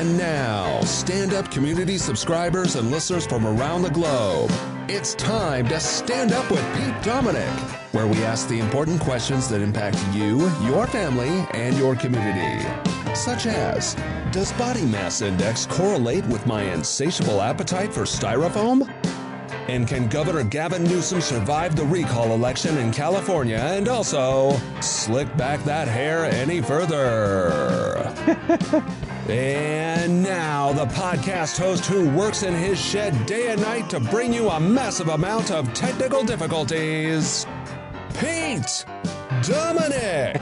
And now, stand-up community subscribers and listeners from around the globe, it's time to Stand Up with Pete Dominic, where we ask the important questions that impact you, your family, and your community. Such as, does body mass index correlate with my insatiable appetite for styrofoam? And can Governor Gavin Newsom survive the recall election in California and also slick back that hair any further? And now, the podcast host who works in his shed day and night to bring you a massive amount of technical difficulties, Pete Dominic.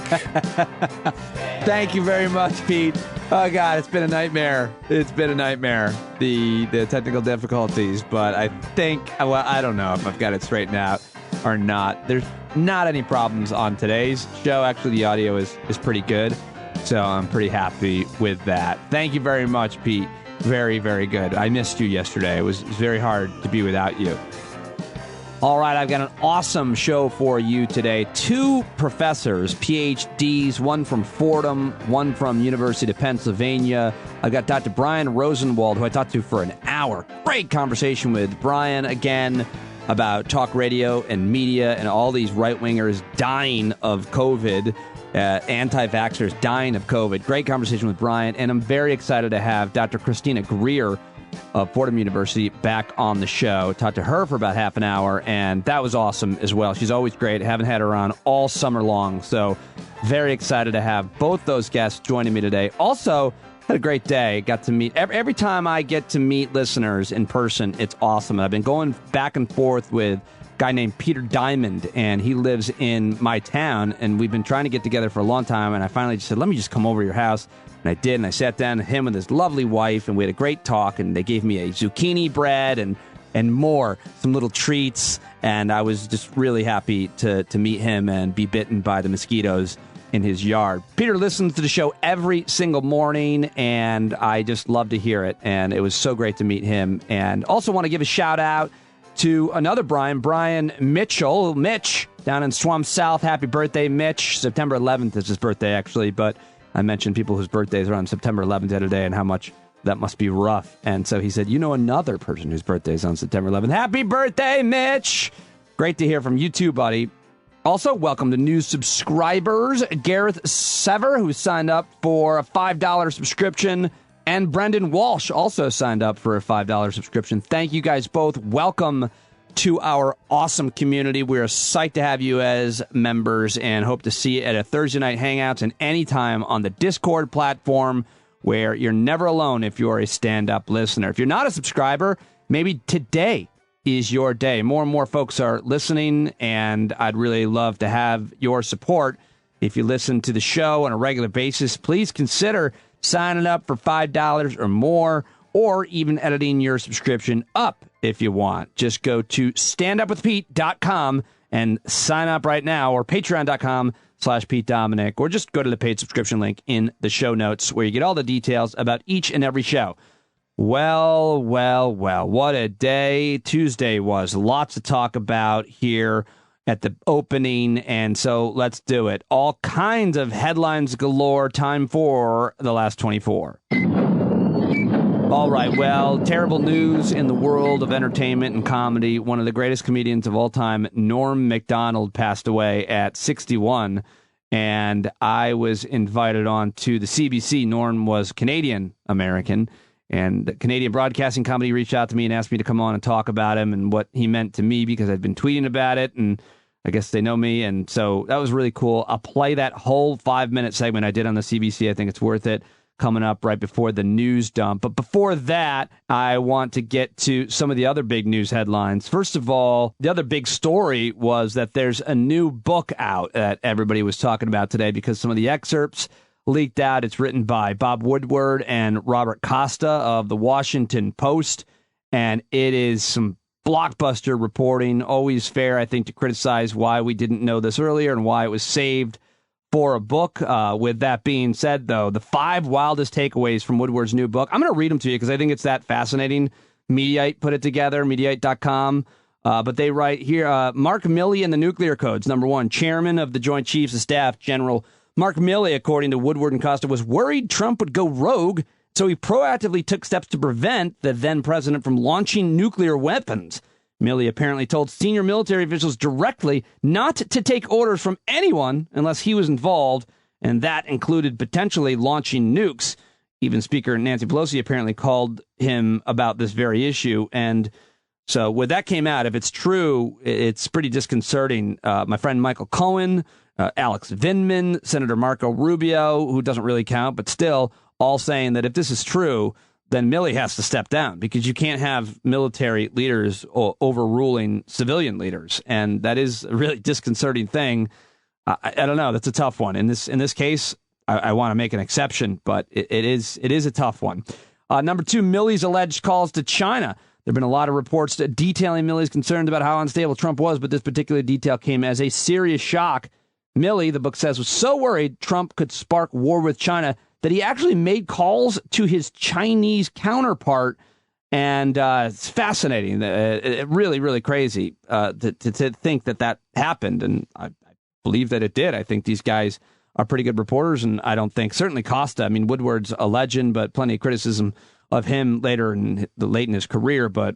Thank you very much, Pete. Oh, God, it's been a nightmare. It's been a nightmare, the technical difficulties. But I think, well, I don't know if I've got it straightened out or not. There's not any problems on today's show. Actually, the audio is pretty good. So I'm pretty happy with that. Thank you very much, Pete. Very, very good. I missed you yesterday. It was very hard to be without you. All right, I've got an awesome show for you today. Two professors, PhDs, one from Fordham, one from University of Pennsylvania. I've got Dr. Brian Rosenwald, who I talked to for an hour. Great conversation with Brian, again, about talk radio and media and all these right-wingers dying of COVID. Anti-vaxxers dying of COVID. Great conversation with Brian, and I'm very excited to have Dr. Christina Guerrero of Fordham University back on the show. Talked to her for about half an hour, and that was awesome as well. She's always great. Haven't had her on all summer long, so very excited to have both those guests joining me today. Also, had a great day. Got to meet, every time I get to meet listeners in person, it's awesome. I've been going back and forth with guy named Peter Diamond, and he lives in my town, and we've been trying to get together for a long time, and I finally just said, let me just come over to your house, and I did, and I sat down with him and his lovely wife, and we had a great talk, and they gave me a zucchini bread and more, some little treats, and I was just really happy to meet him and be bitten by the mosquitoes in his yard. Peter listens to the show every single morning, and I just love to hear it, and it was so great to meet him. And also want to give a shout out to another Brian Mitchell, Mitch, down in Swamp South. Happy birthday, Mitch. September 11th is his birthday, actually, but I mentioned people whose birthdays are on September 11th the other day and how much that must be rough. And so he said, you know another person whose birthday is on September 11th. Happy birthday, Mitch! Great to hear from you too, buddy. Also, welcome to new subscribers, Gareth Sever, who signed up for a $5 subscription, and Brendan Walsh also signed up for a $5 subscription. Thank you guys both. Welcome to our awesome community. We're psyched to have you as members and hope to see you at a Thursday night Hangouts and anytime on the Discord platform, where you're never alone if you're a stand-up listener. If you're not a subscriber, maybe today is your day. More and more folks are listening, and I'd really love to have your support. If you listen to the show on a regular basis, please consider signing up for $5 or more, or even editing your subscription up if you want. Just go to standupwithpete.com and sign up right now, or patreon.com/Pete Dominic, or just go to the paid subscription link in the show notes where you get all the details about each and every show. Well, what a day Tuesday was. Lots to talk about here at the opening, and so let's do it. All kinds of headlines galore. Time for the last 24. All right, well, terrible news in the world of entertainment and comedy. One of the greatest comedians of all time, Norm Mcdonald, passed away at 61, and I was invited on to the CBC. Norm was Canadian-American, and the Canadian Broadcasting Company reached out to me and asked me to come on and talk about him and what he meant to me, because I'd been tweeting about it, and I guess they know me, and so that was really cool. I'll play that whole 5-minute segment I did on the CBC. I think it's worth it, coming up right before the news dump. But before that, I want to get to some of the other big news headlines. First of all, the other big story was that there's a new book out that everybody was talking about today, because some of the excerpts leaked out. It's written by Bob Woodward and Robert Costa of the Washington Post, and it is some blockbuster reporting. Always fair, I think, to criticize why we didn't know this earlier and why it was saved for a book. With that being said, though, the 5 wildest takeaways from Woodward's new book, I'm going to read them to you because I think it's that fascinating. Mediaite put it together, Mediaite.com. But they write here, Mark Milley and the Nuclear Codes. Number 1, Chairman of the Joint Chiefs of Staff, General Mark Milley, according to Woodward and Costa, was worried Trump would go rogue So he proactively took steps to prevent the then president from launching nuclear weapons. Milley apparently told senior military officials directly not to take orders from anyone unless he was involved, and that included potentially launching nukes. Even Speaker Nancy Pelosi apparently called him about this very issue. And so when that came out, if it's true, it's pretty disconcerting. My friend Michael Cohen, Alex Vindman, Senator Marco Rubio, who doesn't really count, but still all saying that if this is true, then Milley has to step down because you can't have military leaders overruling civilian leaders. And that is a really disconcerting thing. I don't know. That's a tough one. In this case, I want to make an exception, but it is a tough one. Number two, Milley's alleged calls to China. There have been a lot of reports detailing Milley's concerns about how unstable Trump was, but this particular detail came as a serious shock. Milley, the book says, was so worried Trump could spark war with China that he actually made calls to his Chinese counterpart. And it's fascinating, really, really crazy to think that happened. And I believe that it did. I think these guys are pretty good reporters, and I don't think, certainly Costa, I mean, Woodward's a legend, but plenty of criticism of him late in his career. But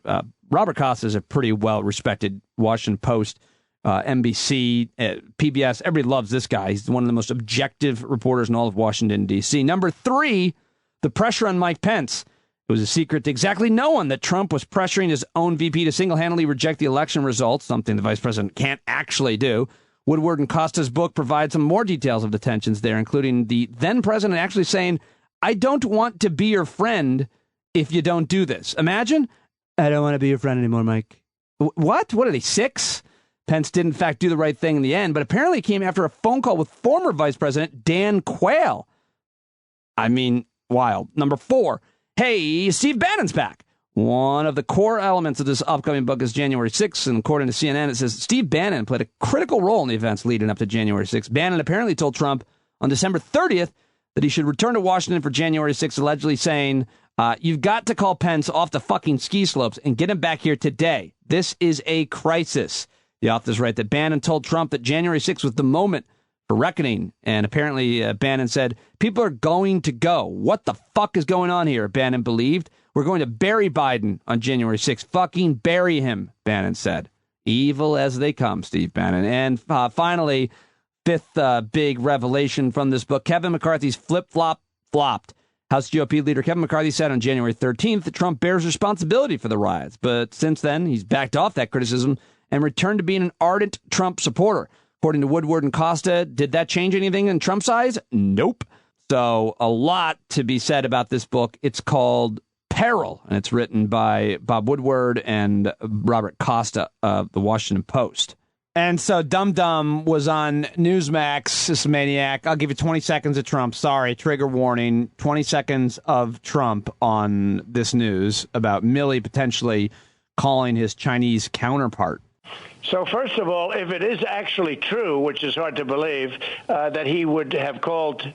Robert Costa is a pretty well-respected Washington Post, NBC, PBS. Everybody loves this guy. He's one of the most objective reporters in all of Washington, D.C. Number three, the pressure on Mike Pence. It was a secret to exactly no one that Trump was pressuring his own VP to single-handedly reject the election results, something the vice president can't actually do. Woodward and Costa's book provide some more details of the tensions there, including the then president actually saying, "I don't want to be your friend if you don't do this." Imagine, "I don't want to be your friend anymore, Mike." What? What are they, 6? Pence did, in fact, do the right thing in the end, but apparently it came after a phone call with former Vice President Dan Quayle. I mean, wild. Number 4, hey, Steve Bannon's back. One of the core elements of this upcoming book is January 6th, and according to CNN, it says Steve Bannon played a critical role in the events leading up to January 6th. Bannon apparently told Trump on December 30th that he should return to Washington for January 6th, allegedly saying, "You've got to call Pence off the fucking ski slopes and get him back here today. This is a crisis." The authors write that Bannon told Trump that January 6th was the moment for reckoning, and apparently Bannon said, "People are going to go. What the fuck is going on here?" Bannon believed. "We're going to bury Biden on January 6th. Fucking bury him," Bannon said. Evil as they come, Steve Bannon. And finally, fifth big revelation from this book, Kevin McCarthy's flip-flop flopped. House GOP leader Kevin McCarthy said on January 13th that Trump bears responsibility for the riots. But since then, he's backed off that criticism and returned to being an ardent Trump supporter. According to Woodward and Costa, did that change anything in Trump's eyes? Nope. So a lot to be said about this book. It's called Peril, and it's written by Bob Woodward and Robert Costa of the Washington Post. And so Dum Dum was on Newsmax, this maniac. I'll give you 20 seconds of Trump. Sorry, trigger warning. 20 seconds of Trump on this news about Milley potentially calling his Chinese counterpart. So first of all, if it is actually true, which is hard to believe, that he would have called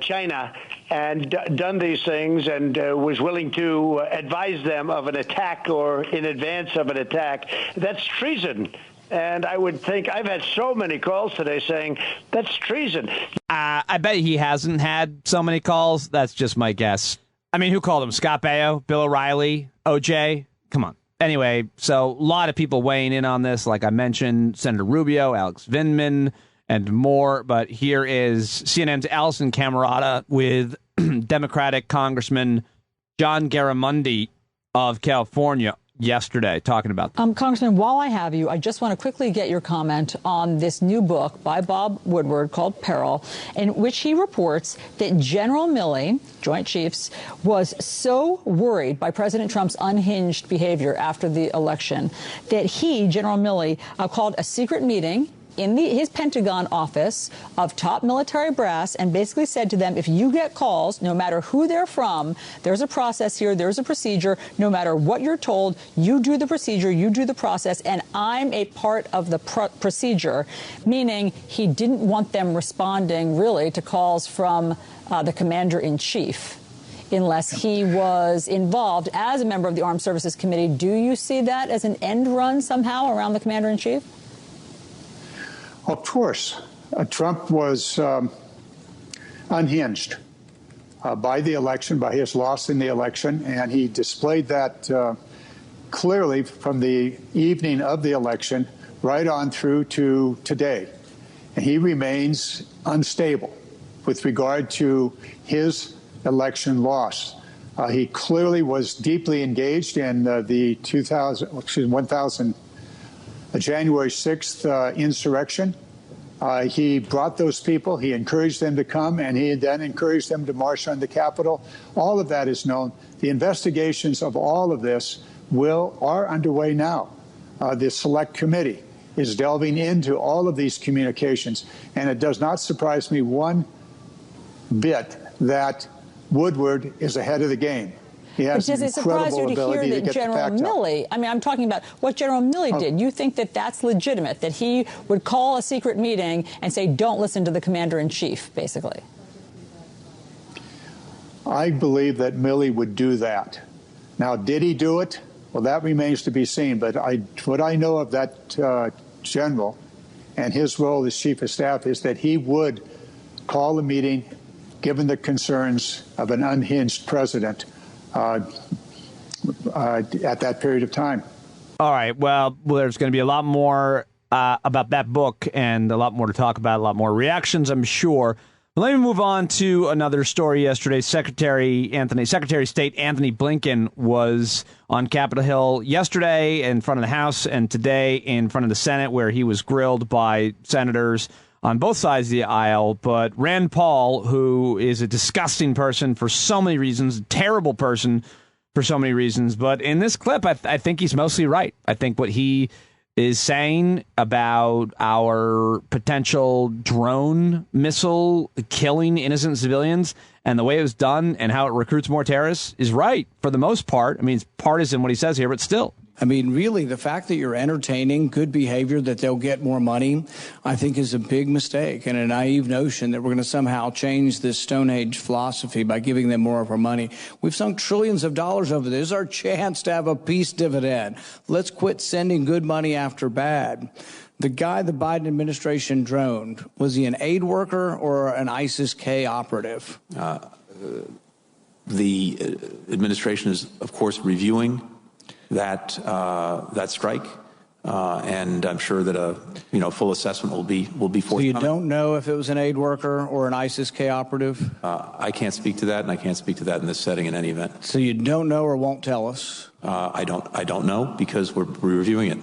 China and done these things and was willing to advise them of an attack or in advance of an attack, that's treason. And I would think, I've had so many calls today saying that's treason. I bet he hasn't had so many calls. That's just my guess. I mean, who called him? Scott Baio, Bill O'Reilly, OJ? Come on. Anyway, so a lot of people weighing in on this. Like I mentioned, Senator Rubio, Alex Vindman, and more. But here is CNN's Allison Camerata with Democratic Congressman John Garamendi of California yesterday talking about this. Congressman, while I have you, I just want to quickly get your comment on this new book by Bob Woodward called Peril, in which he reports that General Milley, Joint Chiefs, was so worried by President Trump's unhinged behavior after the election that he, General Milley, called a secret meeting in his Pentagon office of top military brass and basically said to them, if you get calls, no matter who they're from, there's a process here, there's a procedure, no matter what you're told, you do the procedure, you do the process, and I'm a part of the procedure, meaning he didn't want them responding really to calls from the commander-in-chief unless he was involved as a member of the Armed Services Committee. Do you see that as an end run somehow around the commander-in-chief? Of course. Trump was unhinged. by the election, by his loss in the election, and he displayed that clearly from the evening of the election right on through to today. And he remains unstable with regard to his election loss. He clearly was deeply engaged in the January 6th insurrection. He brought those people, he encouraged them to come, and he then encouraged them to march on the Capitol. All of that is known. The investigations of all of this are underway now. The Select Committee is delving into all of these communications, and it does not surprise me one bit that Woodward is ahead of the game. He has does it surprise you to hear that General Milley, I mean, I'm talking about what General Milley did. You think that that's legitimate, that he would call a secret meeting and say, don't listen to the commander-in-chief, basically? I believe that Milley would do that. Now, did he do it? Well, that remains to be seen. But what I know of that general and his role as chief of staff is that he would call a meeting, given the concerns of an unhinged president at that period of time. All right. Well, there's going to be a lot more about that book and a lot more to talk about, a lot more reactions, I'm sure. But let me move on to another story yesterday. Secretary of State Anthony Blinken was on Capitol Hill yesterday in front of the House and today in front of the Senate, where he was grilled by senators on both sides of the aisle. But Rand Paul, who is a disgusting person for so many reasons, a terrible person for so many reasons. But in this clip, I think he's mostly right. I think what he is saying about our potential drone missile killing innocent civilians and the way it was done and how it recruits more terrorists is right for the most part. I mean, it's partisan what he says here, but still. I mean, really, the fact that you're entertaining good behavior, that they'll get more money, I think is a big mistake and a naive notion that we're going to somehow change this Stone Age philosophy by giving them more of our money. We've sunk trillions of dollars over this. This is our chance to have a peace dividend. Let's quit sending good money after bad. The guy the Biden administration droned, was he an aid worker or an ISIS-K operative? The administration is, of course, reviewing that strike, and I'm sure that a full assessment will be forthcoming. So you don't know if it was an aid worker or an ISIS-K operative? I can't speak to that, and I can't speak to that in this setting in any event. So you don't know or won't tell us? I don't know because we're reviewing it.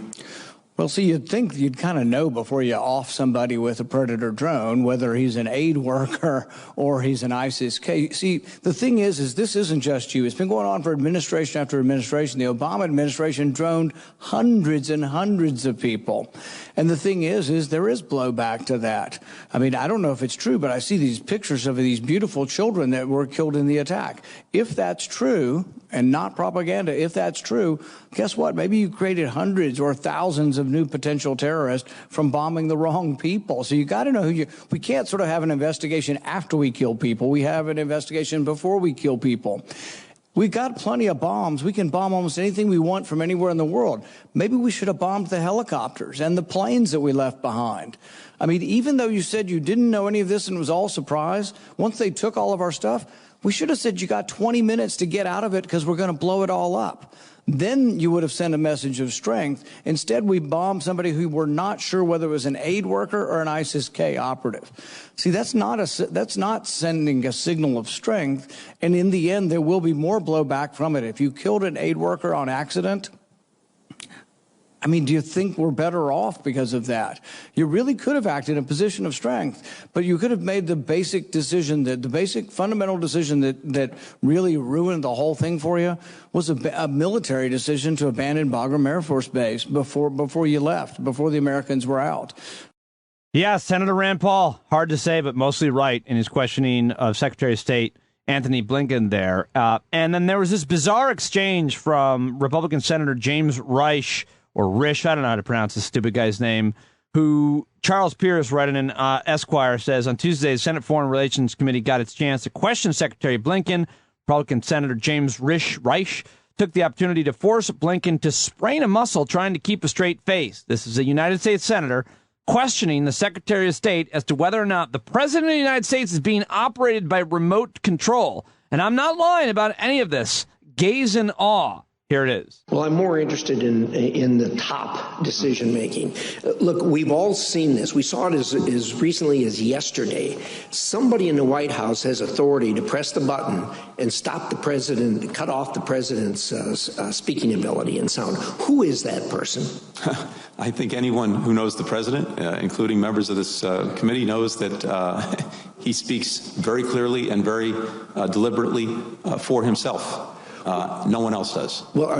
Well, see, you'd think you'd kind of know before you off somebody with a Predator drone, whether he's an aid worker or he's an ISIS-K. See, the thing is this isn't just you. It's been going on for administration after administration. The Obama administration droned hundreds and hundreds of people. And the thing is there is blowback to that. I mean, I don't know if it's true, but I see these pictures of these beautiful children that were killed in the attack. If that's true, and not propaganda, if that's true, guess what? Maybe you created hundreds or thousands of new potential terrorists from bombing the wrong people. So you got to know we can't sort of have an investigation after we kill people. We have an investigation before we kill people. We've got plenty of bombs. We can bomb almost anything we want from anywhere in the world. Maybe we should have bombed the helicopters and the planes that we left behind. I mean, even though you said you didn't know any of this and it was all surprise, once they took all of our stuff, we should have said you got 20 minutes to get out of it because we're going to blow it all up. Then you would have sent a message of strength. Instead, we bombed somebody who we're not sure whether it was an aid worker or an ISIS-K operative. See, that's not sending a signal of strength. And in the end, there will be more blowback from it. If you killed an aid worker on accident, I mean, do you think we're better off because of that? You really could have acted in a position of strength, but you could have made the basic decision, the basic fundamental decision that really ruined the whole thing for you was a military decision to abandon Bagram Air Force Base before you left, before the Americans were out. Yeah, Senator Rand Paul, hard to say, but mostly right in his questioning of Secretary of State Anthony Blinken there. And then there was this bizarre exchange from Republican Senator James Risch, or Risch, I don't know how to pronounce this stupid guy's name, who Charles Pierce, writing in Esquire, says on Tuesday, the Senate Foreign Relations Committee got its chance to question Secretary Blinken. Republican Senator James Risch took the opportunity to force Blinken to sprain a muscle trying to keep a straight face. This is a United States senator questioning the Secretary of State as to whether or not the President of the United States is being operated by remote control. And I'm not lying about any of this. Gaze in awe. Here it is. Well, I'm more interested in the top decision making. Look, we've all seen this. We saw it as recently as yesterday. Somebody in the White House has authority to press the button and stop the president, cut off the president's speaking ability and sound. Who is that person? I think anyone who knows the president, including members of this committee, knows that he speaks very clearly and very deliberately for himself. No one else does. Well,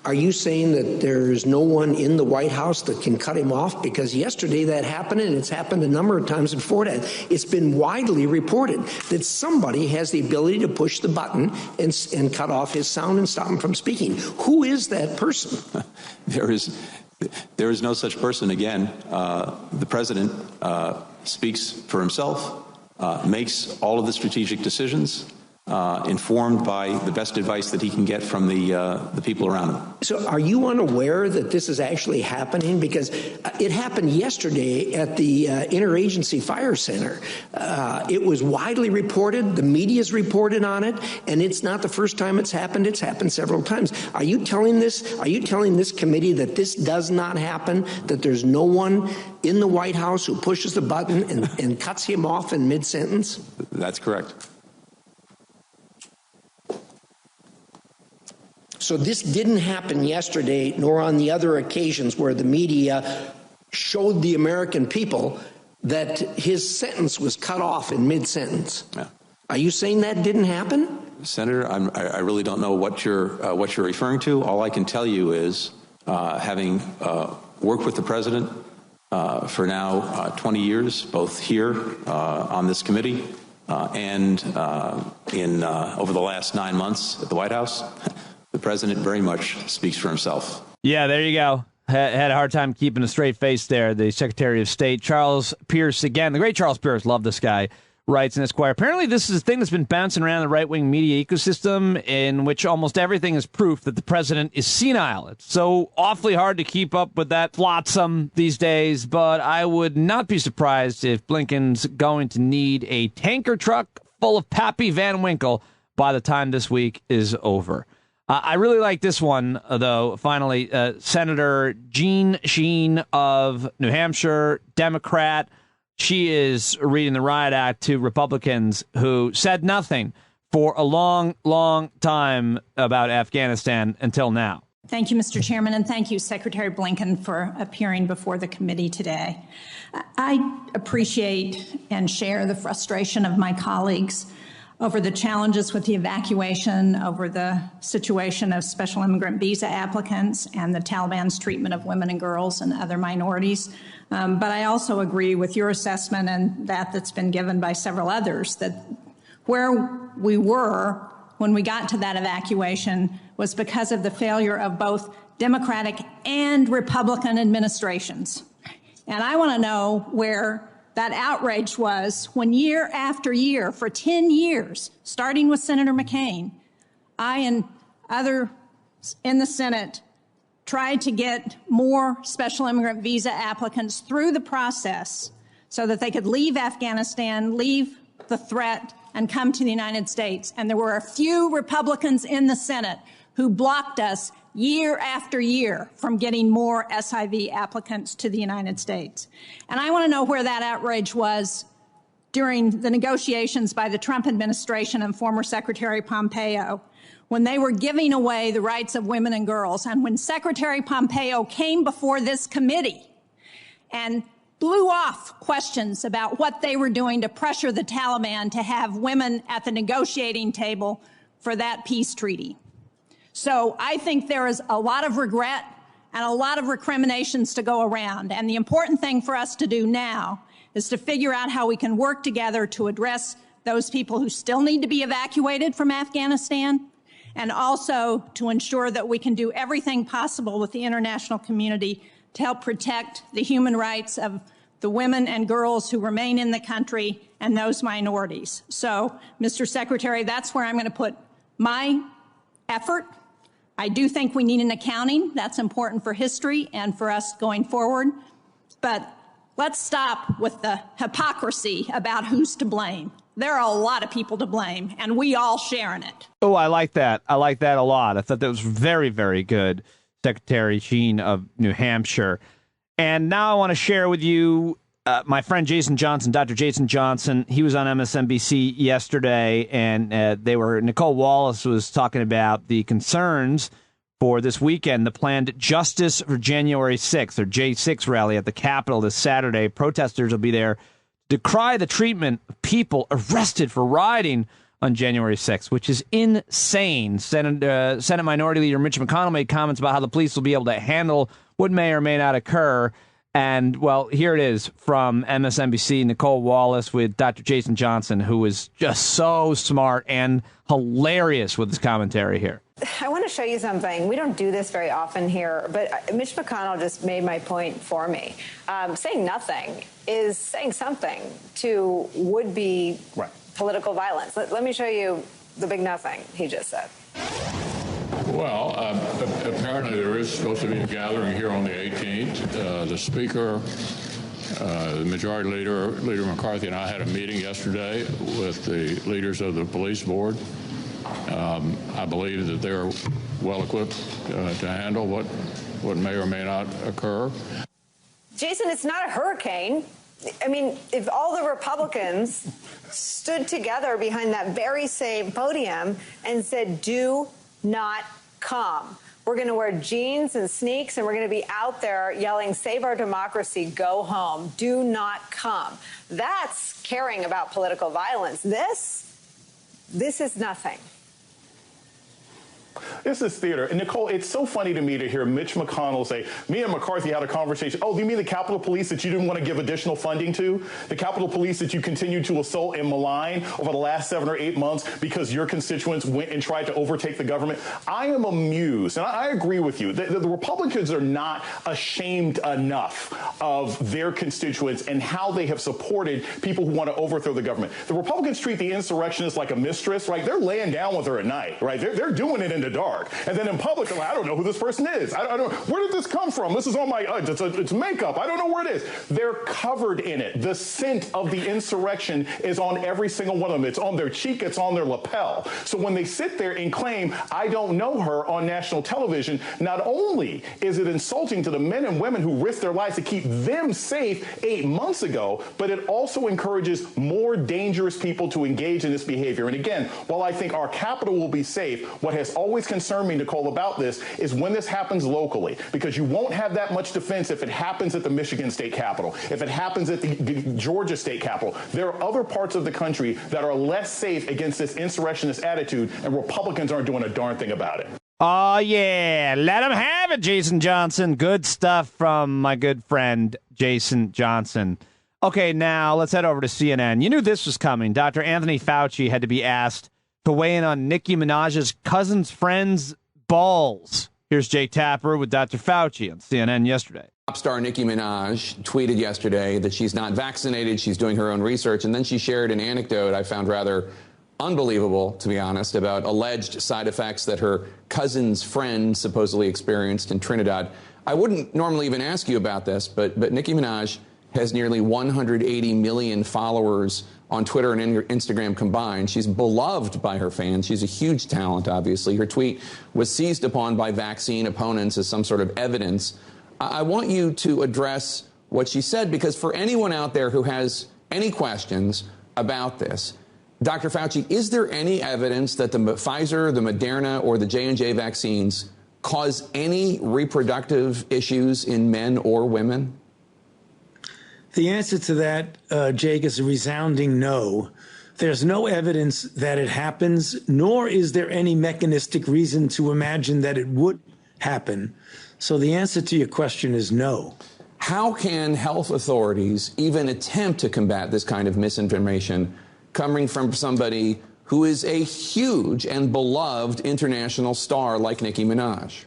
are you saying that there is no one in the White House that can cut him off? Because yesterday that happened, and it's happened a number of times before that. It's been widely reported that somebody has the ability to push the button and cut off his sound and stop him from speaking. Who is that person? There is no such person. Again, the president speaks for himself, makes all of the strategic decisions, informed by the best advice that he can get from the people around him. So are you unaware that this is actually happening? Because it happened yesterday at the Interagency Fire Center. It was widely reported. The media's reported on it. And it's not the first time it's happened. It's happened several times. Are you telling this committee that this does not happen, that there's no one in the White House who pushes the button and cuts him off in mid-sentence? That's correct. So this didn't happen yesterday, nor on the other occasions where the media showed the American people that his sentence was cut off in mid-sentence. Yeah. Are you saying that didn't happen? Senator, I really don't know what you're referring to. All I can tell you is, having worked with the president for now 20 years, both here on this committee and over the last 9 months at the White House, the president very much speaks for himself. Yeah, there you go. Had a hard time keeping a straight face there. The Secretary of State, Charles Pierce, again, the great Charles Pierce, love this guy, writes in Esquire. Apparently, this is a thing that's been bouncing around the right-wing media ecosystem, in which almost everything is proof that the president is senile. It's so awfully hard to keep up with that flotsam these days, but I would not be surprised if Blinken's going to need a tanker truck full of Pappy Van Winkle by the time this week is over. I really like this one, though, finally. Senator Jean Sheen of New Hampshire, Democrat. She is reading the riot act to Republicans who said nothing for a long, long time about Afghanistan until now. Thank you, Mr. Chairman, and thank you, Secretary Blinken, for appearing before the committee today. I appreciate and share the frustration of my colleagues over the challenges with the evacuation, over the situation of special immigrant visa applicants and the Taliban's treatment of women and girls and other minorities. But I also agree with your assessment and that's been given by several others, that where we were when we got to that evacuation was because of the failure of both Democratic and Republican administrations. And I want to know where that outrage was when year after year, for 10 years, starting with Senator McCain, I and others in the Senate tried to get more special immigrant visa applicants through the process so that they could leave Afghanistan, leave the threat, and come to the United States. And there were a few Republicans in the Senate who blocked us year after year from getting more SIV applicants to the United States. And I want to know where that outrage was during the negotiations by the Trump administration and former Secretary Pompeo, when they were giving away the rights of women and girls, and when Secretary Pompeo came before this committee and blew off questions about what they were doing to pressure the Taliban to have women at the negotiating table for that peace treaty. So I think there is a lot of regret and a lot of recriminations to go around. And the important thing for us to do now is to figure out how we can work together to address those people who still need to be evacuated from Afghanistan, and also to ensure that we can do everything possible with the international community to help protect the human rights of the women and girls who remain in the country and those minorities. So, Mr. Secretary, that's where I'm going to put my effort. I do think we need an accounting. That's important for history and for us going forward. But Let's stop with the hypocrisy about who's to blame. There are a lot of people to blame, and we all share in it. Oh, I like that. I like that a lot. I thought that was very, very good, Secretary Sheen of New Hampshire. And now I want to share with you my friend Jason Johnson, Dr. Jason Johnson. He was on MSNBC yesterday, and Nicole Wallace was talking about the concerns for this weekend, the planned Justice for January 6th, or J6 rally at the Capitol this Saturday. Protesters will be there to decry the treatment of people arrested for rioting on January 6th, which is insane. Senate Minority Leader Mitch McConnell made comments about how the police will be able to handle what may or may not occur. And, well, here it is from MSNBC, Nicole Wallace with Dr. Jason Johnson, who is just so smart and hilarious with his commentary here. I want to show you something. We don't do this very often here, but Mitch McConnell just made my point for me. Saying nothing is saying something to would-be political violence. Let me show you the big nothing he just said. Well, apparently there is supposed to be a gathering here on the 18th. The Speaker, the Majority Leader, Leader McCarthy, and I had a meeting yesterday with the leaders of the police board. I believe that they're well equipped to handle what may or may not occur. Jason, it's not a hurricane. I mean, if all the Republicans stood together behind that very same podium and said, do not come. We're going to wear jeans and sneaks, and we're going to be out there yelling, save our democracy, go home, do not come. That's caring about political violence. This is nothing. This is theater. And Nicole, it's so funny to me to hear Mitch McConnell say, me and McCarthy had a conversation. Oh, do you mean the Capitol Police that you didn't want to give additional funding to? The Capitol Police that you continued to assault and malign over the last 7 or 8 months because your constituents went and tried to overtake the government? I am amused, and I agree with you. The Republicans are not ashamed enough of their constituents and how they have supported people who want to overthrow the government. The Republicans treat the insurrectionists like a mistress, right? They're laying down with her at night, right? They're doing it in the dark. And then in public, they're like, I don't know who this person is. I don't. Where did this come from? This is on my, it's makeup. I don't know where it is. They're covered in it. The scent of the insurrection is on every single one of them. It's on their cheek. It's on their lapel. So when they sit there and claim, I don't know her on national television, not only is it insulting to the men and women who risked their lives to keep them safe 8 months ago, but it also encourages more dangerous people to engage in this behavior. And again, while I think our capital will be safe, what has always concerned me, Nicole, about this is when this happens locally, because you won't have that much defense if it happens at the Michigan State Capitol, if it happens at the Georgia State Capitol. There are other parts of the country that are less safe against this insurrectionist attitude, and Republicans aren't doing a darn thing about it. Oh, yeah. Let them have it, Jason Johnson. Good stuff from my good friend, Jason Johnson. Okay, now let's head over to CNN. You knew this was coming. Dr. Anthony Fauci had to be asked to weigh in on Nicki Minaj's cousin's friend's balls. Here's Jay Tapper with Dr. Fauci on CNN yesterday. Pop star Nicki Minaj tweeted yesterday that she's not vaccinated. She's doing her own research. And then she shared an anecdote I found rather unbelievable, to be honest, about alleged side effects that her cousin's friend supposedly experienced in Trinidad. I wouldn't normally even ask you about this, but Nicki Minaj has nearly 180 million followers on Twitter and Instagram combined. She's beloved by her fans. She's a huge talent, obviously. Her tweet was seized upon by vaccine opponents as some sort of evidence. I want you to address what she said, because for anyone out there who has any questions about this, Dr. Fauci, is there any evidence that the Pfizer, the Moderna, or the J&J vaccines cause any reproductive issues in men or women? The answer to that, Jake, is a resounding no. There's no evidence that it happens, nor is there any mechanistic reason to imagine that it would happen. So the answer to your question is no. How can health authorities even attempt to combat this kind of misinformation coming from somebody who is a huge and beloved international star like Nicki Minaj?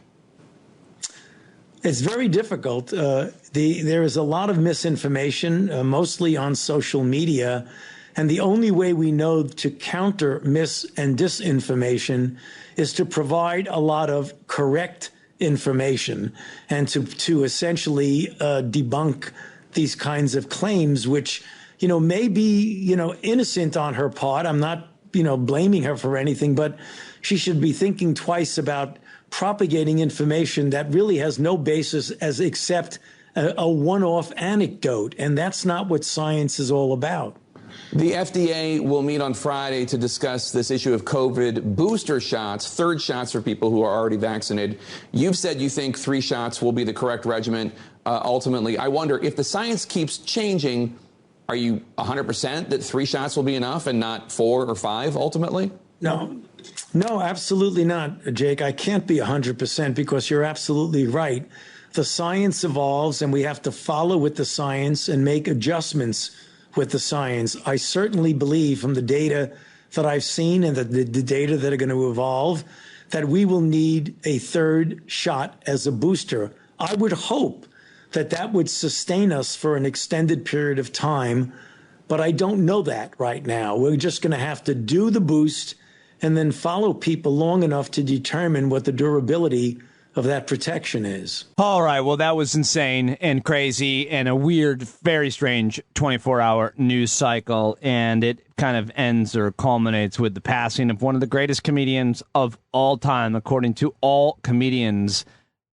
It's very difficult. There is a lot of misinformation, mostly on social media. And the only way we know to counter mis and disinformation is to provide a lot of correct information and to essentially debunk these kinds of claims, which, may be, innocent on her part. I'm not, blaming her for anything, but she should be thinking twice about propagating information that really has no basis as except a one-off anecdote. And that's not what science is all about. The FDA will meet on Friday to discuss this issue of COVID booster shots, third shots for people who are already vaccinated. You've said you think 3 shots will be the correct regimen ultimately. I wonder, if the science keeps changing, are you 100% that 3 shots will be enough and not 4 or 5 ultimately? No, absolutely not, Jake. I can't be 100% because you're absolutely right. The science evolves and we have to follow with the science and make adjustments with the science. I certainly believe from the data that I've seen and the data that are going to evolve that we will need a third shot as a booster. I would hope that would sustain us for an extended period of time, but I don't know that right now. We're just going to have to do the boost and then follow people long enough to determine what the durability of that protection is. All right. Well, that was insane and crazy and a weird, very strange 24-hour news cycle. And it kind of ends or culminates with the passing of one of the greatest comedians of all time, according to all comedians,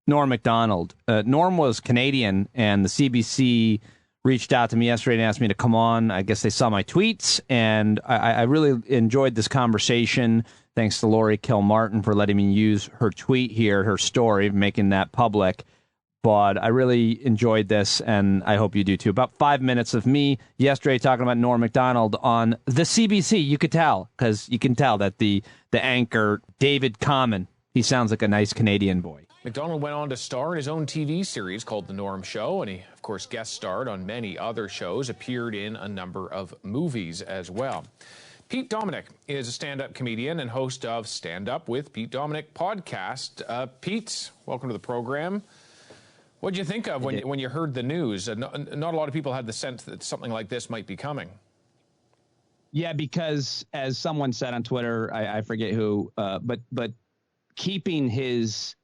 Norm Mcdonald. Norm was Canadian, and the CBC reached out to me yesterday and asked me to come on. I guess they saw my tweets, and I really enjoyed this conversation. Thanks to Lori Kilmartin for letting me use her tweet here, her story, making that public. But I really enjoyed this, and I hope you do too. About 5 minutes of me yesterday talking about Norm Mcdonald on the CBC. You could tell, because you can tell that the anchor, David Common, he sounds like a nice Canadian boy. McDonald went on to star in his own TV series called The Norm Show, and he, of course, guest starred on many other shows, appeared in a number of movies as well. Pete Dominick is a stand-up comedian and host of Stand Up with Pete Dominick podcast. Pete, welcome to the program. What did you think of when you heard the news? Not a lot of people had the sense that something like this might be coming. Yeah, because as someone said on Twitter, I forget who, but keeping his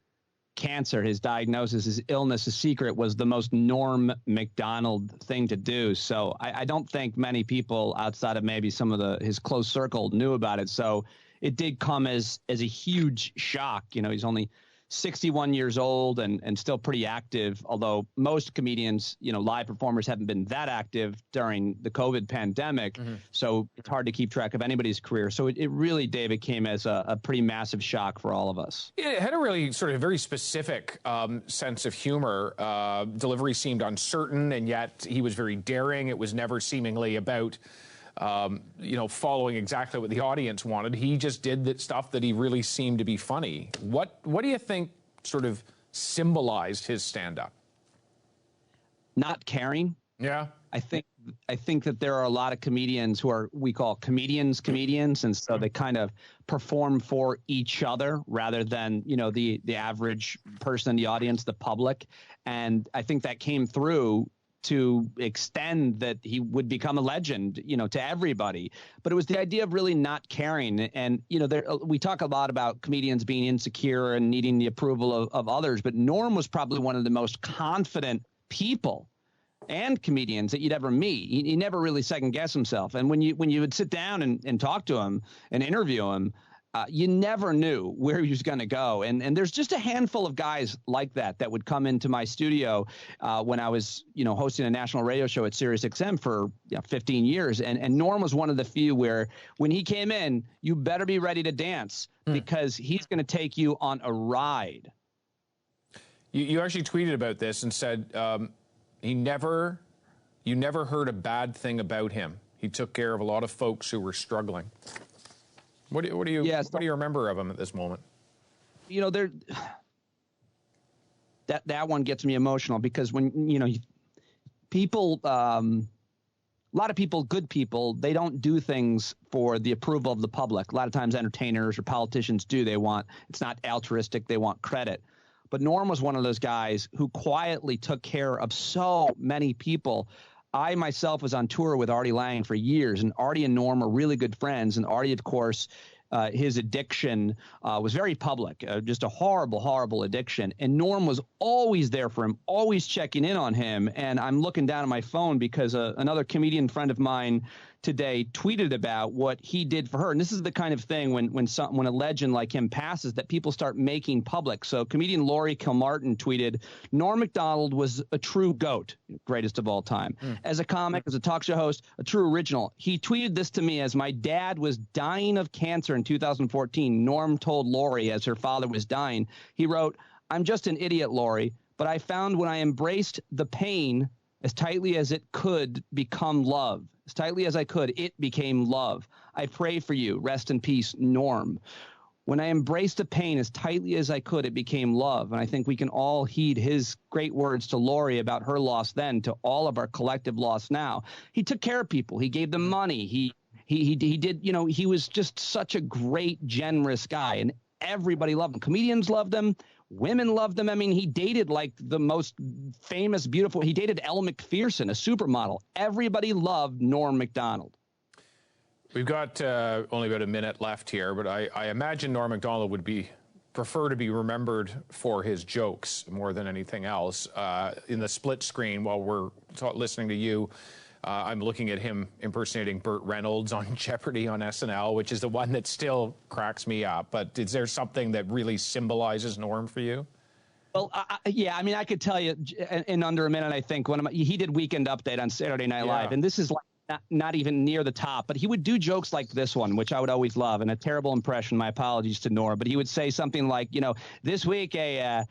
cancer, his diagnosis, his illness a secret was the most Norm Mcdonald thing to do. So I don't think many people outside of maybe some of his close circle knew about it. So it did come as a huge shock. He's only 61 years old and still pretty active, although most comedians, live performers haven't been that active during the COVID pandemic. Mm-hmm. So it's hard to keep track of anybody's career. So it really, David, came as a pretty massive shock for all of us. It had a really sort of very specific sense of humor. Delivery seemed uncertain, and yet he was very daring. It was never seemingly about following exactly what the audience wanted. He just did that stuff that he really seemed to be funny. What do you think sort of symbolized his stand-up? Not caring. Yeah. I think that there are a lot of comedians who we call comedians, and so they kind of perform for each other rather than, the average person in the audience, the public. And I think that came through to extend that he would become a legend, to everybody. But it was the idea of really not caring. And, we talk a lot about comedians being insecure and needing the approval of others. But Norm was probably one of the most confident people and comedians that you'd ever meet. He never really second guessed himself. And when you would sit down and talk to him and interview him, you never knew where he was going to go. And there's just a handful of guys like that would come into my studio when I was, hosting a national radio show at SiriusXM for 15 years. And Norm was one of the few where when he came in, you better be ready to dance because he's going to take you on a ride. You actually tweeted about this and said you never heard a bad thing about him. He took care of a lot of folks who were struggling. What do you remember of him at this moment? That one gets me emotional because when people, a lot of people, good people, they don't do things for the approval of the public. A lot of times, entertainers or politicians do. It's not altruistic. They want credit. But Norm was one of those guys who quietly took care of so many people. I myself was on tour with Artie Lang for years, and Artie and Norm are really good friends. And Artie, of course, his addiction was very public, just a horrible, horrible addiction. And Norm was always there for him, always checking in on him. And I'm looking down at my phone because another comedian friend of mine today tweeted about what he did for her. And this is the kind of thing when a legend like him passes that people start making public. So comedian Laurie Kilmartin tweeted, Norm Macdonald was a true GOAT, greatest of all time. As a comic, as a talk show host, a true original. He tweeted this to me as my dad was dying of cancer in 2014. Norm told Laurie as her father was dying. He wrote, I'm just an idiot, Laurie, but I found when I embraced the pain as tightly as it could become love. As tightly as I could, it became love. I pray for you. Rest in peace, Norm. When I embraced the pain as tightly as I could, it became love. And I think we can all heed his great words to Laurie about her loss then, to all of our collective loss now. He took care of people. He gave them money. He did, he was just such a great, generous guy. And everybody loved him. Comedians loved him. Women loved him. I mean, he dated like the most famous, beautiful. He dated Elle Macpherson, a supermodel. Everybody loved Norm Macdonald. We've got only about a minute left here, but I imagine Norm Macdonald would prefer to be remembered for his jokes more than anything else. In the split screen, while we're listening to you, I'm looking at him impersonating Burt Reynolds on Jeopardy on SNL, which is the one that still cracks me up. But is there something that really symbolizes Norm for you? Well, yeah, I mean, I could tell you in under a minute, I think, he did Weekend Update on Saturday Night Live, and this is like not even near the top, but he would do jokes like this one, which I would always love, and a terrible impression. My apologies to Norm, but he would say something like, this week a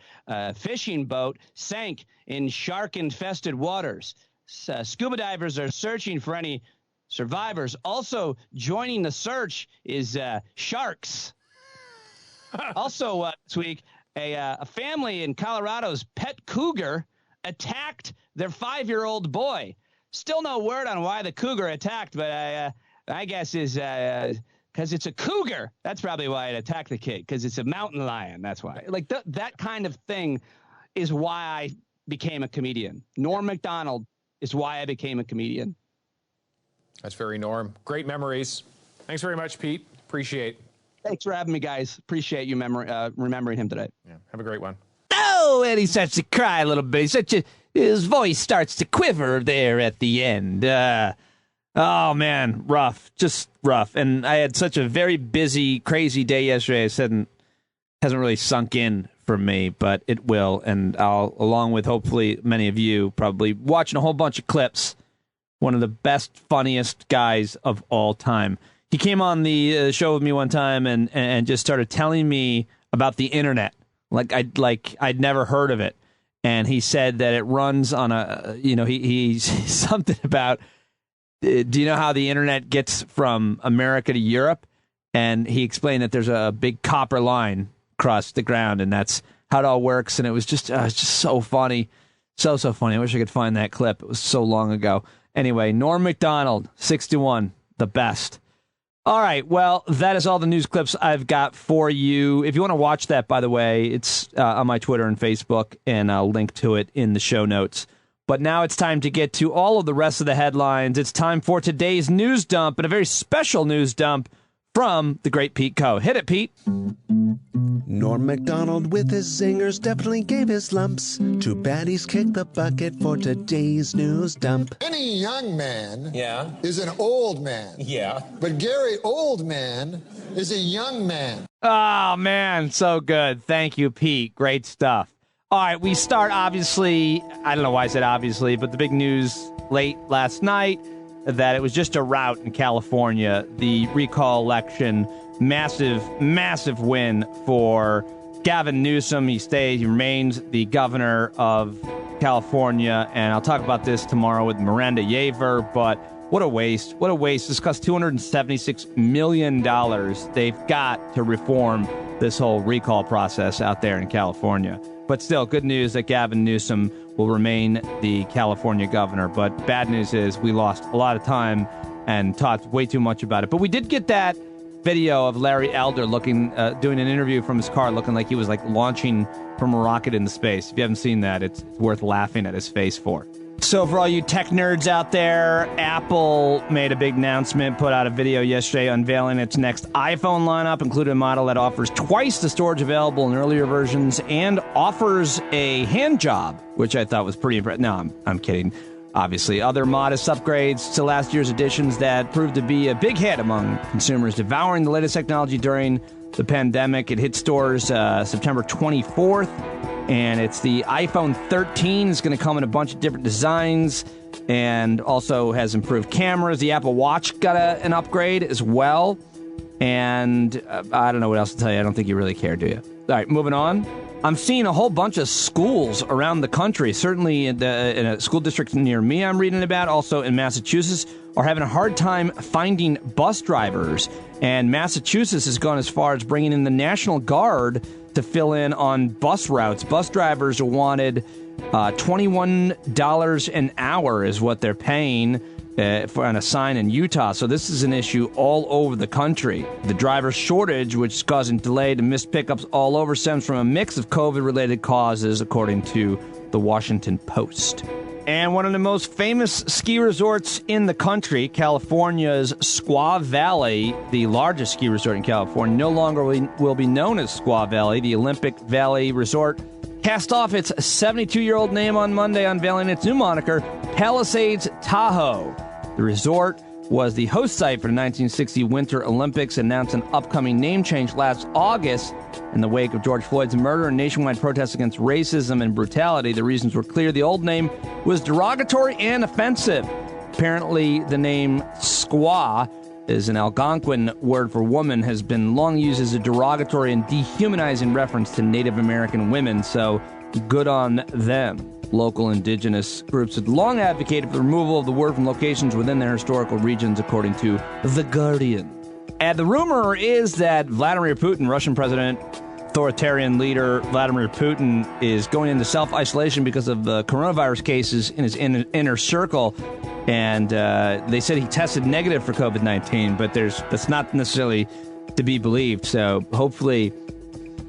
fishing boat sank in shark-infested waters. Scuba divers are searching for any survivors. Also joining the search is sharks. Also this week, a family in Colorado's pet cougar attacked their 5-year-old boy. Still no word on why the cougar attacked, but I guess is because it's a cougar. That's probably why it attacked the kid, because it's a mountain lion. That's why. Like that kind of thing is why I became a comedian. Norm Macdonald is why I became a comedian. That's very Norm. Great memories. Thanks very much, Pete. Appreciate. Thanks for having me, guys. Appreciate you remembering him today. Yeah, have a great one. Oh, and he starts to cry a little bit. His voice starts to quiver there at the end. Oh, man, rough. Just rough. And I had such a very busy, crazy day yesterday. I said hasn't really sunk in for me, but it will. And I'll, along with hopefully many of you, probably watching a whole bunch of clips. One of the best, funniest guys of all time. He came on the show with me one time and just started telling me about the internet. I'd never heard of it. And he said that it runs on he's something about, do you know how the internet gets from America to Europe? And he explained that there's a big copper line across the ground, and that's how it all works. And it was just so funny. So funny. I wish I could find that clip. It was so long ago. Anyway, Norm Macdonald, 6-1, the best. All right, well, that is all the news clips I've got for you. If you want to watch that, by the way, it's on my Twitter and Facebook, and I'll link to it in the show notes. But now it's time to get to all of the rest of the headlines. It's time for today's news dump, and a very special news dump from the great Pete Coe. Hit it, Pete. Norm Macdonald with his zingers definitely gave his lumps. Too bad he's kicked the bucket for today's news dump. Any young man is an old man. Yeah. But Gary Oldman is a young man. Oh, man, so good. Thank you, Pete. Great stuff. All right, we start, obviously, I don't know why I said obviously, but the big news late last night that it was just a rout in California. The recall election, massive win for Gavin Newsom. He remains the governor of California, and I'll talk about this tomorrow with Miranda Yaver, but what a waste. What a waste. This cost $276 million they've got to reform this whole recall process out there in California. But still, good news that Gavin Newsom will remain the California governor. But bad news is we lost a lot of time and talked way too much about it. But we did get that video of Larry Elder doing an interview from his car, looking like he was like launching from a rocket into space. If you haven't seen that, it's worth laughing at his face for. So for all you tech nerds out there, Apple made a big announcement, put out a video yesterday unveiling its next iPhone lineup, including a model that offers twice the storage available in earlier versions and offers a hand job, which I thought was pretty impressive. No, I'm kidding. Obviously, other modest upgrades to last year's editions that proved to be a big hit among consumers devouring the latest technology during the pandemic. It hit stores September 24th. And it's the iPhone 13. It's going to come in a bunch of different designs and also has improved cameras. The Apple Watch got an upgrade as well. And I don't know what else to tell you. I don't think you really care, do you? All right, moving on. I'm seeing a whole bunch of schools around the country, certainly in a school district near me I'm reading about, also in Massachusetts, are having a hard time finding bus drivers. And Massachusetts has gone as far as bringing in the National Guard to fill in on bus routes. Bus drivers are wanted $21 an hour is what they're paying for on a sign in Utah. So this is an issue all over the country. The driver shortage, which is causing delayed and missed pickups all over, stems from a mix of COVID-related causes, according to the Washington Post. And one of the most famous ski resorts in the country, California's Squaw Valley, the largest ski resort in California, no longer will be known as Squaw Valley. The Olympic Valley Resort cast off its 72-year-old name on Monday, unveiling its new moniker, Palisades Tahoe. The resort was the host site for the 1960 Winter Olympics, announced an upcoming name change last August. In the wake of George Floyd's murder and nationwide protests against racism and brutality, the reasons were clear. The old name was derogatory and offensive. Apparently, the name squaw is an Algonquin word for woman, has been long used as a derogatory and dehumanizing reference to Native American women, so good on them. Local indigenous groups had long advocated for the removal of the word from locations within their historical regions, according to The Guardian. And the rumor is that Vladimir Putin, Russian president, authoritarian leader Vladimir Putin, is going into self-isolation because of the coronavirus cases in his inner circle. And they said he tested negative for COVID-19, but that's not necessarily to be believed. So hopefully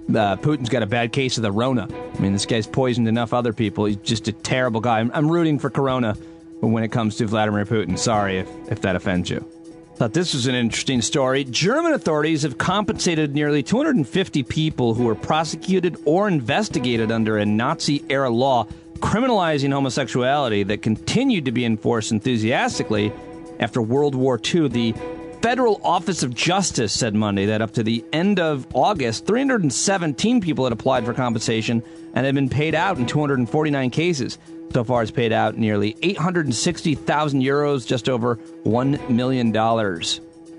Putin's got a bad case of the Rona. I mean, this guy's poisoned enough other people. He's just a terrible guy. I'm rooting for Corona when it comes to Vladimir Putin. Sorry if that offends you. Thought this was an interesting story. German authorities have compensated nearly 250 people who were prosecuted or investigated under a Nazi-era law criminalizing homosexuality that continued to be enforced enthusiastically after World War II. The Federal Office of Justice said Monday that up to the end of August, 317 people had applied for compensation and had been paid out in 249 cases. So far, it's paid out nearly 860,000 euros, just over $1 million.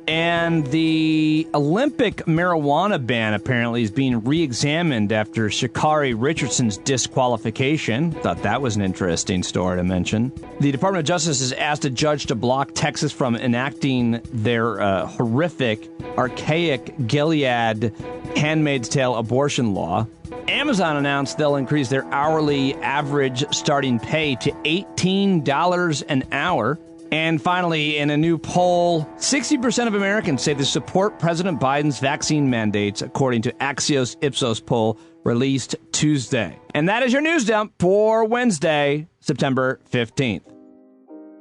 And the Olympic marijuana ban apparently is being re-examined after Sha'Carri Richardson's disqualification. Thought that was an interesting story to mention. The Department of Justice has asked a judge to block Texas from enacting their horrific, archaic Gilead Handmaid's Tale abortion law. Amazon announced they'll increase their hourly average starting pay to $18 an hour. And finally, in a new poll, 60% of Americans say they support President Biden's vaccine mandates, according to Axios Ipsos poll released Tuesday. And that is your news dump for Wednesday, September 15th.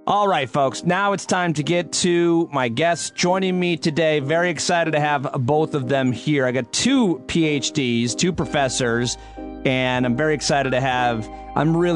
All right, folks, now it's time to get to my guests joining me today. Very excited to have both of them here. I got two PhDs, two professors, and I'm very excited to have...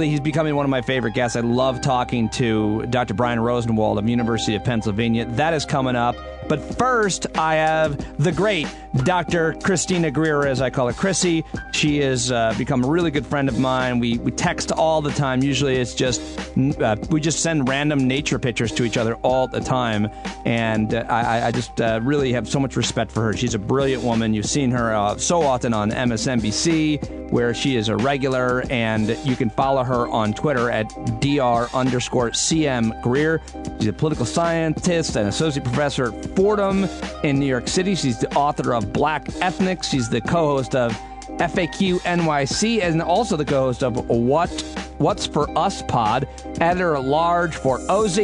he's becoming one of my favorite guests. I love talking to Dr. Brian Rosenwald of University of Pennsylvania. That is coming up. But first, I have the great Dr. Christina Guerrero, as I call her, Chrissy. She has become a really good friend of mine. We text all the time. Usually it's just, we just send random nature pictures to each other all the time. And I just really have so much respect for her. She's a brilliant woman. You've seen her so often on MSNBC, where she is a regular, and you can follow her on Twitter at Dr_CM Greer. She's a political scientist and associate professor at Fordham in New York City. She's the author of Black Ethnics. She's the co-host of FAQ NYC and also the co-host of What's for Us Pod, editor-at-large for OZ,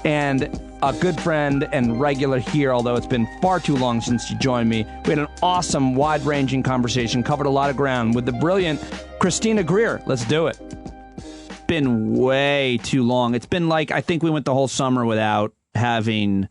and a good friend and regular here, although it's been far too long since you joined me. We had an awesome, wide-ranging conversation, covered a lot of ground with the brilliant Christina Guerrero. Let's do it. been way too long. It's been like, I think we went the whole summer without having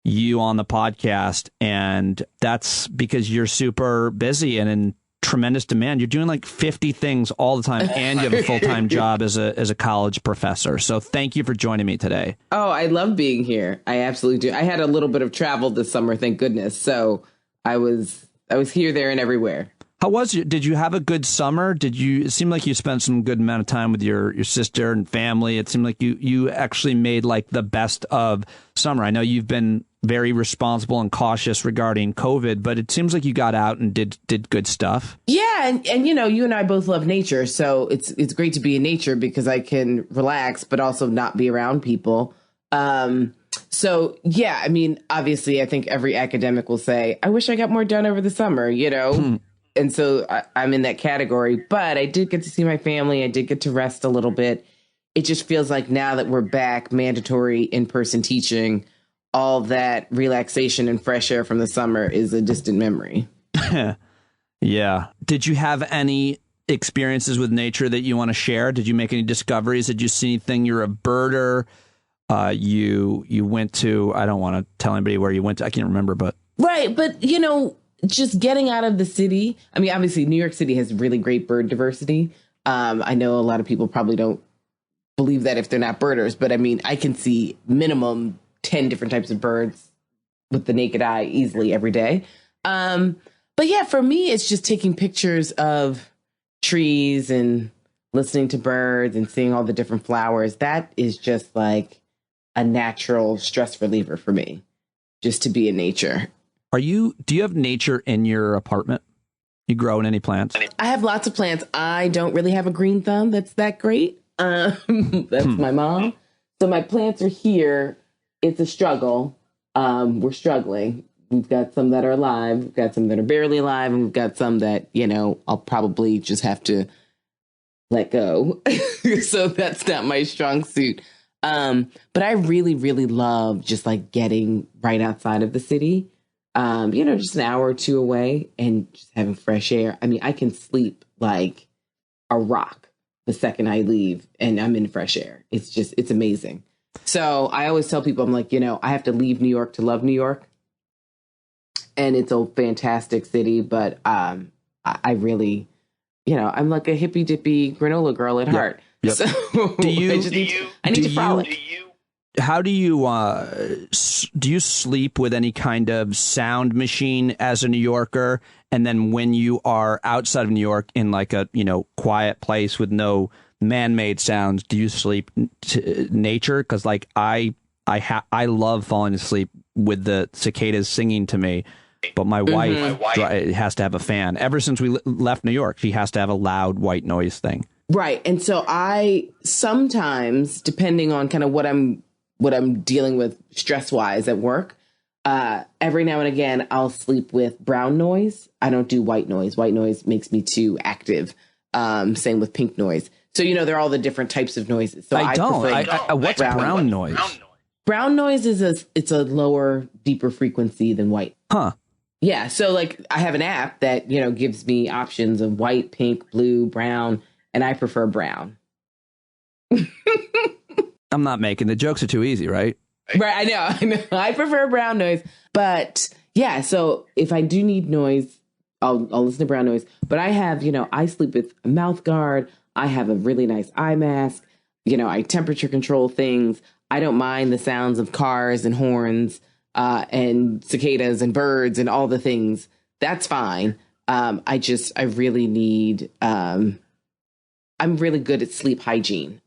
you on the podcast, and that's because you're super busy and in tremendous demand. You're doing like 50 things all the time, and you have a full-time job as a college professor. So thank you for joining me today. Oh, I love being here. I absolutely do. I had a little bit of travel this summer, thank goodness. So I was here, there, and everywhere. How was it? Did you have a good summer? It seemed like you spent some good amount of time with your sister and family. It seemed like you actually made like the best of summer. I know you've been very responsible and cautious regarding COVID, but it seems like you got out and did good stuff. Yeah, and you know, you and I both love nature, so it's great to be in nature because I can relax, but also not be around people. So yeah, I mean, obviously, I think every academic will say, "I wish I got more done over the summer," you know. And so I'm in that category, but I did get to see my family. I did get to rest a little bit. It just feels like now that we're back, mandatory in-person teaching, all that relaxation and fresh air from the summer is a distant memory. Yeah. Did you have any experiences with nature that you want to share? Did you make any discoveries? Did you see anything? You're a birder. You went to, I don't want to tell anybody where you went to. I can't remember, but. Right. But, you know, just getting out of the city. I mean, obviously, New York City has really great bird diversity. I know a lot of people probably don't believe that if they're not birders, but I mean, I can see minimum 10 different types of birds with the naked eye easily every day. But yeah, for me, it's just taking pictures of trees and listening to birds and seeing all the different flowers. That is just like a natural stress reliever for me, just to be in nature. Do you have nature in your apartment? You growing any plants? I have lots of plants. I don't really have a green thumb that's that great. That's my mom. So my plants are here. It's a struggle. We're struggling. We've got some that are alive. We've got some that are barely alive. And we've got some that, you know, I'll probably just have to let go. So that's not my strong suit. But I really, really love just like getting right outside of the city. You know, just an hour or two away and just having fresh air. I mean, I can sleep like a rock the second I leave and I'm in fresh air. It's amazing. So I always tell people, I'm like, you know, I have to leave New York to love New York. And it's a fantastic city, but I really, you know, I'm like a hippy dippy granola girl at heart. Yep. So I need to frolic. How do you sleep with any kind of sound machine as a New Yorker? And then when you are outside of New York in like a, you know, quiet place with no man-made sounds, do you sleep to nature? Because like I love falling asleep with the cicadas singing to me, but my wife has to have a fan. Ever since we left New York, she has to have a loud white noise thing. Right. And so I sometimes, depending on kind of what I'm dealing with stress-wise at work, every now and again, I'll sleep with brown noise. I don't do white noise. White noise makes me too active. Same with pink noise. So, you know, there are all the different types of noises. So I don't. What's brown noise? Brown noise is it's a lower, deeper frequency than white. Huh. Yeah. So, like, I have an app that, you know, gives me options of white, pink, blue, brown, and I prefer brown. I'm not making the jokes are too easy, right? Right. I know. I prefer brown noise. But yeah, so if I do need noise, I'll listen to brown noise. But I have, you know, I sleep with a mouth guard. I have a really nice eye mask. You know, I temperature control things. I don't mind the sounds of cars and horns and cicadas and birds and all the things. That's fine. I really need, I'm really good at sleep hygiene.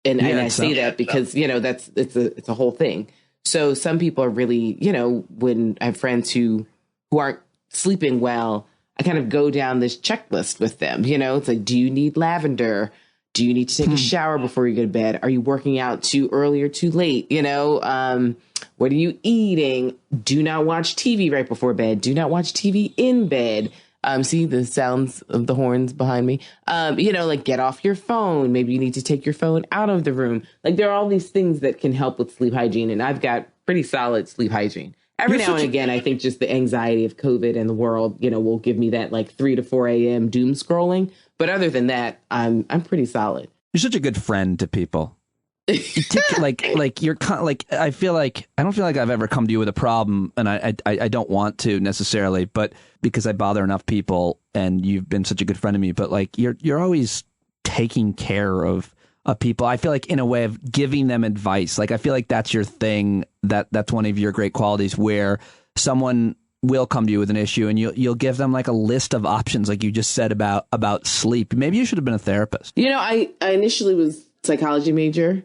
And I say that because, you know, it's a whole thing. So some people are really, you know, when I have friends who aren't sleeping well, I kind of go down this checklist with them. You know, it's like, do you need lavender? Do you need to take a shower before you go to bed? Are you working out too early or too late? You know, what are you eating? Do not watch TV right before bed. Do not watch TV in bed. See the sounds of the horns behind me. You know, like get off your phone. Maybe you need to take your phone out of the room. Like there are all these things that can help with sleep hygiene. And I've got pretty solid sleep hygiene. Every now and again, I think just the anxiety of COVID and the world, you know, will give me that like 3 to 4 a.m. doom scrolling. But other than that, I'm pretty solid. You're such a good friend to people. I don't feel like I've ever come to you with a problem, and I don't want to necessarily, but because I bother enough people, and you've been such a good friend to me. But like you're always taking care of people. I feel like in a way of giving them advice. Like I feel like that's your thing. That's one of your great qualities, where someone will come to you with an issue, and you'll give them like a list of options, like you just said about sleep. Maybe you should have been a therapist. You know, I initially was psychology major.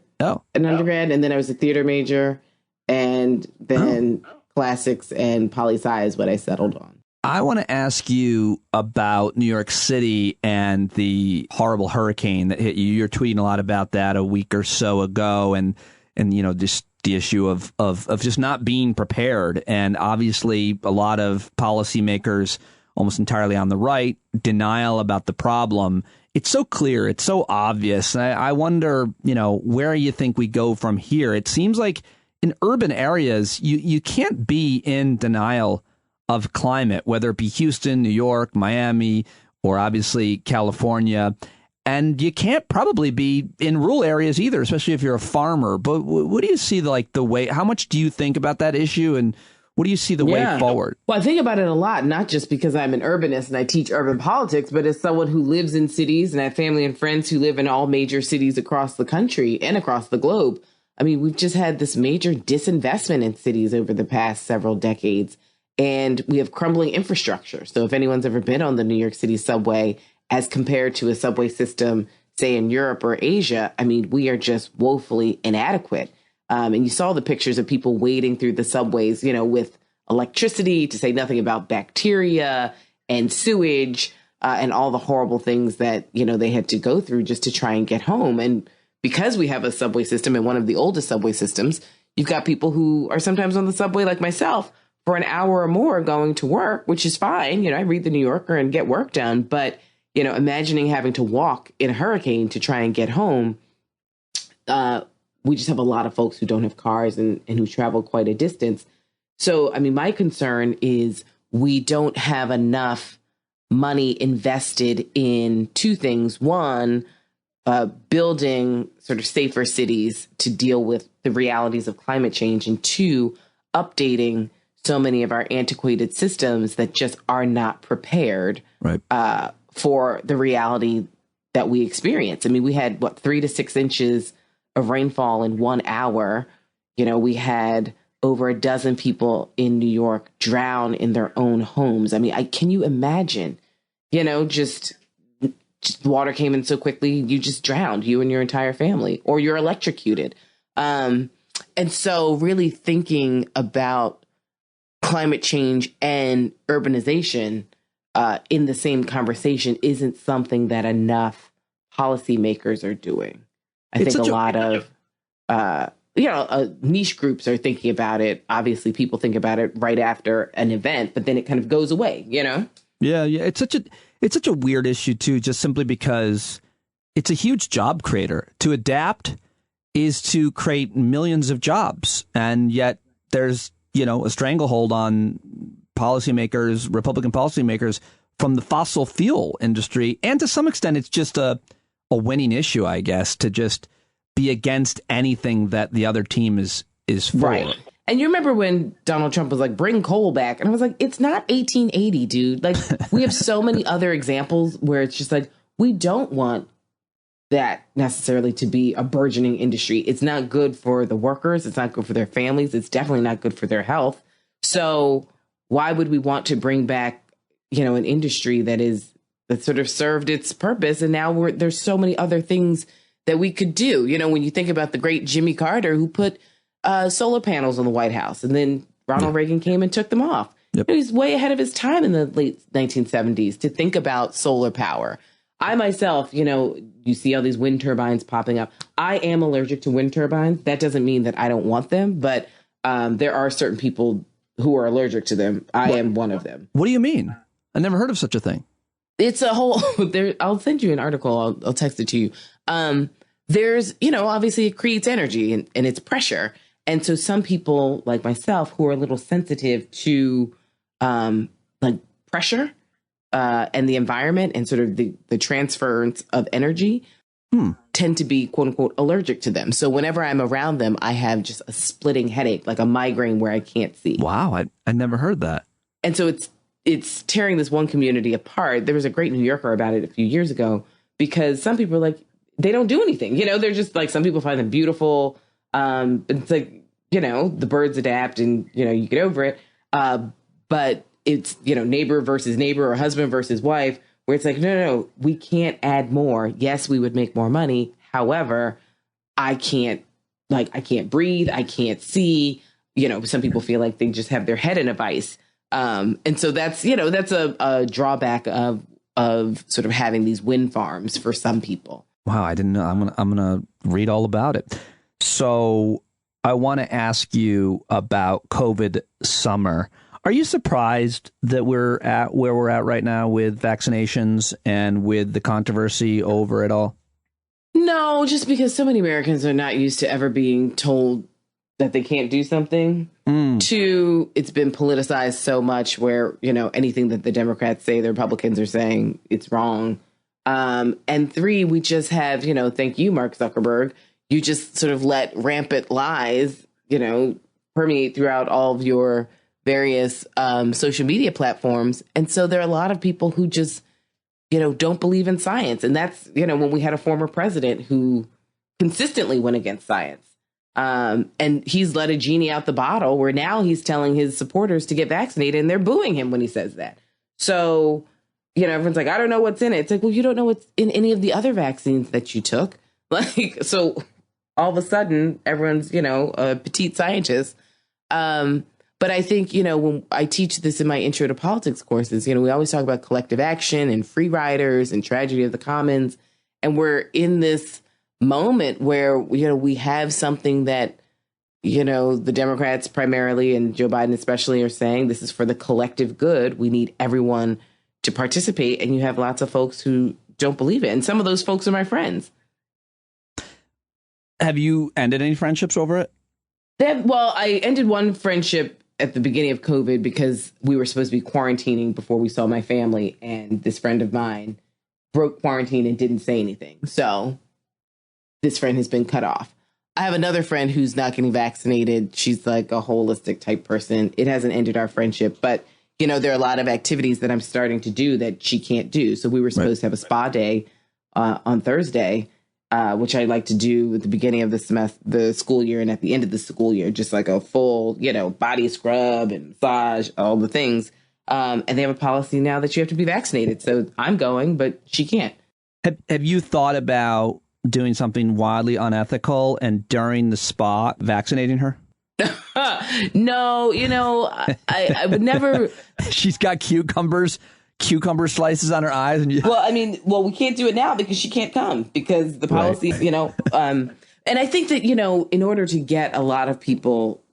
An undergrad, and then I was a theater major, and then classics and poli-sci is what I settled on. I want to ask you about New York City and the horrible hurricane that hit you. You're tweeting a lot about that a week or so ago, and you know, just the issue of just not being prepared. And obviously a lot of policymakers, almost entirely on the right, denial about the problem. It's so clear. It's so obvious. I wonder, you know, where you think we go from here. It seems like in urban areas, you can't be in denial of climate, whether it be Houston, New York, Miami, or obviously California. And you can't probably be in rural areas either, especially if you're a farmer. But what do you see the way? How much do you think about that issue, and what do you see the way forward? Well, I think about it a lot, not just because I'm an urbanist and I teach urban politics, but as someone who lives in cities and I have family and friends who live in all major cities across the country and across the globe. I mean, we've just had this major disinvestment in cities over the past several decades, and we have crumbling infrastructure. So if anyone's ever been on the New York City subway as compared to a subway system, say in Europe or Asia, I mean, we are just woefully inadequate. And you saw the pictures of people wading through the subways, you know, with electricity, to say nothing about bacteria and sewage and all the horrible things that, you know, they had to go through just to try and get home. And because we have a subway system, and one of the oldest subway systems, you've got people who are sometimes on the subway like myself for an hour or more going to work, which is fine. You know, I read the New Yorker and get work done. But, you know, imagining having to walk in a hurricane to try and get home, we just have a lot of folks who don't have cars and who travel quite a distance. So, I mean, my concern is we don't have enough money invested in two things. One, building sort of safer cities to deal with the realities of climate change. And two, updating so many of our antiquated systems that just are not prepared for the reality that we experience. I mean, we had, 3 to 6 inches of rainfall in 1 hour. You know, we had over a dozen people in New York drown in their own homes. I mean, can you imagine, you know, just water came in so quickly, you just drowned, you and your entire family, or you're electrocuted. And so really thinking about climate change and urbanization in the same conversation isn't something that enough policymakers are doing. I think a lot of, niche groups are thinking about it. Obviously, people think about it right after an event, but then it kind of goes away, you know? Yeah. It's such a weird issue, too, just simply because it's a huge job creator. To adapt is to create millions of jobs. And yet there's, you know, a stranglehold on policymakers, Republican policymakers, from the fossil fuel industry. And to some extent, it's just a winning issue, I guess, to just be against anything that the other team is for. Right. And you remember when Donald Trump was like, bring coal back. And I was like, it's not 1880, dude. Like, we have so many other examples where it's just like, we don't want that necessarily to be a burgeoning industry. It's not good for the workers. It's not good for their families. It's definitely not good for their health. So why would we want to bring back, you know, an industry that sort of served its purpose? And now there's so many other things that we could do. You know, when you think about the great Jimmy Carter, who put solar panels on the White House, and then Ronald Reagan came and took them off. Yep. He's way ahead of his time in the late 1970s to think about solar power. I myself, you know, you see all these wind turbines popping up. I am allergic to wind turbines. That doesn't mean that I don't want them, but there are certain people who are allergic to them. I am one of them. What do you mean? I never heard of such a thing. It's a whole I'll send you an article. I'll text it to you. There's, you know, obviously it creates energy and it's pressure. And so some people like myself who are a little sensitive to like pressure and the environment and sort of the transference of energy, tend to be, quote unquote, allergic to them. So whenever I'm around them, I have just a splitting headache, like a migraine where I can't see. Wow, I never heard that. And so it's tearing this one community apart. There was a great New Yorker about it a few years ago, because some people are like, they don't do anything. They're just like, some people find them beautiful. It's like, the birds adapt and, you get over it. But it's, neighbor versus neighbor or husband versus wife, where it's like, no, we can't add more. Yes, we would make more money. However, I can't breathe. I can't see. Some people feel like they just have their head in a vice. And so that's a drawback of sort of having these wind farms for some people. Wow, I didn't know. I'm gonna read all about it. So I want to ask you about COVID summer. Are you surprised that we're at where we're at right now with vaccinations and with the controversy over it all? No, just because so many Americans are not used to ever being told that they can't do something. Two, it's been politicized so much where, anything that the Democrats say, the Republicans are saying it's wrong. And three, we just have, thank you, Mark Zuckerberg. You just sort of let rampant lies, permeate throughout all of your various social media platforms. And so there are a lot of people who just, don't believe in science. And that's, when we had a former president who consistently went against science. And he's let a genie out the bottle where now he's telling his supporters to get vaccinated and they're booing him when he says that. So, everyone's like, I don't know what's in it. It's like, well, you don't know what's in any of the other vaccines that you took. Like, so all of a sudden everyone's, a petite scientist. But I think, when I teach this in my intro to politics courses, we always talk about collective action and free riders and tragedy of the commons. And we're in this moment where, we have something that, the Democrats primarily and Joe Biden especially are saying this is for the collective good. We need everyone to participate. And you have lots of folks who don't believe it. And some of those folks are my friends. Have you ended any friendships over it? Well, I ended one friendship at the beginning of COVID because we were supposed to be quarantining before we saw my family. And this friend of mine broke quarantine and didn't say anything. So this friend has been cut off. I have another friend who's not getting vaccinated. She's like a holistic type person. It hasn't ended our friendship, but there are a lot of activities that I'm starting to do that she can't do. So we were supposed to have a spa day on Thursday, which I like to do at the beginning of the school year and at the end of the school year, just like a full, body scrub and massage, all the things. And they have a policy now that you have to be vaccinated. So I'm going, but she can't. Have you thought about doing something wildly unethical and during the spa vaccinating her? No, I would never. She's got cucumber slices on her eyes. And we can't do it now because she can't come because the policy, and I think that, in order to get a lot of people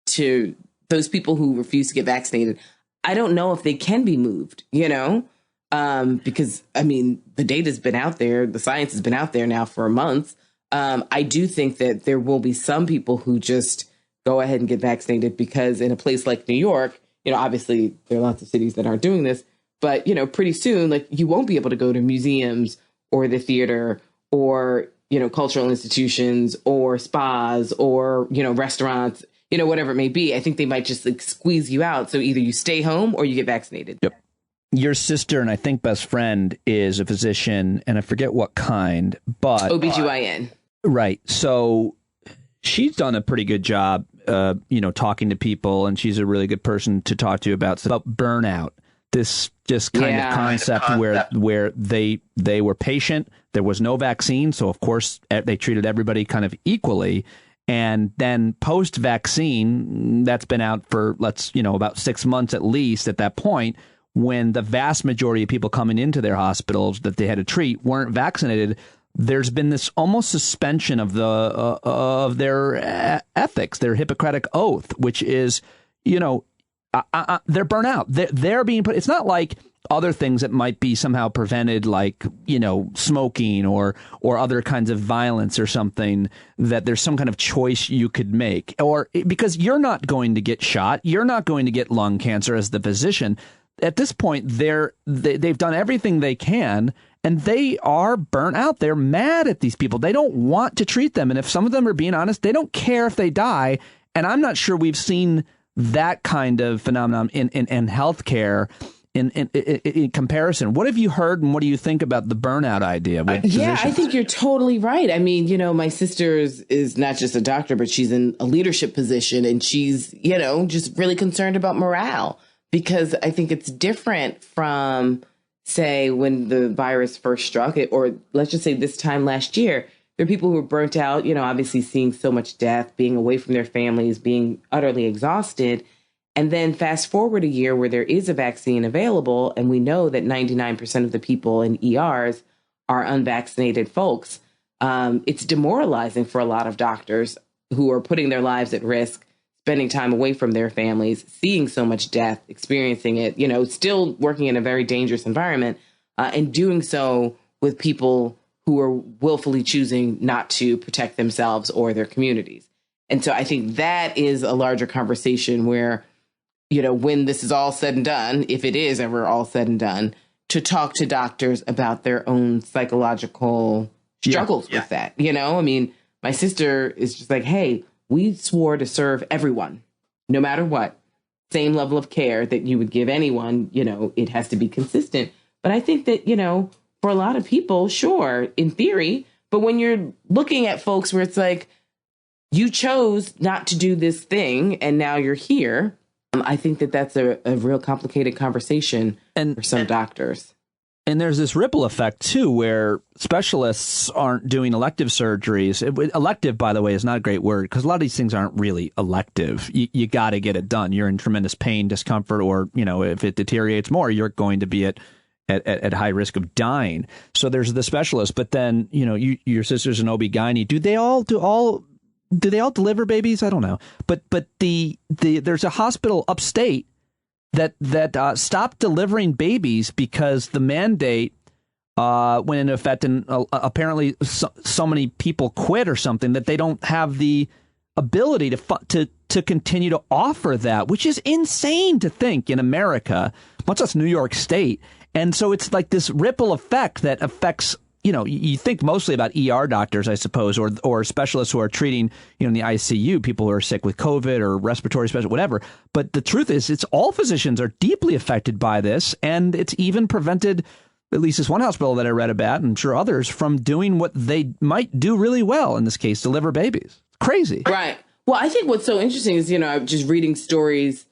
to those people who refuse to get vaccinated, I don't know if they can be moved, because the data's been out there. The science has been out there now for months. I do think that there will be some people who just go ahead and get vaccinated because in a place like New York, obviously there are lots of cities that aren't doing this, but, pretty soon, like you won't be able to go to museums or the theater or, cultural institutions or spas or, restaurants, whatever it may be. I think they might just like squeeze you out. So either you stay home or you get vaccinated. Yep. Your sister and I think best friend is a physician, and I forget what kind, but OBGYN. Right. So she's done a pretty good job, talking to people, and she's a really good person to talk to about burnout. This just kind of concept where they were patient. There was no vaccine. So, of course, they treated everybody kind of equally. And then post-vaccine, that's been out for, about 6 months at least at that point, when the vast majority of people coming into their hospitals that they had to treat weren't vaccinated. There's been this almost suspension of their ethics, their Hippocratic oath, which is, they're burnt out. They're being put. It's not like other things that might be somehow prevented, like, smoking or other kinds of violence or something, that there's some kind of choice you could make, or because you're not going to get shot. You're not going to get lung cancer as the physician. At this point, they've done everything they can, and they are burnt out. They're mad at these people. They don't want to treat them. And if some of them are being honest, they don't care if they die. And I'm not sure we've seen that kind of phenomenon in healthcare in comparison. What have you heard, and what do you think about the burnout idea with physicians? I think you're totally right. I mean, my sister is not just a doctor, but she's in a leadership position, and she's, just really concerned about morale, because I think it's different from, say, when the virus first struck it, or let's just say this time last year. There are people who are burnt out, obviously seeing so much death, being away from their families, being utterly exhausted. And then fast forward a year where there is a vaccine available, and we know that 99% of the people in ERs are unvaccinated folks. It's demoralizing for a lot of doctors who are putting their lives at risk, spending time away from their families, seeing so much death, experiencing it, still working in a very dangerous environment, and doing so with people who are willfully choosing not to protect themselves or their communities. And so I think that is a larger conversation where, when this is all said and done, if it is ever all said and done, to talk to doctors about their own psychological struggles with that. I mean, my sister is just like, hey, we swore to serve everyone, no matter what, same level of care that you would give anyone, it has to be consistent. But I think that, for a lot of people, sure, in theory, but when you're looking at folks where it's like, you chose not to do this thing and now you're here, I think that that's a real complicated conversation for some doctors. And there's this ripple effect, too, where specialists aren't doing elective surgeries. Elective, by the way, is not a great word, because a lot of these things aren't really elective. You got to get it done. You're in tremendous pain, discomfort, or, if it deteriorates more, you're going to be at high risk of dying. So there's the specialist. But then, your sister's an OB-GYN. Do they all deliver babies? I don't know. But there's a hospital upstate that stopped delivering babies because the mandate went into effect, and apparently so many people quit or something that they don't have the ability to continue to offer that, which is insane to think in America, much less New York State. And so it's like this ripple effect that affects, you think mostly about ER doctors, I suppose, or specialists who are treating, in the ICU, people who are sick with COVID or respiratory special, whatever. But the truth is, it's all physicians are deeply affected by this. And it's even prevented, at least this one hospital that I read about, and I'm sure others, from doing what they might do really well, in this case, deliver babies. It's crazy. Right. Well, I think what's so interesting is, I'm just reading stories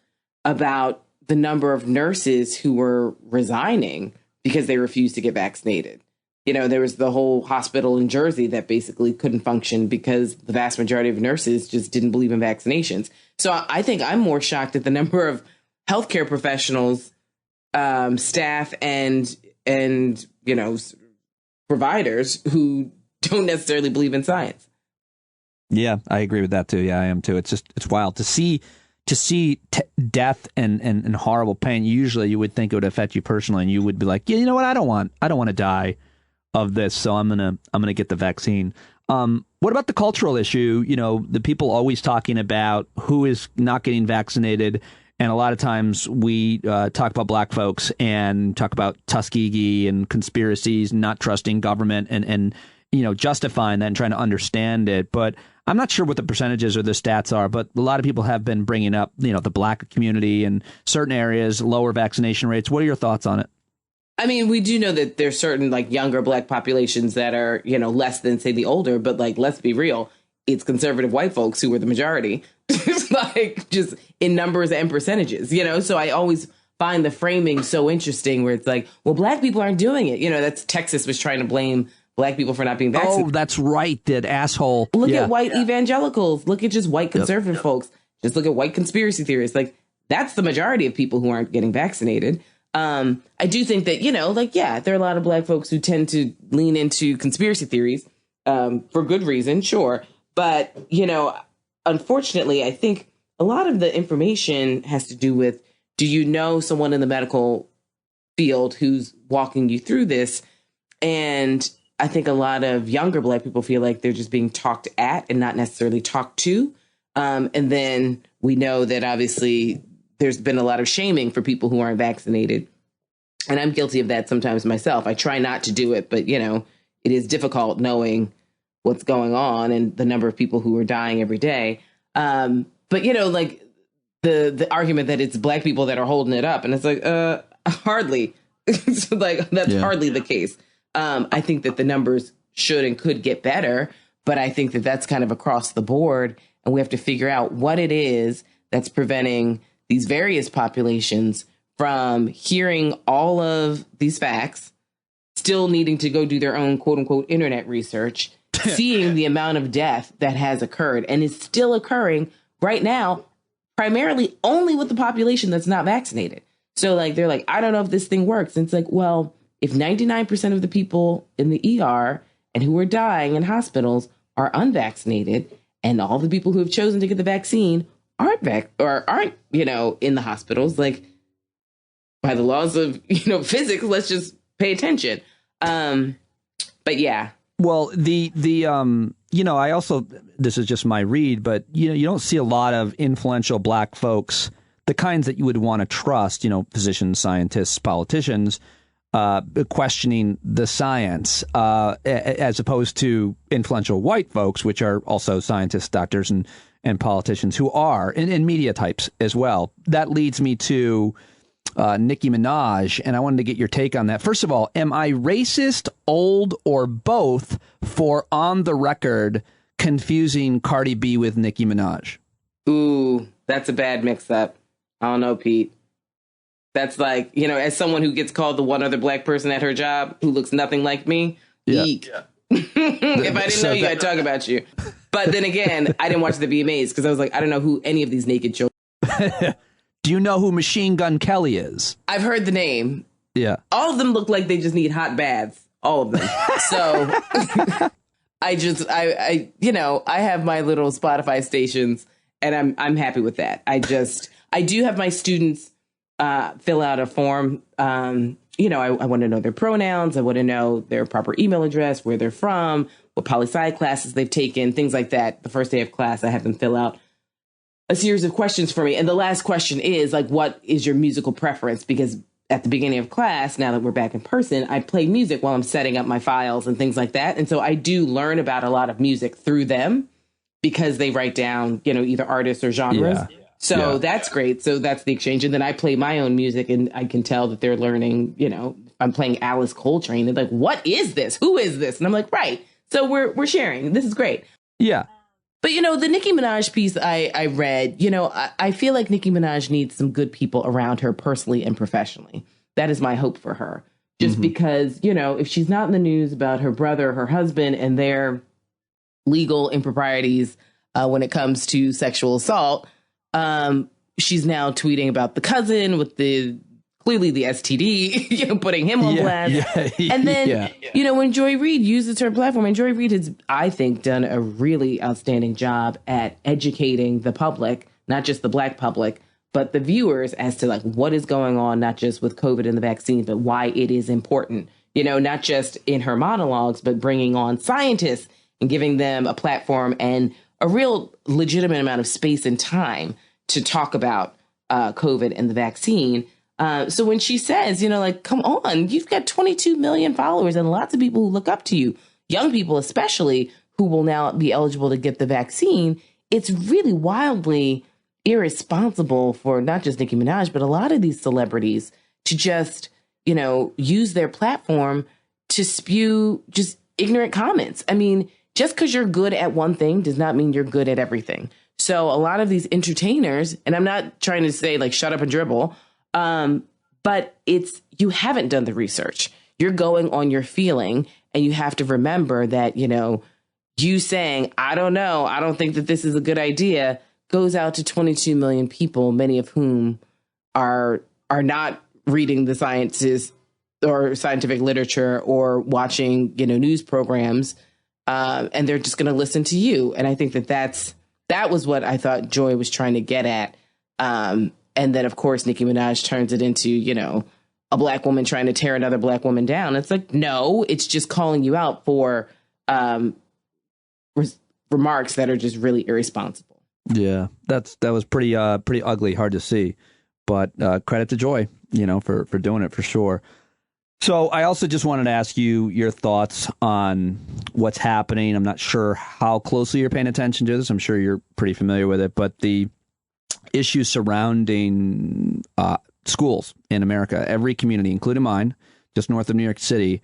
about the number of nurses who were resigning because they refused to get vaccinated. There was the whole hospital in Jersey that basically couldn't function because the vast majority of nurses just didn't believe in vaccinations. So I think I'm more shocked at the number of healthcare professionals, staff and providers who don't necessarily believe in science. Yeah, I agree with that too. Yeah, I am too. It's wild to see death and horrible pain. Usually you would think it would affect you personally, and you would be like, yeah, you know what? I don't want to die of this, so I'm gonna get the vaccine. What about the cultural issue? The people always talking about who is not getting vaccinated, and a lot of times we talk about black folks and talk about Tuskegee and conspiracies, not trusting government, and justifying that and trying to understand it. But I'm not sure what the percentages or the stats are, but a lot of people have been bringing up, the black community in certain areas, lower vaccination rates. What are your thoughts on it? I mean, we do know that there's certain younger black populations that are, less than, say, the older. But let's be real. It's conservative white folks who are the majority, just in numbers and percentages, So I always find the framing so interesting where it's like, well, black people aren't doing it. That's Texas was trying to blame black people for not being vaccinated. Oh, that's right. That asshole. Look at white evangelicals. Look at just white conservative folks. Just look at white conspiracy theorists. That's the majority of people who aren't getting vaccinated. I do think that, there are a lot of black folks who tend to lean into conspiracy theories for good reason, sure. But, unfortunately, I think a lot of the information has to do with, do you know someone in the medical field who's walking you through this? And I think a lot of younger black people feel like they're just being talked at and not necessarily talked to. And then we know that obviously there's been a lot of shaming for people who aren't vaccinated. And I'm guilty of that sometimes myself. I try not to do it, but, you know, it is difficult knowing what's going on and the number of people who are dying every day. But, you know, like the argument that it's Black people that are holding it up. And it's like, hardly. So, like, that's hardly the case. I think that the numbers should and could get better, but I think that that's kind of across the board. And we have to figure out what it is that's preventing these various populations from hearing all of these facts, still needing to go do their own quote unquote internet research, seeing the amount of death that has occurred and is still occurring right now, primarily only with the population that's not vaccinated. So like, they're like, I don't know if this thing works. And it's like, well, if 99% of the people in the ER and who are dying in hospitals are unvaccinated, and all the people who have chosen to get the vaccine aren't you know, in the hospitals, like, by the laws of, you know, physics, let's just pay attention. But yeah. Well, you know, I also, this is just my read, but, you know, you don't see a lot of influential Black folks, the kinds that you would want to trust, you know, physicians, scientists, politicians, questioning the science, as opposed to influential white folks, which are also scientists, doctors, and politicians who are, and media types as well. That leads me to Nicki Minaj, and I wanted to get your take on that. First of all, am I racist, old, or both for, on the record, confusing Cardi B with Nicki Minaj? Ooh, that's a bad mix-up. I don't know, Pete. That's like, you know, as someone who gets called the one other Black person at her job who looks nothing like me, eek. Yeah. If I didn't know you, I'd talk about you. But then again, I didn't watch the VMAs because I was like, I don't know who any of these naked children. Do you know who Machine Gun Kelly is? I've heard the name. Yeah. All of them look like they just need hot baths. All of them. So I you know, I have my little Spotify stations and I'm happy with that. I do have my students fill out a form. You know, I want to know their pronouns. I want to know their proper email address, where they're from, what poli-sci classes they've taken, things like that. The first day of class, I have them fill out a series of questions for me. And the last question is like, what is your musical preference? Because at the beginning of class, now that we're back in person, I play music while I'm setting up my files and things like that. And so I do learn about a lot of music through them because they write down, you know, either artists or genres. Yeah. So that's great. So that's the exchange. And then I play my own music and I can tell that they're learning, you know, I'm playing Alice Coltrane. They're like, what is this? Who is this? And I'm like, right. So we're sharing. This is great. Yeah. But, you know, the Nicki Minaj piece I read, you know, I feel like Nicki Minaj needs some good people around her personally and professionally. That is my hope for her. Just because, you know, if she's not in the news about her brother, her husband, and their legal improprieties when it comes to sexual assault, she's now tweeting about the cousin with clearly the STD, you know, putting him on blast. Yeah, and then, you know, when Joy Reid uses her platform, and Joy Reid has, I think, done a really outstanding job at educating the public, not just the Black public, but the viewers as to like what is going on, not just with COVID and the vaccine, but why it is important, you know, not just in her monologues, but bringing on scientists and giving them a platform and a real legitimate amount of space and time to talk about COVID and the vaccine. So when she says, you know, like, come on, you've got 22 million followers and lots of people who look up to you, young people especially, who will now be eligible to get the vaccine. It's really wildly irresponsible for not just Nicki Minaj, but a lot of these celebrities to just, you know, use their platform to spew just ignorant comments. I mean, just because you're good at one thing does not mean you're good at everything. So a lot of these entertainers, and I'm not trying to say like, shut up and dribble, but you haven't done the research. You're going on your feeling, and you have to remember that, you know, you saying, I don't know, I don't think that this is a good idea, goes out to 22 million people, many of whom are not reading the sciences or scientific literature or watching, you know, news programs, and they're just going to listen to you. And I think that was what I thought Joy was trying to get at. And then, of course, Nicki Minaj turns it into, you know, a Black woman trying to tear another Black woman down. It's like, no, it's just calling you out for remarks that are just really irresponsible. Yeah, that was pretty ugly, hard to see. But credit to Joy, for doing it for sure. So I also just wanted to ask you your thoughts on what's happening. I'm not sure how closely you're paying attention to this. I'm sure you're pretty familiar with it, but the issues surrounding schools in America, every community, including mine, just north of New York City.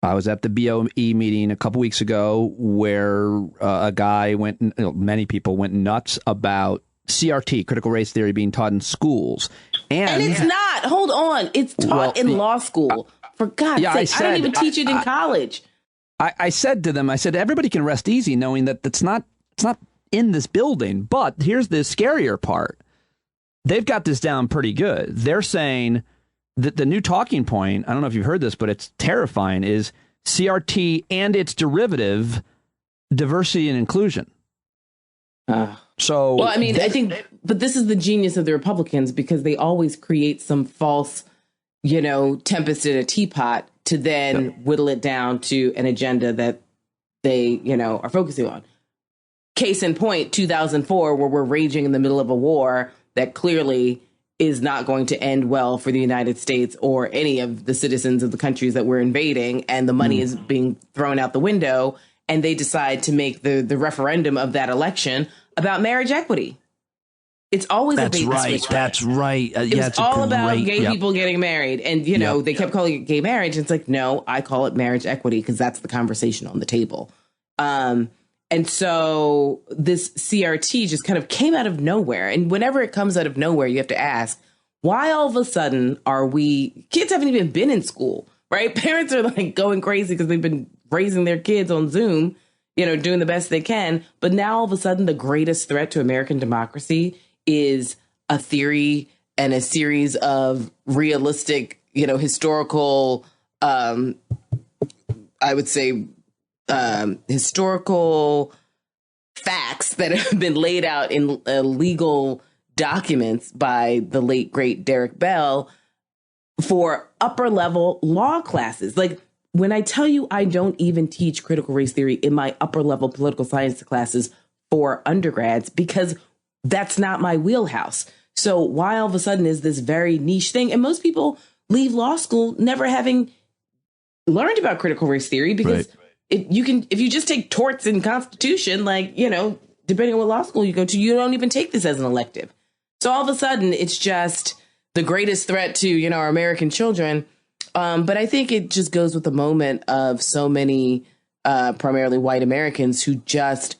I was at the BOE meeting a couple weeks ago where many people went nuts about CRT, critical race theory, being taught in schools. And it's not. Hold on. It's taught in law school. For God's sake, I don't even teach it in college. I said to them, everybody can rest easy knowing that it's not in this building. But here's the scarier part. They've got this down pretty good. They're saying that the new talking point, I don't know if you've heard this, but it's terrifying, is CRT and its derivative, diversity and inclusion. I think, but this is the genius of the Republicans, because they always create some false, tempest in a teapot to then whittle it down to an agenda that they, are focusing on. Case in point, 2004, where we're raging in the middle of a war that clearly is not going to end well for the United States or any of the citizens of the countries that we're invading, and the money is being thrown out the window, and they decide to make the referendum of that election about marriage equity. It's always a bait and switch. That's right. It's all about gay people getting married. And, they kept calling it gay marriage. It's like, no, I call it marriage equity because that's the conversation on the table. And so this CRT just kind of came out of nowhere. And whenever it comes out of nowhere, you have to ask, why all of a sudden kids haven't even been in school, right? Parents are like going crazy because they've been raising their kids on Zoom, doing the best they can. But now all of a sudden, the greatest threat to American democracy is a theory and a series of realistic, historical, I would say, historical facts that have been laid out in legal documents by the late, great Derek Bell for upper level law classes. Like, when I tell you I don't even teach critical race theory in my upper level political science classes for undergrads, because that's not my wheelhouse. So why all of a sudden is this very niche thing? And most people leave law school never having learned about critical race theory, because if you just take torts and constitution, depending on what law school you go to, you don't even take this as an elective. So all of a sudden it's just the greatest threat to, our American children. But I think it just goes with the moment of so many primarily white Americans who just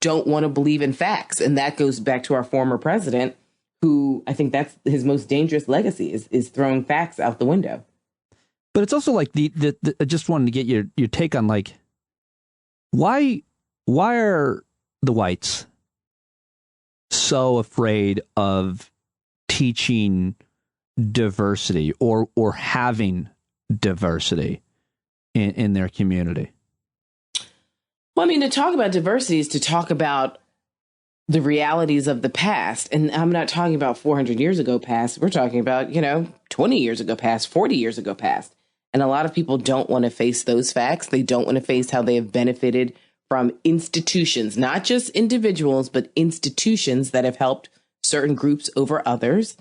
don't want to believe in facts. And that goes back to our former president, who I think that's his most dangerous legacy is throwing facts out the window. But it's also like I just wanted to get your take on why are the whites so afraid of teaching diversity or having diversity in their community? Well, to talk about diversity is to talk about the realities of the past. And I'm not talking about 400 years ago past. We're talking about, 20 years ago past, 40 years ago past. And a lot of people don't want to face those facts. They don't want to face how they have benefited from institutions, not just individuals, but institutions that have helped certain groups over others.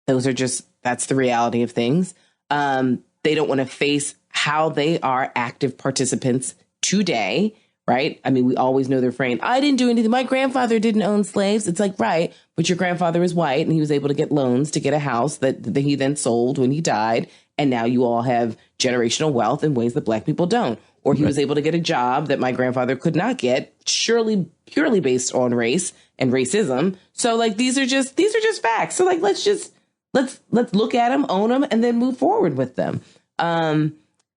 That's the reality of things. They don't want to face how they are active participants today, right? We always know the refrain, I didn't do anything. My grandfather didn't own slaves. It's like, right, but your grandfather was white and he was able to get loans to get a house that he then sold when he died. And now you all have generational wealth in ways that black people don't. Or he was able to get a job that my grandfather could not get, surely purely based on race and racism. So these are just facts. So let's look at them, own them, and then move forward with them. And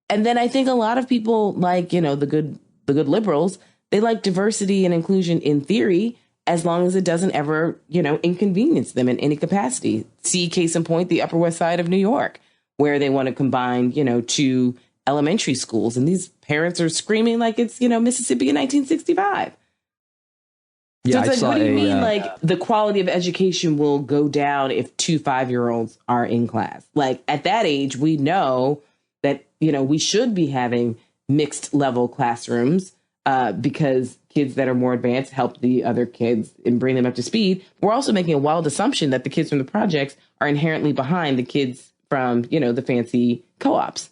then I think a lot of people the good liberals, they like diversity and inclusion in theory, as long as it doesn't ever, inconvenience them in any capacity. See, case in point, the Upper West Side of New York, where they want to combine, 2 elementary schools. And these parents are screaming like it's, Mississippi in 1965. Yeah, so it's what do you mean? The quality of education will go down if 2 5-year-olds are in class. At that age, we know that, we should be having mixed level classrooms. because kids that are more advanced help the other kids and bring them up to speed. We're also making a wild assumption that the kids from the projects are inherently behind the kids from, the fancy co-ops.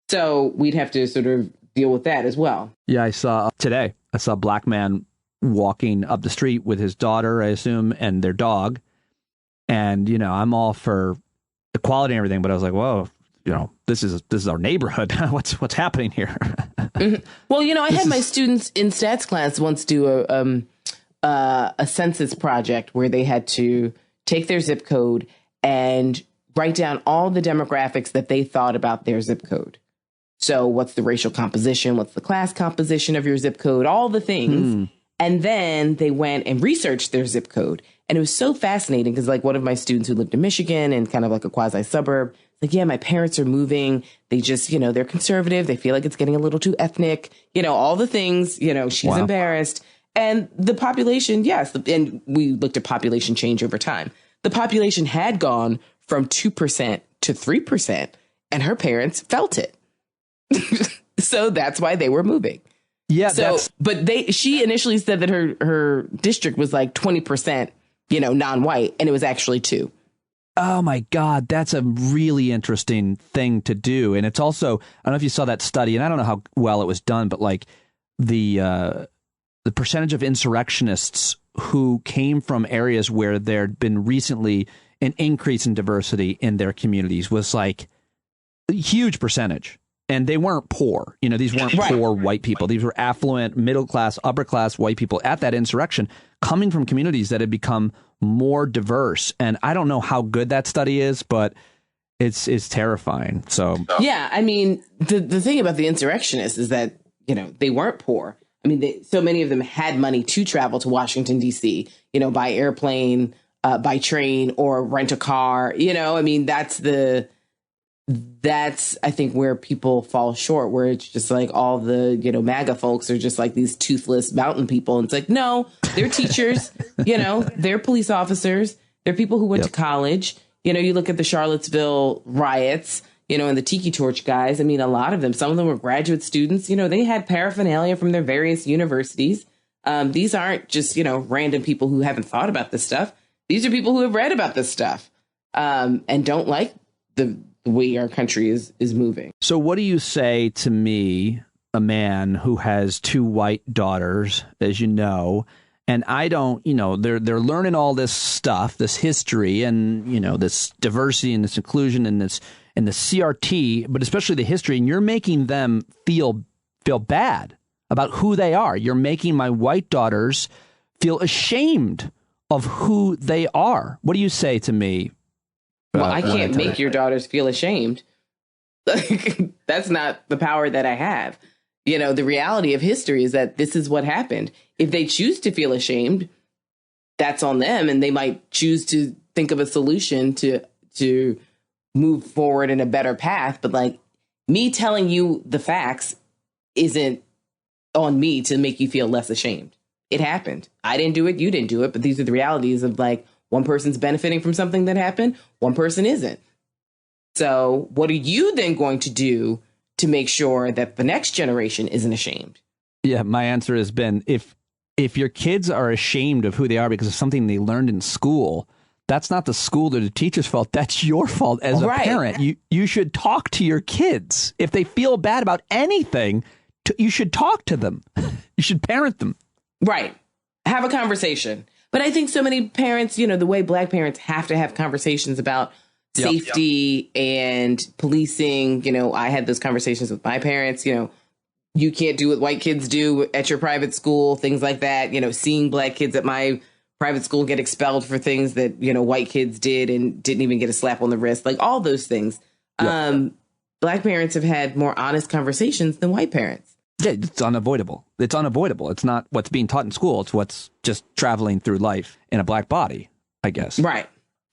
So we'd have to sort of deal with that as well. Yeah, I saw a black man walking up the street with his daughter, I assume, and their dog. And, I'm all for equality and everything, but I was like, whoa, this is our neighborhood. What's happening here? Mm-hmm. Well, I had my students in stats class once do a census project where they had to take their zip code and write down all the demographics that they thought about their zip code. So what's the racial composition? What's the class composition of your zip code? All the things. And then they went and researched their zip code. And it was so fascinating because one of my students who lived in Michigan and kind of like a quasi suburb, yeah, my parents are moving. They just, they're conservative. They feel like it's getting a little too ethnic, all the things, she's embarrassed. And the population, yes. And we looked at population change over time. The population had gone from 2% to 3%, and her parents felt it. So that's why they were moving. Yeah. So, but she initially said that her district was 20%, non-white, and it was actually 2%. Oh my God, that's a really interesting thing to do. And it's also, I don't know if you saw that study, and I don't know how well it was done, but the percentage of insurrectionists who came from areas where there'd been recently an increase in diversity in their communities was a huge percentage. And they weren't poor. These weren't poor white people. These were affluent, middle class, upper class white people at that insurrection coming from communities that had become more diverse. And I don't know how good that study is, but it's terrifying. So, yeah, I mean, the thing about the insurrectionists is that, they weren't poor. I mean, so many of them had money to travel to Washington, D.C., by airplane, by train, or rent a car. I mean, that's, I think, where people fall short, where it's just all the, MAGA folks are just these toothless mountain people. And it's no, they're teachers, they're police officers. They're people who went to college. You look at the Charlottesville riots, and the Tiki Torch guys. I mean, a lot of them, some of them were graduate students. They had paraphernalia from their various universities. These aren't just, random people who haven't thought about this stuff. These are people who have read about this stuff and don't like the way our country is moving. So what do you say to me, a man who has 2 white daughters, as you know, and I don't, they're learning all this stuff, this history and, this diversity and this inclusion and the CRT, but especially the history, and you're making them feel bad about who they are. You're making my white daughters feel ashamed of who they are. What do you say to me? Well, I can't make your daughters feel ashamed. That's not the power that I have. The reality of history is that this is what happened. If they choose to feel ashamed, that's on them. And they might choose to think of a solution to move forward in a better path. But me telling you the facts isn't on me to make you feel less ashamed. It happened. I didn't do it. You didn't do it. But these are the realities of one person's benefiting from something that happened. One person isn't. So what are you then going to do to make sure that the next generation isn't ashamed? Yeah, my answer has been if your kids are ashamed of who they are because of something they learned in school, that's not the school or the teacher's fault. That's your fault as a parent. You should talk to your kids. If they feel bad about anything, you should talk to them. You should parent them. Right. Have a conversation. But I think so many parents, the way Black parents have to have conversations about safety and policing. I had those conversations with my parents. You can't do what white kids do at your private school, things like that. Seeing Black kids at my private school get expelled for things that, white kids did and didn't even get a slap on the wrist, all those things. Black parents have had more honest conversations than white parents. Yeah, it's unavoidable. It's unavoidable. It's not what's being taught in school. It's what's just traveling through life in a Black body, I guess. Right.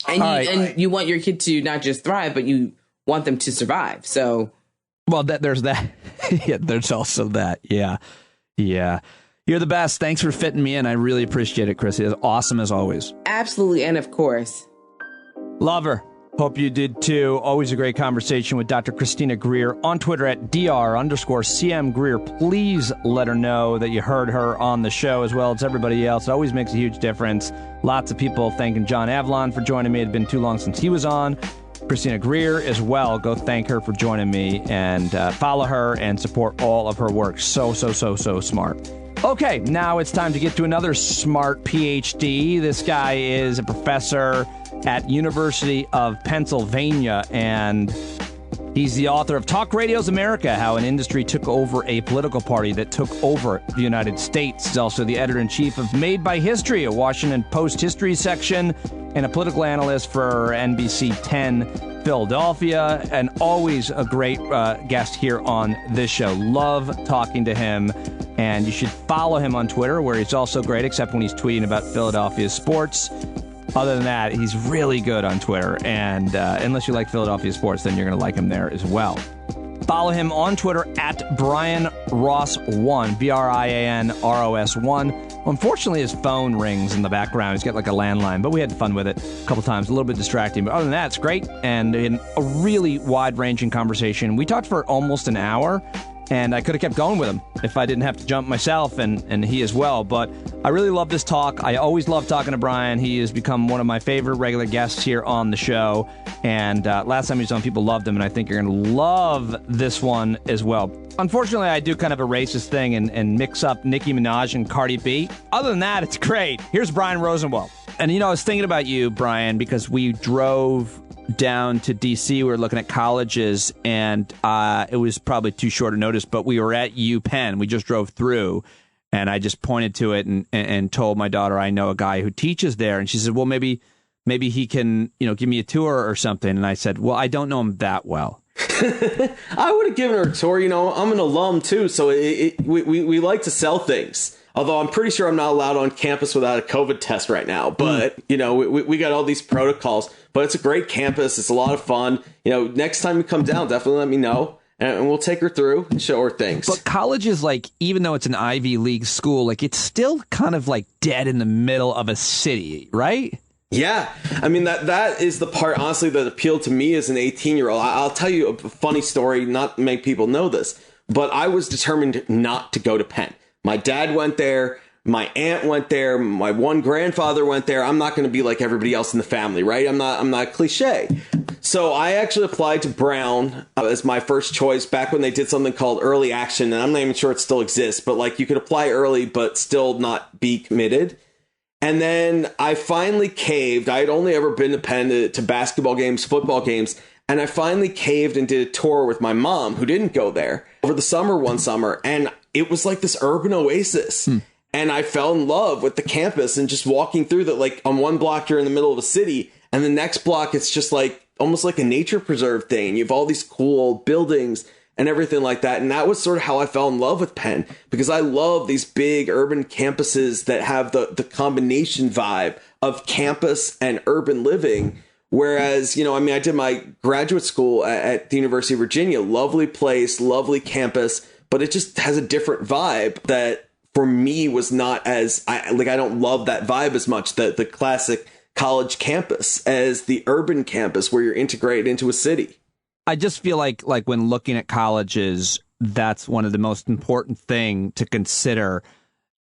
And you want your kid to not just thrive, but you want them to survive. So, well, there's that. Yeah, there's also that. Yeah. You're the best. Thanks for fitting me in. I really appreciate it, Chrissy. It's awesome as always. Absolutely. And of course, love her. Hope you did too. Always a great conversation with Dr. Christina Guerrero on Twitter at @Dr_CM Greer. Please let her know that you heard her on the show as well as everybody else. It always makes a huge difference. Lots of people thanking John Avalon for joining me. It had been too long since he was on. Christina Guerrero as well. Go thank her for joining me and follow her and support all of her work. So smart. Okay, now it's time to get to another smart PhD. This guy is a professor at University of Pennsylvania, and he's the author of Talk Radio's America, How an Industry Took Over a Political Party That Took Over the United States. He's also the editor-in-chief of Made by History, a Washington Post history section, and a political analyst for NBC10 Philadelphia, and always a great guest here on this show. Love talking to him, and you should follow him on Twitter, where he's also great, except when he's tweeting about Philadelphia sports. Other than that, he's really good on Twitter, and unless you like Philadelphia sports, then you're going to like him there as well. Follow him on Twitter at Brian Ross1, BrianRos1. Unfortunately, his phone rings in the background. He's got like a landline, but we had fun with it a couple times. A little bit distracting, but other than that, it's great, and in a really wide-ranging conversation. We talked for almost an hour, and I could have kept going with him if I didn't have to jump myself, and he as well. But I really love this talk. I always love talking to Brian. He has become one of my favorite regular guests here on the show. And last time he was on, people loved him, and I think you're going to love this one as well. Unfortunately, I do kind of a racist thing and mix up Nicki Minaj and Cardi B. Other than that, it's great. Here's Brian Rosenwald. And, I was thinking about you, Brian, because we drove down to D.C. We were looking at colleges, and it was probably too short a notice, but we were at Penn. We just drove through, and I just pointed to it and told my daughter I know a guy who teaches there, and she said, well, maybe he can give me a tour or something. And I said, well, I don't know him that well. I would have given her a tour. I'm an alum too, so we like to sell things. Although I'm pretty sure I'm not allowed on campus without a COVID test right now. But, we got all these protocols. But it's a great campus. It's a lot of fun. Next time you come down, definitely let me know. And we'll take her through and show her things. But college is even though it's an Ivy League school, it's still kind of dead in the middle of a city, right? Yeah. I mean, that is the part, honestly, that appealed to me as an 18-year-old. I'll tell you a funny story. Not many people know this, but I was determined not to go to Penn. My dad went there. My aunt went there. My one grandfather went there. I'm not going to be like everybody else in the family, right? I'm not cliche. So I actually applied to Brown as my first choice back when they did something called early action. And I'm not even sure it still exists, but you could apply early, but still not be committed. And then I finally caved. I had only ever been to Penn to basketball games, football games. And I finally caved and did a tour with my mom, who didn't go there, over the summer one summer. And it was like this urban oasis. And I fell in love with the campus and just walking through that, on one block, you're in the middle of a city. And the next block, it's just almost like a nature preserve thing. You have all these cool buildings and everything like that. And that was sort of how I fell in love with Penn, because I love these big urban campuses that have the combination vibe of campus and urban living. Whereas, I did my graduate school at the University of Virginia, lovely place, lovely campus, but it just has a different vibe that for me was not as I don't love that vibe as much, the classic college campus, as the urban campus where you're integrated into a city. I just feel like when looking at colleges, that's one of the most important thing to consider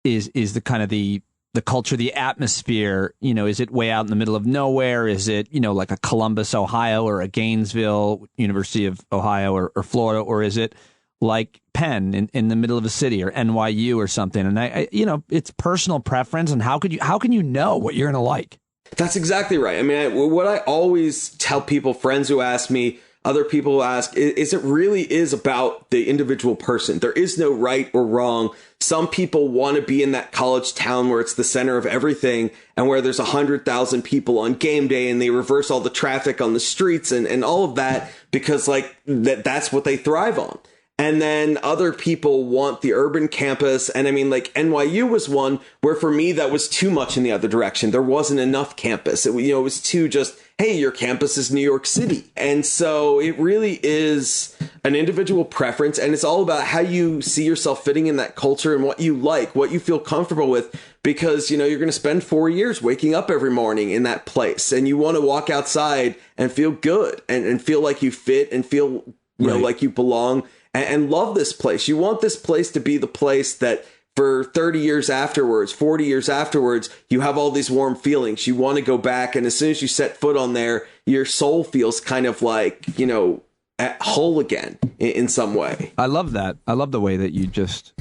is the kind of the culture, the atmosphere. Is it way out in the middle of nowhere? Is it, like a Columbus, Ohio, or a Gainesville, University of Ohio or Florida? Or is it like Penn in the middle of a city, or NYU or something? And I it's personal preference. And how can you know what you're going to like? That's exactly right. I mean, what I always tell people, friends who ask me, other people who ask, is it really is about the individual person. There is no right or wrong. Some people want to be in that college town where it's the center of everything and where there's 100,000 people on game day and they reverse all the traffic on the streets and all of that because that's what they thrive on. And then other people want the urban campus. And NYU was one where for me, that was too much in the other direction. There wasn't enough campus. It was too just, hey, your campus is New York City. And so it really is an individual preference, and it's all about how you see yourself fitting in that culture and what you like, what you feel comfortable with, because, you know, you're going to spend 4 years waking up every morning in that place, and you want to walk outside and feel good and feel like you fit and feel, you know, like you belong and love this place. You want this place to be the place that for 30 years afterwards, 40 years afterwards, you have all these warm feelings. You want to go back, and as soon as you set foot on there, your soul feels kind of like, you know, at whole again in some way. I love that. I love the way that you just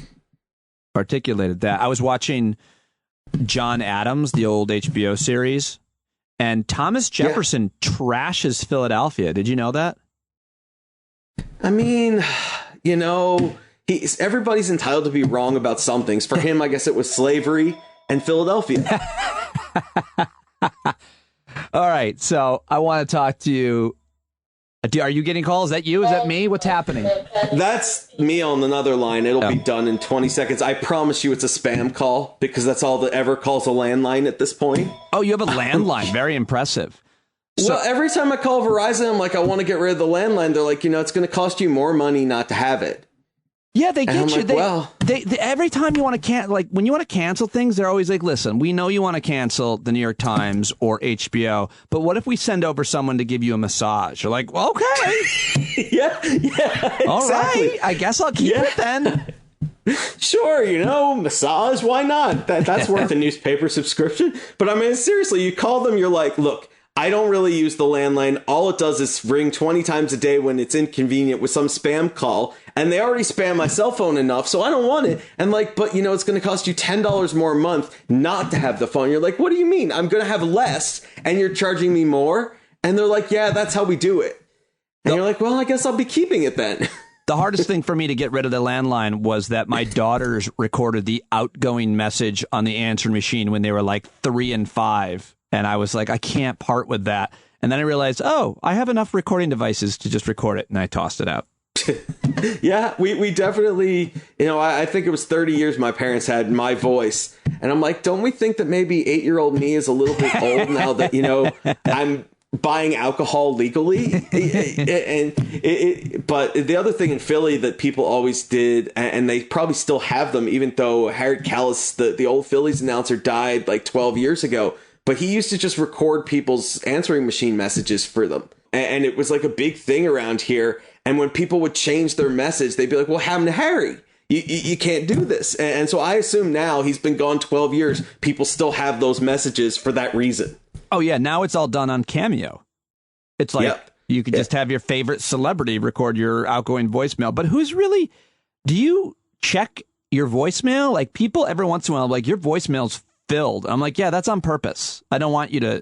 articulated that. I was watching John Adams, the old HBO series, and Thomas Jefferson trashes Philadelphia. Did you know that? I mean, you know, everybody's entitled to be wrong about some things. For him, I guess it was slavery and Philadelphia. All right. So I want to talk to you. Are you getting calls? Is that you? Is that me? What's happening? That's me on another line. It'll be done in 20 seconds. I promise you it's a spam call, because that's all that ever calls a landline at this point. Oh, you have a landline. Very impressive. Well, every time I call Verizon, I'm like, I want to get rid of the landline. They're like, you know, it's going to cost you more money not to have it. Yeah, they get you. Like, they every time you want to when you want to cancel things, they're always like, listen, we know you want to cancel the New York Times or HBO, but what if we send over someone to give you a massage? You're like, well, okay. yeah, exactly. All right, I guess I'll keep it then. Sure, you know, massage, why not? That's worth a newspaper subscription. But I mean, seriously, you call them, you're like, look, I don't really use the landline. All it does is ring 20 times a day when it's inconvenient with some spam call. And they already spam my cell phone enough, so I don't want it. And like, but you know, it's going to cost you $10 more a month not to have the phone. You're like, what do you mean? I'm going to have less and you're charging me more? And they're like, yeah, that's how we do it. And you're like, well, I guess I'll be keeping it then. The hardest thing for me to get rid of the landline was that my daughters recorded the outgoing message on the answering machine when they were like 3 and 5. And I was like, I can't part with that. And then I realized, oh, I have enough recording devices to just record it. And I tossed it out. Yeah, we definitely, you know, I think it was 30 years my parents had my voice. And I'm like, don't we think that maybe 8-year-old me is a little bit old now that, you know, I'm buying alcohol legally? But the other thing in Philly that people always did, and they probably still have them, even though Harry Callis, the old Phillies announcer, died like 12 years ago. But he used to just record people's answering machine messages for them. And it was like a big thing around here. And when people would change their message, they'd be like, well, what happened to Harry? You can't do this. And so I assume now he's been gone 12 years. People still have those messages for that reason. Oh, yeah. Now it's all done on Cameo. It's like you could just have your favorite celebrity record your outgoing voicemail. But who's really, do you check your voicemail? Like people every once in a while, like your voicemail's filled. I'm like, yeah, that's on purpose. I don't want you to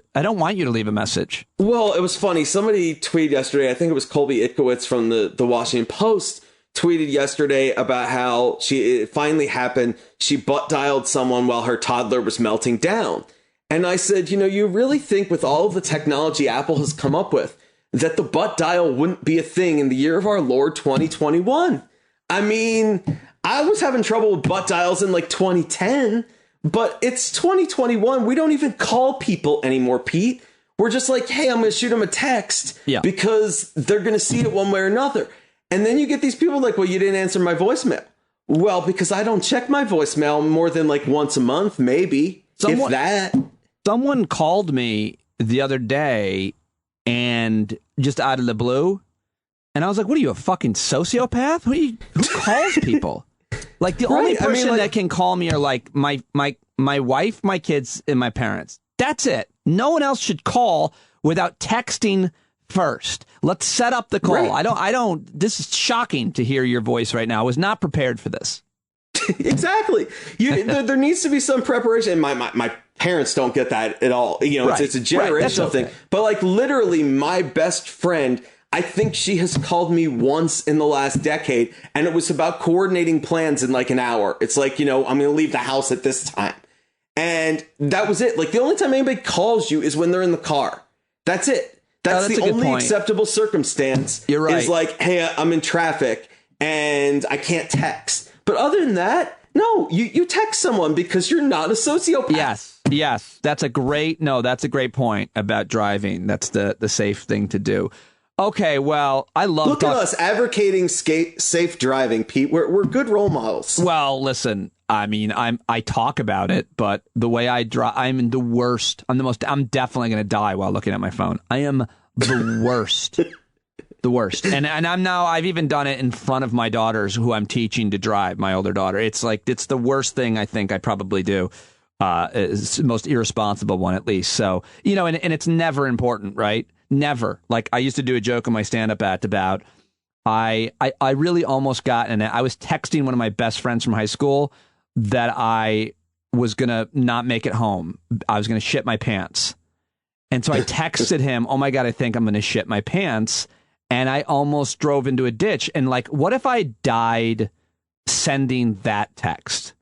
leave a message. Well, it was funny. Somebody tweeted yesterday, I think it was Colby Itkowitz from the Washington Post, tweeted yesterday about how it finally happened. She butt dialed someone while her toddler was melting down. And I said, you know, you really think with all of the technology Apple has come up with that the butt dial wouldn't be a thing in the year of our Lord 2021? I mean, I was having trouble with butt dials in like 2010. But it's 2021. We don't even call people anymore, Pete. We're just like, hey, I'm going to shoot them a text because they're going to see it one way or another. And then you get these people like, well, you didn't answer my voicemail. Well, because I don't check my voicemail more than like once a month, maybe, if that. Someone called me the other day and just out of the blue. And I was like, what are you, a fucking sociopath? Who calls people? Like the only person that can call me are like my wife, my kids, and my parents. That's it. No one else should call without texting first. Let's set up the call. Right. I don't. This is shocking to hear your voice right now. I was not prepared for this. Exactly. There needs to be some preparation. My parents don't get that at all. You know, it's a generational thing. But like literally, my best friend, I think she has called me once in the last decade, and it was about coordinating plans in like an hour. It's like, you know, I'm going to leave the house at this time. And that was it. Like the only time anybody calls you is when they're in the car. That's it. That's the only acceptable circumstance. You're right. Is like, hey, I'm in traffic and I can't text. But other than that, no, you text someone because you're not a sociopath. Yes. That's a great point about driving. That's the safe thing to do. Okay, well, I love Look at us advocating safe driving, Pete. We're good role models. Well, listen, I mean, I talk about it, but the way I drive, I'm the worst. I'm definitely going to die while looking at my phone. I am the worst. The worst. And I've even done it in front of my daughters who I'm teaching to drive, my older daughter. It's the worst thing I think I probably do. It's the most irresponsible one, at least. So, and it's never important, right? Never. Like, I used to do a joke on my stand-up act about I really almost got in it. I was texting one of my best friends from high school that I was going to not make it home. I was going to shit my pants. And so I texted him, oh my God, I think I'm going to shit my pants. And I almost drove into a ditch. And like, what if I died sending that text?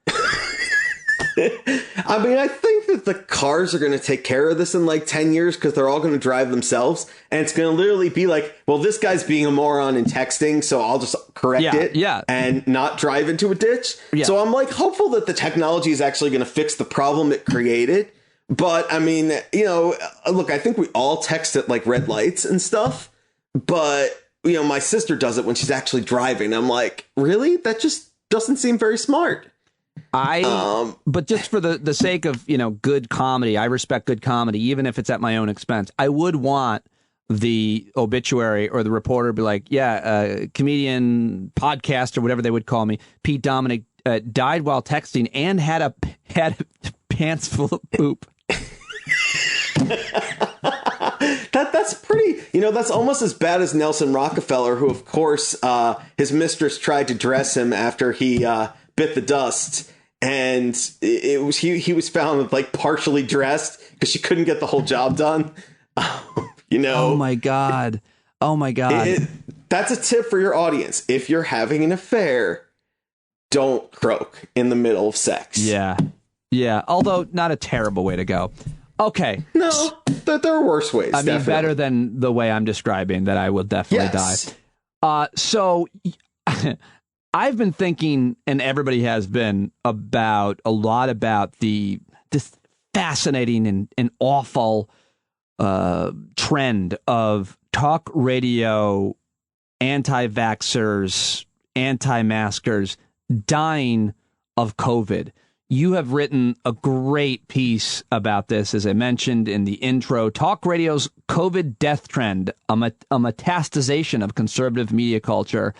I mean, I think that the cars are going to take care of this in like 10 years because they're all going to drive themselves. And it's going to literally be like, well, this guy's being a moron and texting, so I'll just correct it and not drive into a ditch. Yeah. So I'm like hopeful that the technology is actually going to fix the problem it created. But I mean, look, I think we all text at like red lights and stuff. But, my sister does it when she's actually driving. I'm like, really? That just doesn't seem very smart. But just for the sake of, good comedy, I respect good comedy, even if it's at my own expense. I would want the obituary or the reporter to be like, comedian, podcast, or whatever they would call me, Pete Dominic died while texting and had pants full of poop. That's pretty, that's almost as bad as Nelson Rockefeller, who, of course, his mistress tried to dress him after he bit the dust. And it was he was found like partially dressed because she couldn't get the whole job done. Oh, my God. Oh, my God. That's a tip for your audience. If you're having an affair, don't croak in the middle of sex. Yeah. Yeah. Although not a terrible way to go. Okay. No, there are worse ways. I mean, better than the way I'm describing that I will definitely die. So I've been thinking, and everybody has been, about this fascinating and awful trend of talk radio anti-vaxxers, anti-maskers dying of COVID. You have written a great piece about this, as I mentioned in the intro. Talk radio's COVID death trend, a metastasization of conservative media culture.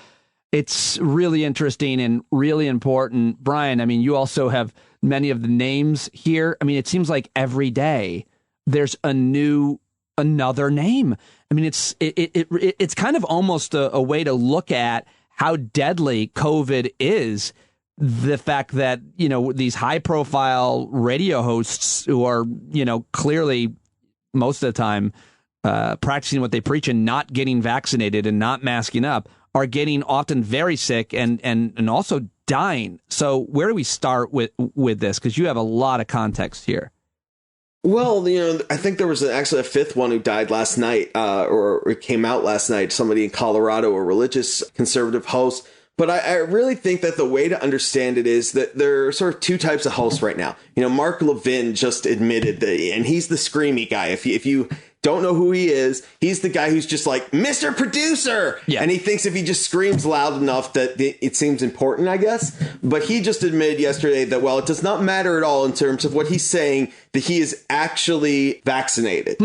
It's really interesting and really important. Brian, I mean, you also have many of the names here. I mean, it seems like every day there's another name. I mean, it's kind of almost a way to look at how deadly COVID is. The fact that, these high profile radio hosts who are, clearly most of the time practicing what they preach and not getting vaccinated and not masking up are getting often very sick and also dying. So where do we start with this? Because you have a lot of context here. Well, I think there was actually a fifth one who died last night or it came out last night. Somebody in Colorado, a religious conservative host. But I really think that the way to understand it is that there are sort of two types of hosts right now. Mark Levin just admitted that, and he's the screamy guy. If you don't know who he is, he's the guy who's just like, Mr. Producer! Yeah. And he thinks if he just screams loud enough that it seems important, I guess. But he just admitted yesterday that, well, it does not matter at all in terms of what he's saying, that he is actually vaccinated.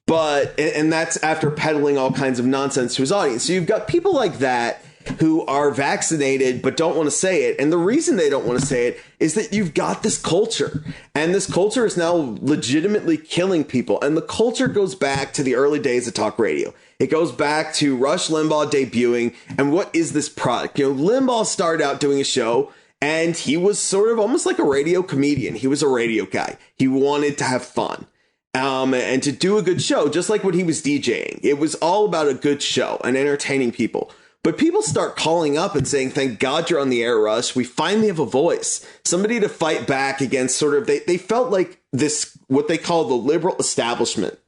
But, and that's after peddling all kinds of nonsense to his audience. So you've got people like that who are vaccinated but don't want to say it. And the reason they don't want to say it is that you've got this culture. And this culture is now legitimately killing people. And the culture goes back to the early days of talk radio. It goes back to Rush Limbaugh debuting. And what is this product? Limbaugh started out doing a show and he was sort of almost like a radio comedian. He was a radio guy. He wanted to have fun. And to do a good show, just like when he was DJing. It was all about a good show and entertaining people. But people start calling up and saying, thank God you're on the air, Rush. We finally have a voice, somebody to fight back against sort of, they felt like this, what they call the liberal establishment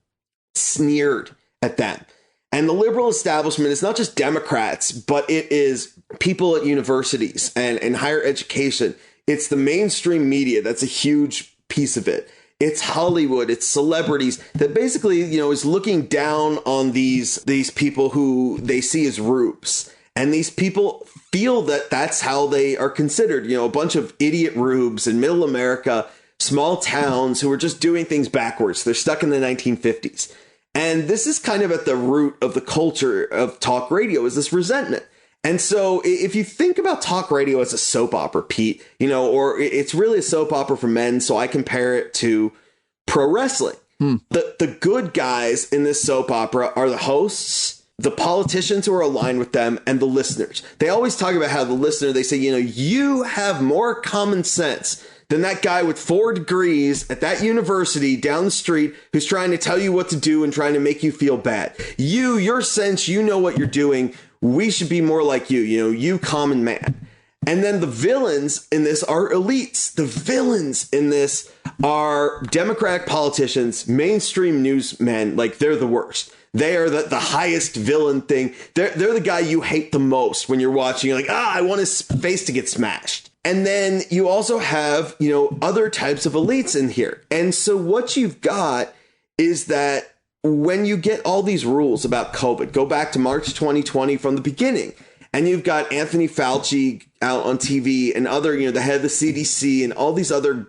sneered at them. And the liberal establishment is not just Democrats, but it is people at universities and higher education. It's the mainstream media. That's a huge piece of it. it's Hollywood, it's celebrities that basically, is looking down on these people who they see as rubes. And these people feel that that's how they are considered, a bunch of idiot rubes in middle America, small towns who are just doing things backwards. They're stuck in the 1950s. And this is kind of at the root of the culture of talk radio, is this resentment. And so if you think about talk radio as a soap opera, Pete, or it's really a soap opera for men, so I compare it to pro wrestling. The good guys in this soap opera are the hosts, the politicians who are aligned with them, and the listeners. They always talk about how the listener, they say, you have more common sense than that guy with 4 degrees at that university down the street who's trying to tell you what to do and trying to make you feel bad. Your sense, know what you're doing. We should be more like you, you common man. And then the villains in this are elites. The villains in this are Democratic politicians, mainstream newsmen, like they're the worst. They are the highest villain thing. They're the guy you hate the most when you're watching. You're like, I want his face to get smashed. And then you also have, other types of elites in here. And so what you've got is that when you get all these rules about COVID, go back to March 2020 from the beginning, and you've got Anthony Fauci out on TV and other, the head of the CDC and all these other,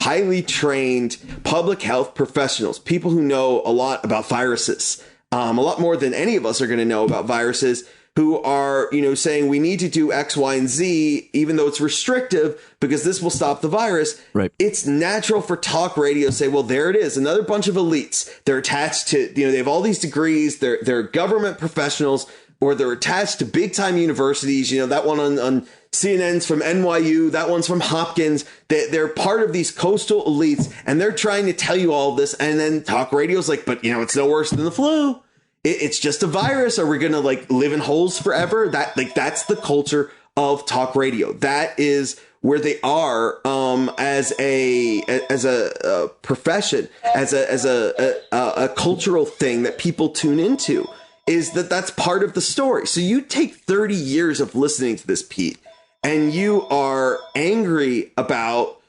highly trained public health professionals, people who know a lot about viruses, a lot more than any of us are going to know about viruses, who are, saying we need to do X, Y, and Z, even though it's restrictive because this will stop the virus. Right. It's natural for talk radio to say, well, there it is. Another bunch of elites. They're attached to, they have all these degrees. They're government professionals, or they're attached to big time universities. That one on CNN's from NYU. That one's from Hopkins. They're part of these coastal elites, and they're trying to tell you all this. And then talk radio's like, but it's no worse than the flu. It's just a virus. Are we going to live in holes forever? That's the culture of talk radio. That is where they are as a profession, as a cultural thing that people tune into, is that's part of the story. So you take 30 years of listening to this, Pete, and you are angry about,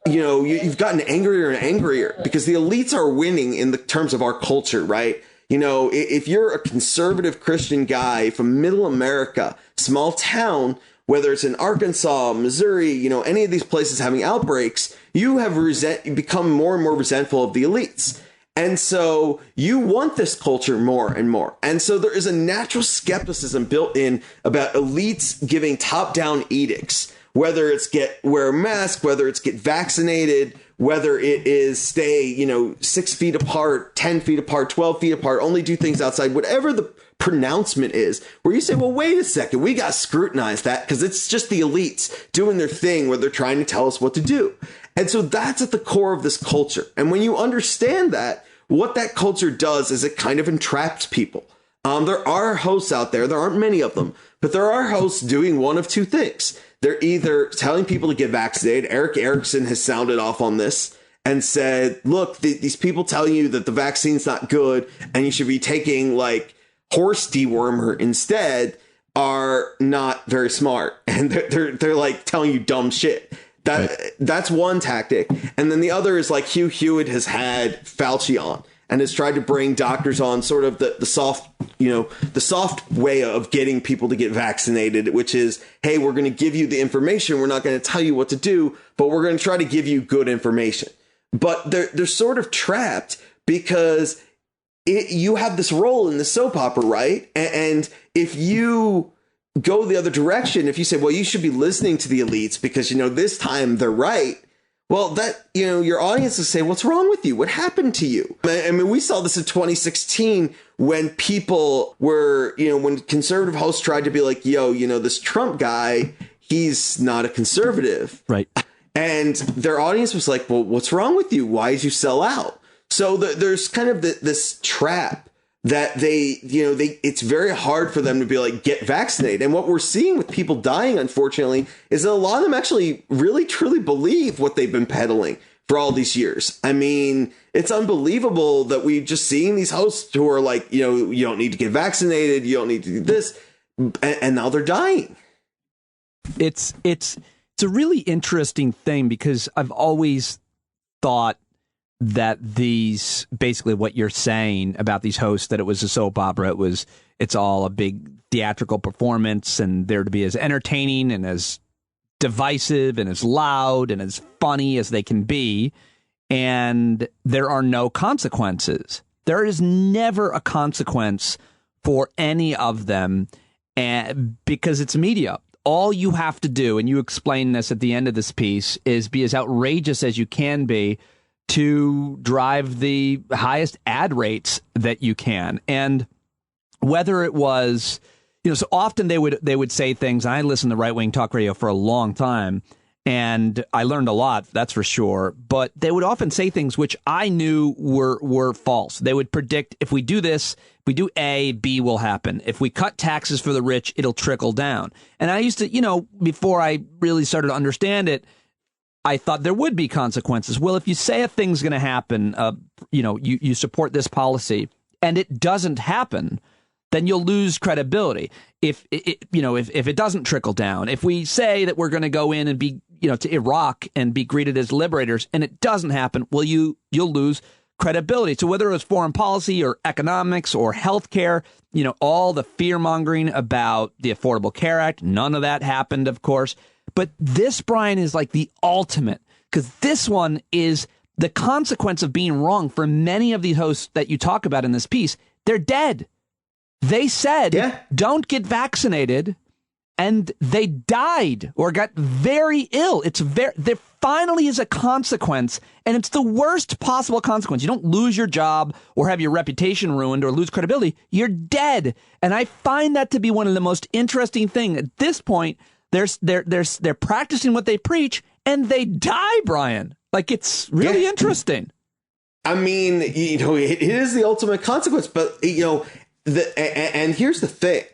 you've gotten angrier and angrier because the elites are winning in the terms of our culture, right? If you're a conservative Christian guy from middle America, small town, whether it's in Arkansas, Missouri, any of these places having outbreaks, you have become more and more resentful of the elites. And so you want this culture more and more. And so there is a natural skepticism built in about elites giving top-down edicts, whether it's wear a mask, whether it's get vaccinated, whether it is stay, 6 feet apart, 10 feet apart, 12 feet apart, only do things outside, whatever the pronouncement is, where you say, well, wait a second, we got to scrutinize that because it's just the elites doing their thing where they're trying to tell us what to do. And so that's at the core of this culture. And when you understand that, what that culture does is it kind of entraps people. There are hosts out there aren't many of them, but there are hosts doing one of two things. They're either telling people to get vaccinated. Eric Erickson has sounded off on this and said, look, these people telling you that the vaccine's not good and you should be taking horse dewormer instead are not very smart. And they're telling you dumb shit. That's one tactic. And then the other is Hugh Hewitt has had Fauci on and has tried to bring doctors on, sort of the soft, the soft way of getting people to get vaccinated, which is, hey, we're going to give you the information. We're not going to tell you what to do, but we're going to try to give you good information. But they're sort of trapped because you have this role in the soap opera, right? And if you go the other direction, if you say, well, you should be listening to the elites because, this time they're right. Well, that, your audience will say, what's wrong with you? What happened to you? I mean, we saw this in 2016 when people were, when conservative hosts tried to be like, yo, this Trump guy, he's not a conservative. Right. And their audience was like, well, what's wrong with you? Why did you sell out? So there's kind of this trap that it's very hard for them to be like, get vaccinated. And what we're seeing with people dying, unfortunately, is that a lot of them actually really, truly believe what they've been peddling for all these years. I mean, it's unbelievable that we've just seen these hosts who are like, you don't need to get vaccinated. You don't need to do this. And now they're dying. It's a really interesting thing because I've always thought these, basically what you're saying about these hosts, that it was a soap opera, it's all a big theatrical performance, and they're to be as entertaining and as divisive and as loud and as funny as they can be, and there are no consequences. There is never a consequence for any of them, and because it's media. All you have to do, and you explain this at the end of this piece, is be as outrageous as you can be to drive the highest ad rates that you can. And whether it was, so often they would say things, and I listened to right-wing talk radio for a long time, and I learned a lot, that's for sure. But they would often say things which I knew were false. They would predict, if we do this, if we do A, B will happen. If we cut taxes for the rich, it'll trickle down. And I used to, before I really started to understand it, I thought there would be consequences. Well, if you say a thing's going to happen, you support this policy, and it doesn't happen, then you'll lose credibility. If it doesn't trickle down, if we say that we're going to go in and be, to Iraq and be greeted as liberators, and it doesn't happen, well, you'll lose credibility. So whether it was foreign policy or economics or healthcare, all the fear mongering about the Affordable Care Act, none of that happened, of course. But this, Brian, is like the ultimate, because this one is the consequence of being wrong for many of the hosts that you talk about in this piece. They're dead. They said, don't get vaccinated, and they died or got very ill. There finally is a consequence, and it's the worst possible consequence. You don't lose your job or have your reputation ruined or lose credibility. You're dead. And I find that to be one of the most interesting things. At this point, they're practicing what they preach, and they die, Brian. Like, it's really interesting. I mean, it is the ultimate consequence, but, and here's the thing.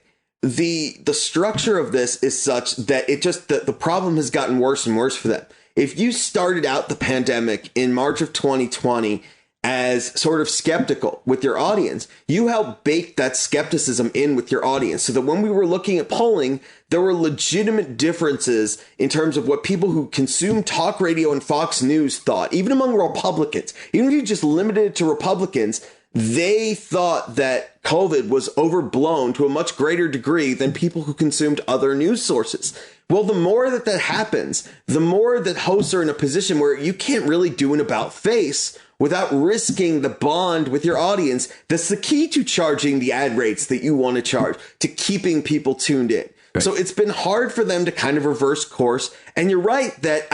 The structure of this is such that the problem has gotten worse and worse for them. If you started out the pandemic in March of 2020 as sort of skeptical with your audience, you helped bake that skepticism in with your audience, so that when we were looking at polling, there were legitimate differences in terms of what people who consume talk radio and Fox News thought, even among Republicans. Even if you just limited it to Republicans, they thought that COVID was overblown to a much greater degree than people who consumed other news sources. Well, the more that happens, the more that hosts are in a position where you can't really do an about face without risking the bond with your audience. That's the key to charging the ad rates that you want to charge, to keeping people tuned in. Right. So it's been hard for them to kind of reverse course. And you're right that,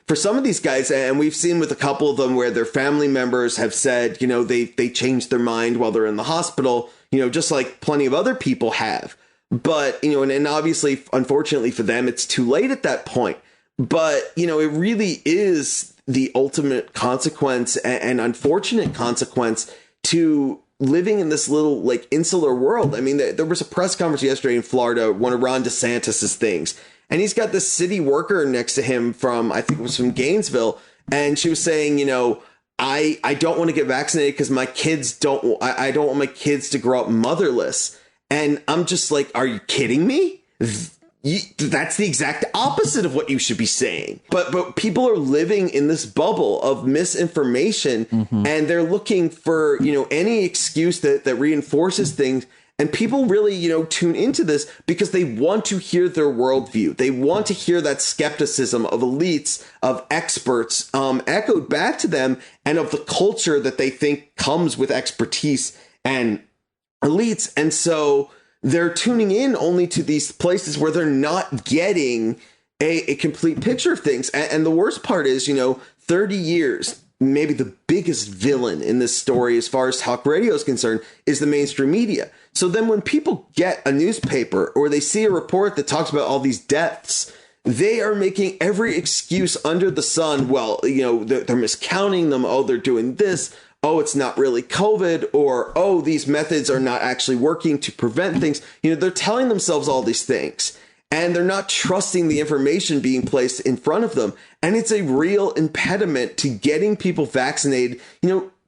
for some of these guys, and we've seen with a couple of them where their family members have said, they changed their mind while they're in the hospital, just like plenty of other people have. But, and obviously, unfortunately for them, it's too late at that point. But, it really is the ultimate consequence and unfortunate consequence to living in this little insular world. There was a press conference yesterday in Florida, one of Ron DeSantis's things, and he's got this city worker next to him from, I think it was from Gainesville. And she was saying, I don't want to get vaccinated because my kids I don't want my kids to grow up motherless. And I'm just like, are you kidding me? That's the exact opposite of what you should be saying. But people are living in this bubble of misinformation, and they're looking for, any excuse that reinforces things. And people really, tune into this because they want to hear their worldview. They want to hear that skepticism of elites, of experts, echoed back to them, and of the culture that they think comes with expertise and elites. And so they're tuning in only to these places where they're not getting a complete picture of things. And the worst part is, 30 years, maybe the biggest villain in this story as far as talk radio is concerned is the mainstream media. So then when people get a newspaper or they see a report that talks about all these deaths, they are making every excuse under the sun. Well, they're miscounting them. Oh, they're doing this. Oh, it's not really COVID, or, oh, these methods are not actually working to prevent things. They're telling themselves all these things, and they're not trusting the information being placed in front of them. And it's a real impediment to getting people vaccinated.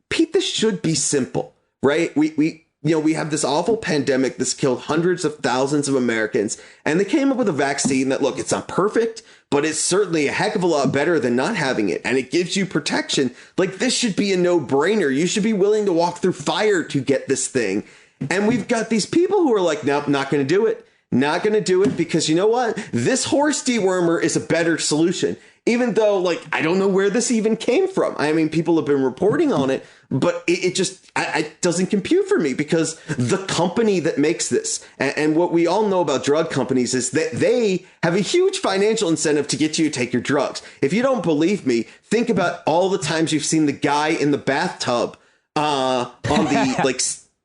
Pete, this should be simple, right? We we have this awful pandemic that's killed hundreds of thousands of Americans, and they came up with a vaccine that, look, it's not perfect, but it's certainly a heck of a lot better than not having it, and it gives you protection. Like, this should be a no-brainer. You should be willing to walk through fire to get this thing. And we've got these people who are like, nope, not going to do it. Not going to do it because you know what? This horse dewormer is a better solution. Even though, like, I don't know where this even came from. I mean, people have been reporting on it, but it just doesn't compute for me because the company that makes this, and what we all know about drug companies is that they have a huge financial incentive to get you to take your drugs. If you don't believe me, think about all the times you've seen the guy in the bathtub on the, like,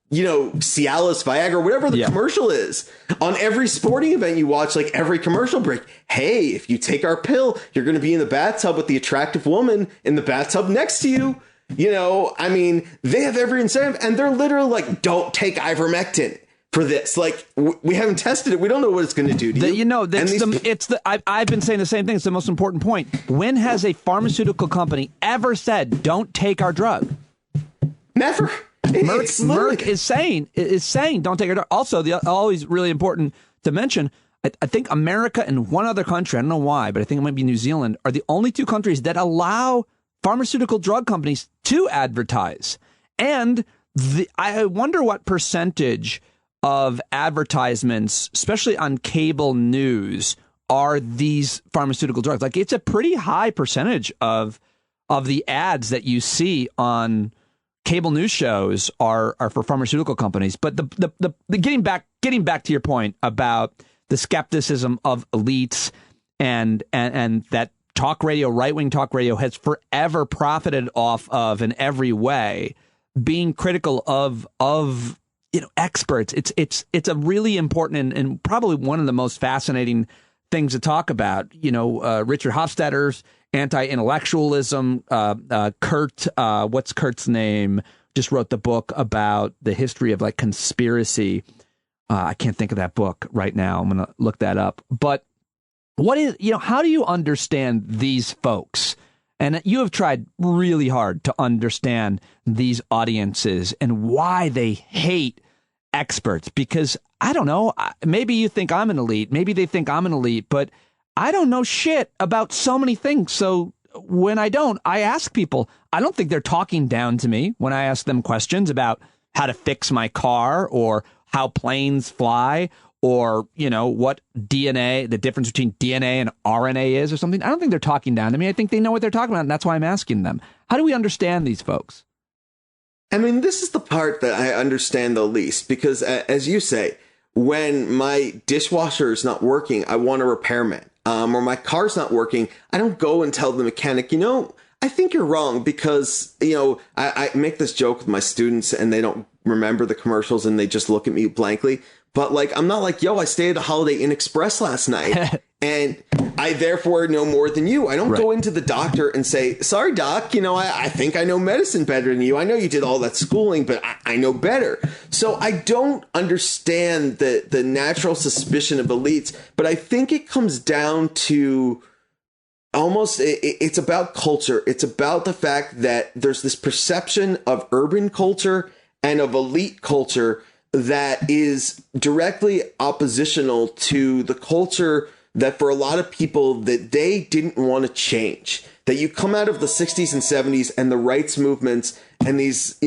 Cialis, Viagra, whatever the commercial is. On every sporting event you watch, like every commercial break, hey, if you take our pill, you're going to be in the bathtub with the attractive woman in the bathtub next to you. I mean, they have every incentive, and they're literally like, don't take ivermectin for this. Like, we haven't tested it. We don't know what it's going to do to you. I've been saying the same thing. It's the most important point. When has a pharmaceutical company ever said, don't take our drug? Never. Merck is saying don't take it. Also, always really important to mention, I think America and one other country, I don't know why, but I think it might be New Zealand, are the only two countries that allow pharmaceutical drug companies to advertise. And I wonder what percentage of advertisements, especially on cable news, are these pharmaceutical drugs. Like, it's a pretty high percentage of the ads that you see on cable news shows are for pharmaceutical companies. But the getting back to your point about the skepticism of elites and that talk radio, right-wing talk radio, has forever profited off of in every way, being critical of experts. It's a really important and probably one of the most fascinating things to talk about. Richard Hofstadter's anti-intellectualism. Kurt, what's Kurt's name? Just wrote the book about the history of like conspiracy. I can't think of that book right now. I'm going to look that up. But how do you understand these folks? And you have tried really hard to understand these audiences and why they hate experts. Because I don't know, maybe you think I'm an elite, maybe they think I'm an elite, but I don't know shit about so many things. So when I ask people. I don't think they're talking down to me when I ask them questions about how to fix my car or how planes fly or, what DNA, the difference between DNA and RNA is or something. I don't think they're talking down to me. I think they know what they're talking about, and that's why I'm asking them. How do we understand these folks? I mean, this is the part that I understand the least, because as you say, when my dishwasher is not working, I want a repairman. Or my car's not working, I don't go and tell the mechanic, I think you're wrong because, I make this joke with my students and they don't remember the commercials and they just look at me blankly. But I'm not like, I stayed at the Holiday Inn Express last night and I therefore know more than you. I don't go into the doctor and say, sorry, doc, I think I know medicine better than you. I know you did all that schooling, but I know better. So I don't understand the natural suspicion of elites, but I think it comes down to almost, it's about culture. It's about the fact that there's this perception of urban culture and of elite culture that is directly oppositional to the culture that for a lot of people that they didn't want to change. That you come out of the 60s and 70s and the rights movements and these,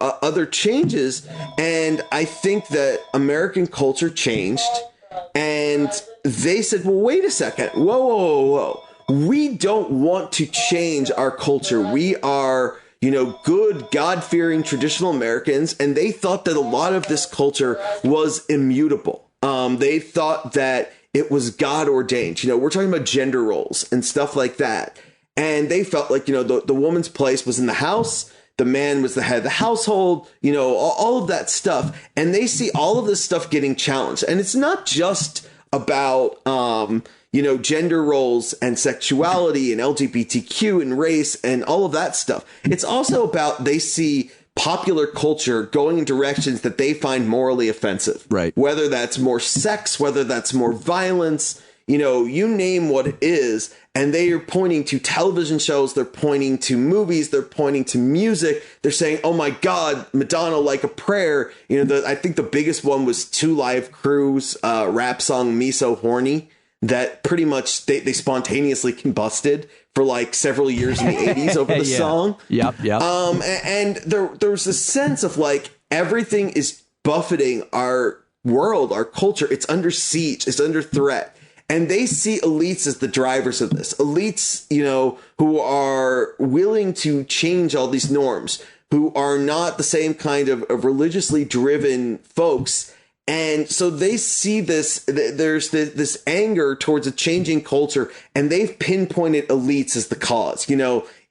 other changes. And I think that American culture changed and they said, well, wait a second. Whoa. We don't want to change our culture. We are, good, God-fearing traditional Americans. And they thought that a lot of this culture was immutable. They thought that it was God ordained. We're talking about gender roles and stuff like that. And they felt like, the woman's place was in the house. The man was the head of the household, all of that stuff. And they see all of this stuff getting challenged. And it's not just about, gender roles and sexuality and LGBTQ and race and all of that stuff. It's also about they see popular culture going in directions that they find morally offensive. Right. Whether that's more sex, whether that's more violence, you name what it is, and they are pointing to television shows, they're pointing to movies, they're pointing to music, they're saying, oh my God, Madonna, like a prayer. I think the biggest one was Two Live Crew's rap song, Me So Horny, that pretty much they spontaneously combusted for like several years in the 80s over the song. Yep. And there's this sense of like everything is buffeting our world, our culture. It's under siege. It's under threat. And they see elites as the drivers of this. Elites, who are willing to change all these norms, who are not the same kind of religiously driven folks. And so they see this, there's this anger towards a changing culture, and they've pinpointed elites as the cause.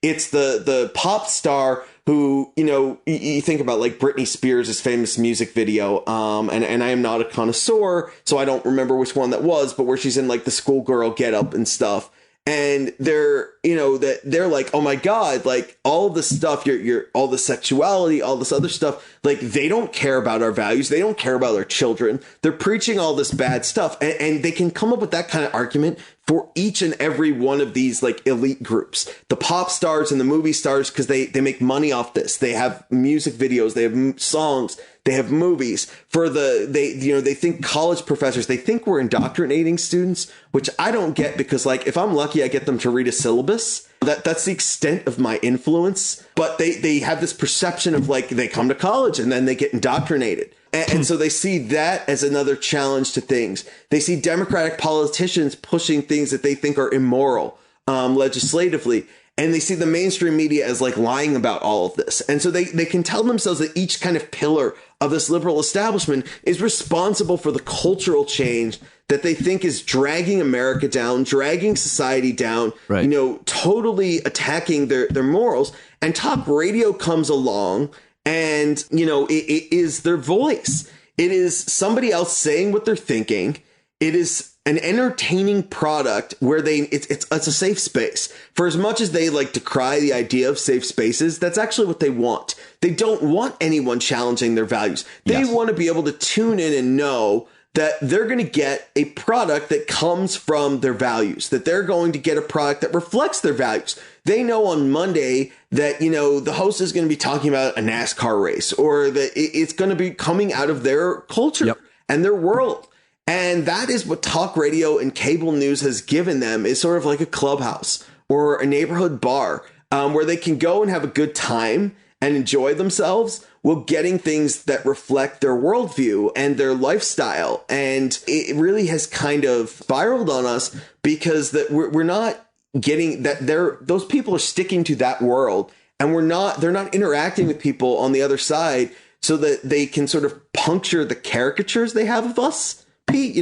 It's the pop star who, you think about like Britney Spears' famous music video. And I am not a connoisseur, so I don't remember which one that was, but where she's in like the schoolgirl getup and stuff. And they're like, oh my God, like all this stuff, you're all the sexuality, all this other stuff, like they don't care about our values. They don't care about our children. They're preaching all this bad stuff. And they can come up with that kind of argument for each and every one of these like elite groups, the pop stars and the movie stars, because they make money off this. They have music videos, they have songs, they have movies. For they think college professors, they think we're indoctrinating students, which I don't get, because like if I'm lucky, I get them to read a syllabus. That's the extent of my influence. But they have this perception of like they come to college and then they get indoctrinated. And so they see that as another challenge to things. They see Democratic politicians pushing things that they think are immoral legislatively. And they see the mainstream media as like lying about all of this. And so they can tell themselves that each kind of pillar of this liberal establishment is responsible for the cultural change that they think is dragging America down, dragging society down, right. Totally attacking their morals. And talk radio comes along and, it is their voice. It is somebody else saying what they're thinking. It is an entertaining product where it's a safe space. For as much as they like decry the idea of safe spaces, that's actually what they want. They don't want anyone challenging their values. They want to be able to tune in and know that they're going to get a product that comes from their values, that they're going to get a product that reflects their values. They know on Monday that, the host is going to be talking about a NASCAR race, or that it's going to be coming out of their culture and their world. And that is what talk radio and cable news has given them, is sort of like a clubhouse or a neighborhood bar where they can go and have a good time and enjoy themselves while getting things that reflect their worldview and their lifestyle. And it really has kind of spiraled on us, because that we're not getting that those people are sticking to that world, and they're not interacting with people on the other side so that they can sort of puncture the caricatures they have of us. Pete,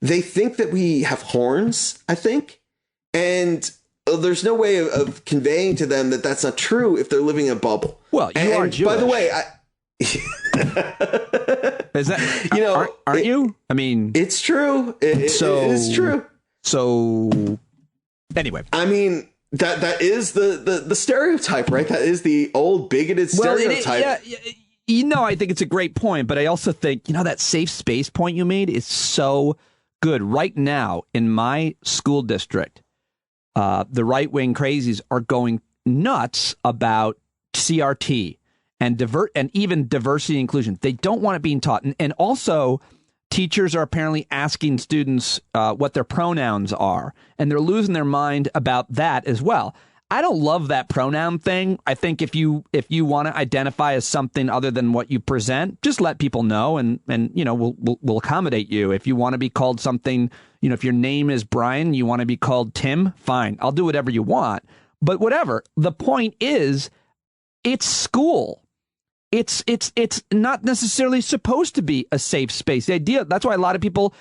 they think that we have horns, I think, and there's no way of conveying to them that that's not true if they're living in a bubble. Well, you are Jewish. By the way, is that aren't you? I mean, it's true. It's true. So anyway, I mean that is the stereotype, right? That is the old bigoted stereotype. I think it's a great point, but I also think, that safe space point you made is so good. Right now, in my school district, the right-wing crazies are going nuts about CRT and even diversity and inclusion. They don't want it being taught. And also, teachers are apparently asking students what their pronouns are, and they're losing their mind about that as well. I don't love that pronoun thing. I think if you want to identify as something other than what you present, just let people know, and we'll accommodate you. If you want to be called something, if your name is Brian, you want to be called Tim, fine. I'll do whatever you want. But whatever. The point is, it's school. It's not necessarily supposed to be a safe space. The idea, that's why a lot of people,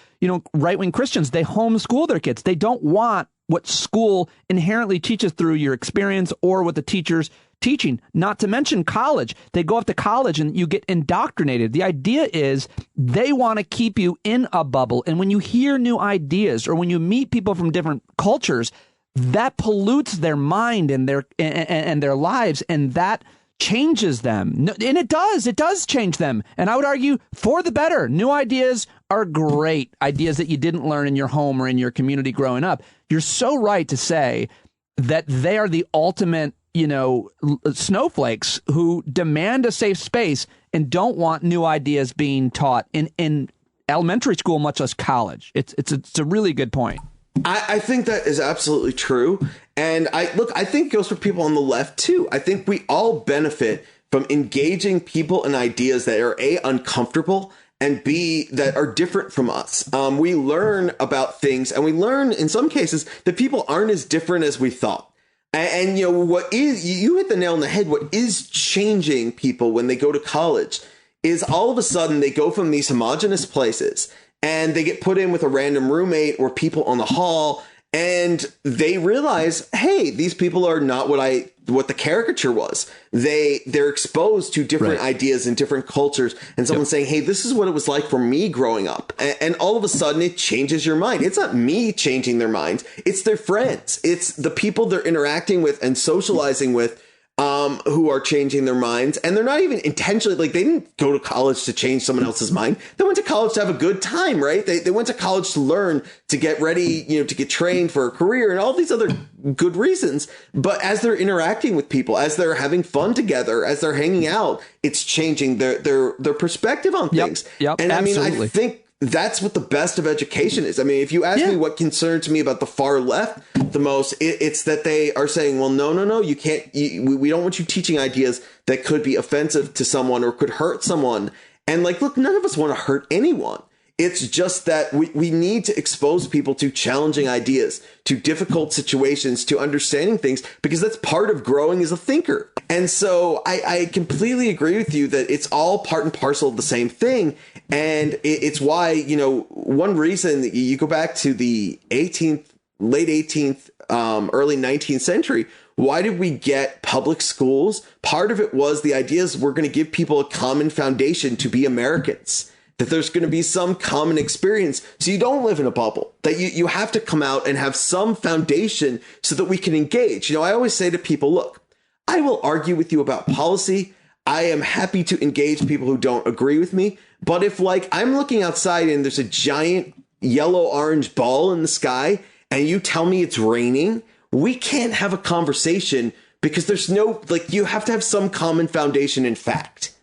right-wing Christians, they homeschool their kids. They don't want what school inherently teaches through your experience or what the teacher's teaching, not to mention college. They go off to college and you get indoctrinated. The idea is they want to keep you in a bubble. And when you hear new ideas or when you meet people from different cultures, that pollutes their mind and their lives, and that changes them. And it does change them. And I would argue for the better. New ideas are great, ideas that you didn't learn in your home or in your community growing up. You're so right to say that they are the ultimate, snowflakes who demand a safe space and don't want new ideas being taught in elementary school, much less college. It's a really good point. I think that is absolutely true. And I think it goes for people on the left, too. I think we all benefit from engaging people and ideas that are A, uncomfortable, and B, that are different from us. We learn about things, and we learn in some cases that people aren't as different as we thought. And what is, you hit the nail on the head, what is changing people when they go to college is all of a sudden they go from these homogenous places and they get put in with a random roommate or people on the hall, and they realize, hey, these people are not what the caricature was. They're exposed to different ideas and different cultures, and someone's saying, hey, this is what it was like for me growing up. And all of a sudden it changes your mind. It's not me changing their minds. It's their friends. It's the people they're interacting with and socializing with who are changing their minds. And they're not even intentionally, like, they didn't go to college to change someone else's mind. They went to college to have a good time, right? They went to college to learn, to get ready, to get trained for a career and all these other good reasons. But as they're interacting with people, as they're having fun together, as they're hanging out, it's changing their perspective on things. Yep, and absolutely. I mean, I think that's what the best of education is. I mean, if you ask me what concerns me about the far left the most, it's that they are saying, well, no, you can't. We don't want you teaching ideas that could be offensive to someone or could hurt someone. And like, look, none of us want to hurt anyone. It's just that we need to expose people to challenging ideas, to difficult situations, to understanding things, because that's part of growing as a thinker. And so I completely agree with you that it's all part and parcel of the same thing. And it's why, one reason that you go back to the late 18th, early 19th century, why did we get public schools? Part of it was the idea is we're going to give people a common foundation to be Americans, that there's going to be some common experience. So you don't live in a bubble, that you have to come out and have some foundation so that we can engage. I always say to people, look, I will argue with you about policy. I am happy to engage people who don't agree with me. But if I'm looking outside and there's a giant yellow-orange ball in the sky and you tell me it's raining, we can't have a conversation because there's no, you have to have some common foundation in fact.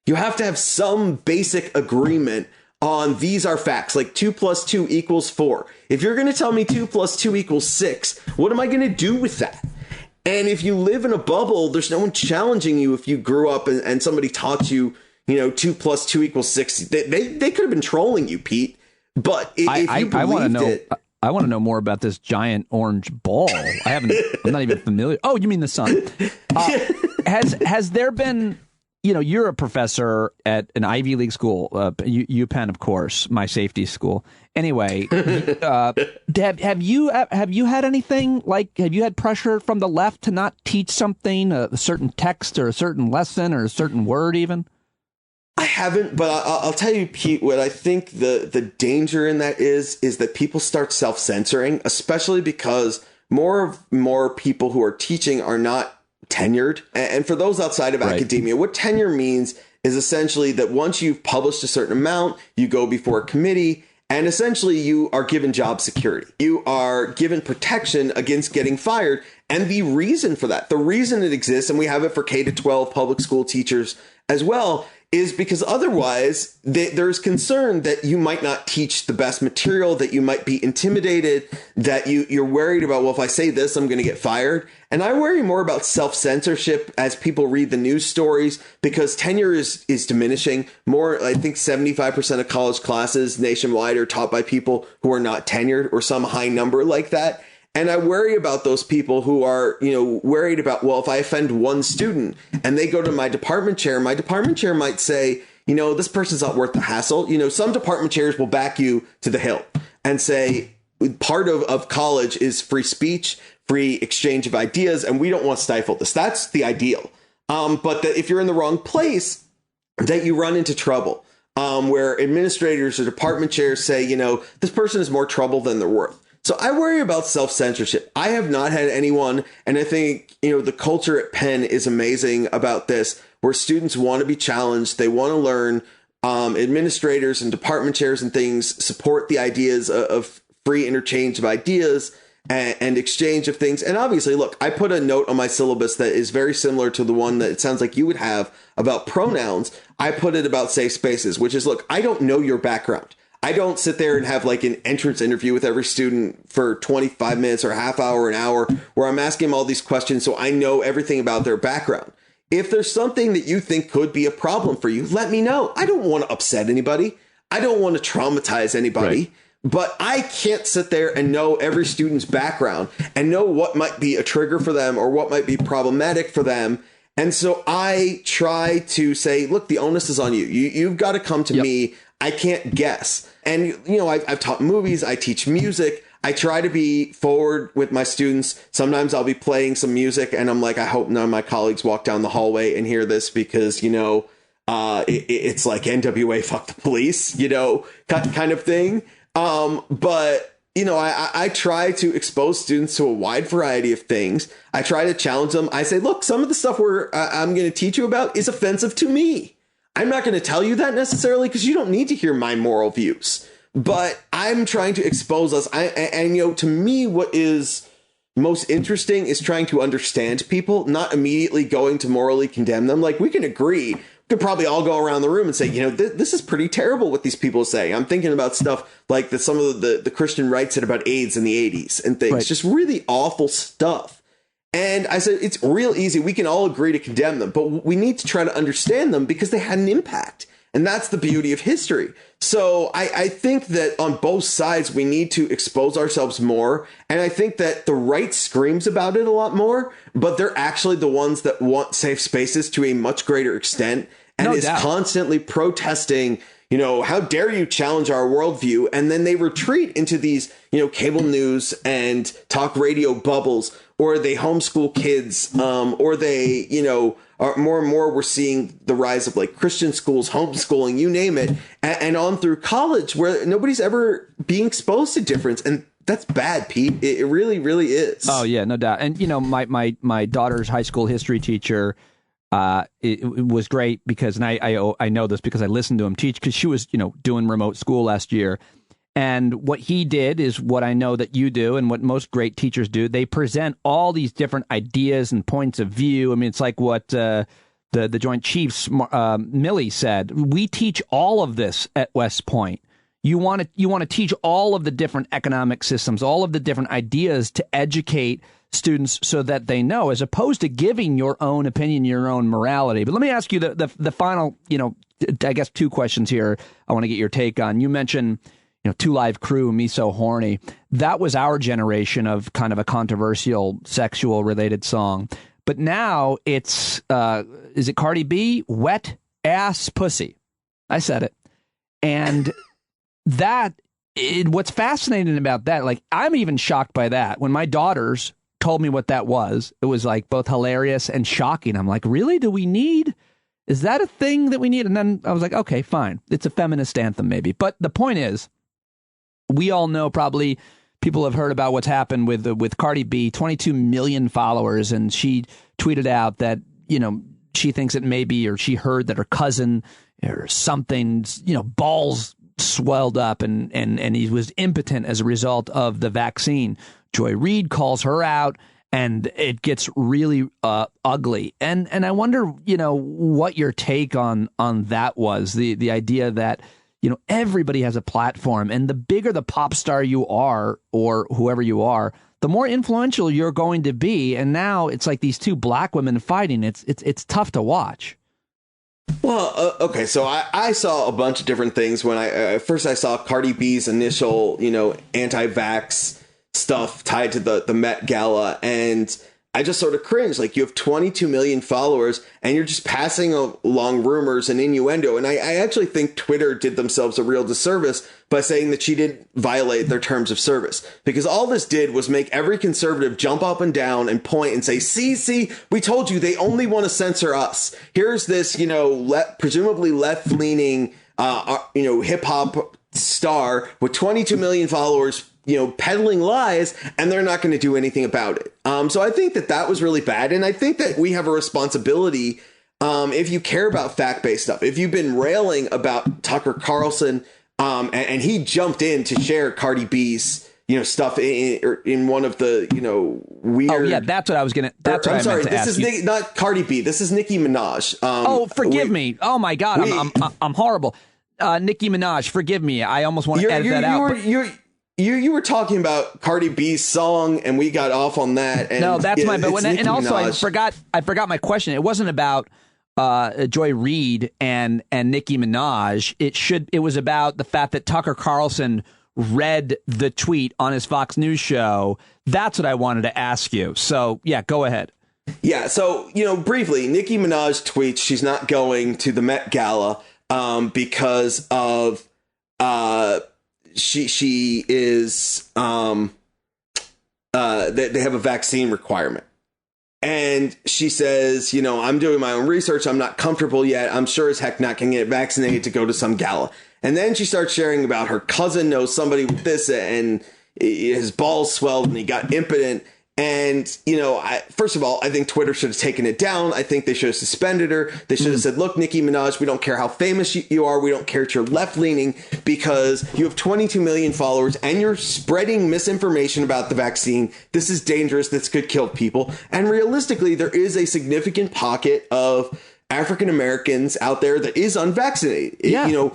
You have to have some basic agreement on these are facts, like 2 + 2 = 4. If you're going to tell me 2 + 2 = 6, what am I going to do with that? And if you live in a bubble, there's no one challenging you if you grew up and somebody taught you, 2 + 2 = 6. They could have been trolling you, Pete. But if you believed it... I want to know more about this giant orange ball. I'm not even familiar. Oh, you mean the sun. Has there been... you're a professor at an Ivy League school, UPenn, of course, my safety school. Anyway, have you had anything have you had pressure from the left to not teach something, a certain text or a certain lesson or a certain word even? I haven't, but I'll tell you, Pete, what I think the danger in that is that people start self-censoring, especially because more people who are teaching are not tenured. And for those outside of academia, what tenure means is essentially that once you've published a certain amount, you go before a committee, and essentially you are given job security. You are given protection against getting fired. And the reason for that, the reason it exists, and we have it for K-12 public school teachers as well, is because otherwise there's concern that you might not teach the best material, that you might be intimidated, that you're worried about, well, if I say this, I'm going to get fired. And I worry more about self-censorship as people read the news stories, because tenure is diminishing. More, I think 75% of college classes nationwide are taught by people who are not tenured or some high number like that. And I worry about those people who are, worried about, well, if I offend one student and they go to my department chair might say, this person's not worth the hassle. Some department chairs will back you to the hill and say part of college is free speech, free exchange of ideas, and we don't want to stifle this. That's the ideal. But that if you're in the wrong place, that you run into trouble, where administrators or department chairs say, this person is more trouble than they're worth. So I worry about self-censorship. I have not had anyone, and I think, the culture at Penn is amazing about this, where students want to be challenged. They want to learn. administrators and department chairs and things support the ideas of free interchange of ideas and exchange of things. And obviously, look, I put a note on my syllabus that is very similar to the one that it sounds like you would have about pronouns. I put it about safe spaces, which is, look, I don't know your background. I don't sit there and have like an entrance interview with every student for 25 minutes or a half hour, an hour, where I'm asking them all these questions so I know everything about their background. If there's something that you think could be a problem for you, let me know. I don't want to upset anybody. I don't want to traumatize anybody. Right. But I can't sit there and know every student's background and know what might be a trigger for them or what might be problematic for them. And so I try to say, look, the onus is on you. You've got to come to me. I can't guess. And, you know, I've taught movies. I teach music. I try to be forward with my students. Sometimes I'll be playing some music and I'm like, I hope none of my colleagues walk down the hallway and hear this because, you know, it's like NWA, fuck the police, you know, kind of thing. But, you know, I try to expose students to a wide variety of things. I try to challenge them. I say, look, some of the stuff I'm going to teach you about is offensive to me. I'm not going to tell you that necessarily because you don't need to hear my moral views. But I'm trying to expose us. And, you know, to me, what is most interesting is trying to understand people, not immediately going to morally condemn them. Like, we can agree. We could probably all go around the room and say, you know, this is pretty terrible what these people say. I'm thinking about stuff like some of the Christian right said about AIDS in the 80s and things. Right. Just really awful stuff. And I said, it's real easy. We can all agree to condemn them, but we need to try to understand them because they had an impact. And that's the beauty of history. So I think that on both sides, we need to expose ourselves more. And I think that the right screams about it a lot more, but they're actually the ones that want safe spaces to a much greater extent and is constantly protesting, you know, how dare you challenge our worldview? And then they retreat into these, you know, cable news and talk radio bubbles, or they homeschool kids, or they, you know, more and more we're seeing the rise of like Christian schools, homeschooling, you name it, and on through college where nobody's ever being exposed to difference. And that's bad, Pete. It really, really is. Oh, yeah, no doubt. And, you know, my daughter's high school history teacher, it was great because, and I know this because I listened to him teach because she was, you know, doing remote school last year. And what he did is what I know that you do and what most great teachers do. They present all these different ideas and points of view. I mean, it's like what the Joint Chiefs, Milley, said. We teach all of this at West Point. You want to teach all of the different economic systems, all of the different ideas to educate students so that they know, as opposed to giving your own opinion, your own morality. But let me ask you the final, you know, I guess 2 questions here I want to get your take on. You mentioned, you know, 2 Live Crew, Me So Horny. That was our generation of kind of a controversial sexual related song. But now it's, is it Cardi B? Wet Ass Pussy. I said it. And what's fascinating about that, like, I'm even shocked by that. When my daughters told me what that was, it was like both hilarious and shocking. I'm like, really? Is that a thing that we need? And then I was like, okay, fine. It's a feminist anthem maybe. But the point is, we all know, probably people have heard about what's happened with Cardi B, 22 million followers. And she tweeted out that, you know, she thinks it may be, or she heard that her cousin or something, you know, balls swelled up and he was impotent as a result of the vaccine. Joy Reid calls her out and it gets really ugly. And I wonder, you know, what your take on that was, the idea that, you know, everybody has a platform, and the bigger the pop star you are, or whoever you are, the more influential you're going to be. And now it's like these 2 black women fighting. It's tough to watch. Well, okay, so I saw a bunch of different things when I saw Cardi B's initial, you know, anti-vax stuff tied to the Met Gala, and I just sort of cringed. Like, you have 22 million followers and you're just passing along rumors and innuendo. And I actually think Twitter did themselves a real disservice by saying that she didn't violate their terms of service, because all this did was make every conservative jump up and down and point and say, see, we told you they only want to censor us. Here's this, you know, presumably left-leaning, you know, hip hop star with 22 million followers, you know, peddling lies, and they're not going to do anything about it. So I think that was really bad. And I think that we have a responsibility if you care about fact-based stuff, if you've been railing about Tucker Carlson, and he jumped in to share Cardi B's, stuff in one of the, weird. Oh yeah, that's what I was gonna. That's what I'm sorry. I meant to ask you. Not Cardi B. This is Nicki Minaj. Forgive me. Oh my God, I'm horrible. Nicki Minaj, forgive me. I almost want to edit that out. You were talking about Cardi B's song, and we got off on that. And no, that's my. But and also, Minaj. I forgot my question. It wasn't about Joy Reid and Nicki Minaj. It was about the fact that Tucker Carlson read the tweet on his Fox News show. That's what I wanted to ask you. So yeah, go ahead. Yeah. So, briefly, Nicki Minaj tweets she's not going to the Met Gala because of she is they have a vaccine requirement. And she says, I'm doing my own research. I'm not comfortable yet. I'm sure as heck not going to get vaccinated to go to some gala. And then she starts sharing about her cousin knows somebody with this, and his balls swelled and he got impotent. And, first of all, I think Twitter should have taken it down. I think they should have suspended her. They should have said, look, Nicki Minaj, we don't care how famous you are. We don't care if you're left leaning because you have 22 million followers and you're spreading misinformation about the vaccine. This is dangerous. This could kill people. And realistically, there is a significant pocket of African Americans out there that is unvaccinated. Yeah.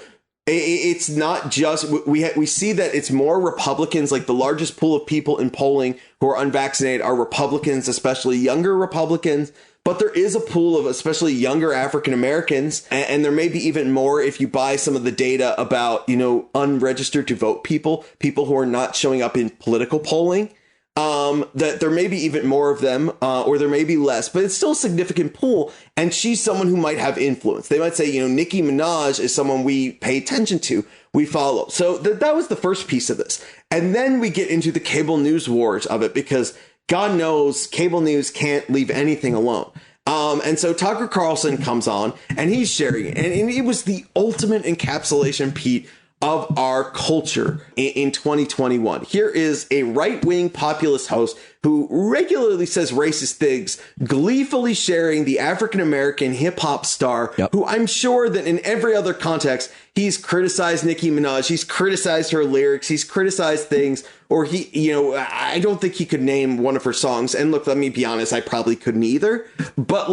It's not just we see that it's more Republicans, like the largest pool of people in polling who are unvaccinated are Republicans, especially younger Republicans. But there is a pool of especially younger African Americans. And there may be even more if you buy some of the data about, unregistered to vote people who are not showing up in political polling. That there may be even more of them, or there may be less, but it's still a significant pool. And she's someone who might have influence. They might say, Nicki Minaj is someone we pay attention to, we follow. So that was the first piece of this. And then we get into the cable news wars of it, because God knows cable news can't leave anything alone. And so Tucker Carlson comes on and he's sharing it. And it was the ultimate encapsulation, Pete, of our culture in 2021. Here is a right-wing populist host who regularly says racist things, gleefully sharing the African-American hip-hop star, who I'm sure that in every other context, he's criticized Nicki Minaj, he's criticized her lyrics, he's criticized things, or I don't think he could name one of her songs. And look, let me be honest, I probably couldn't either. But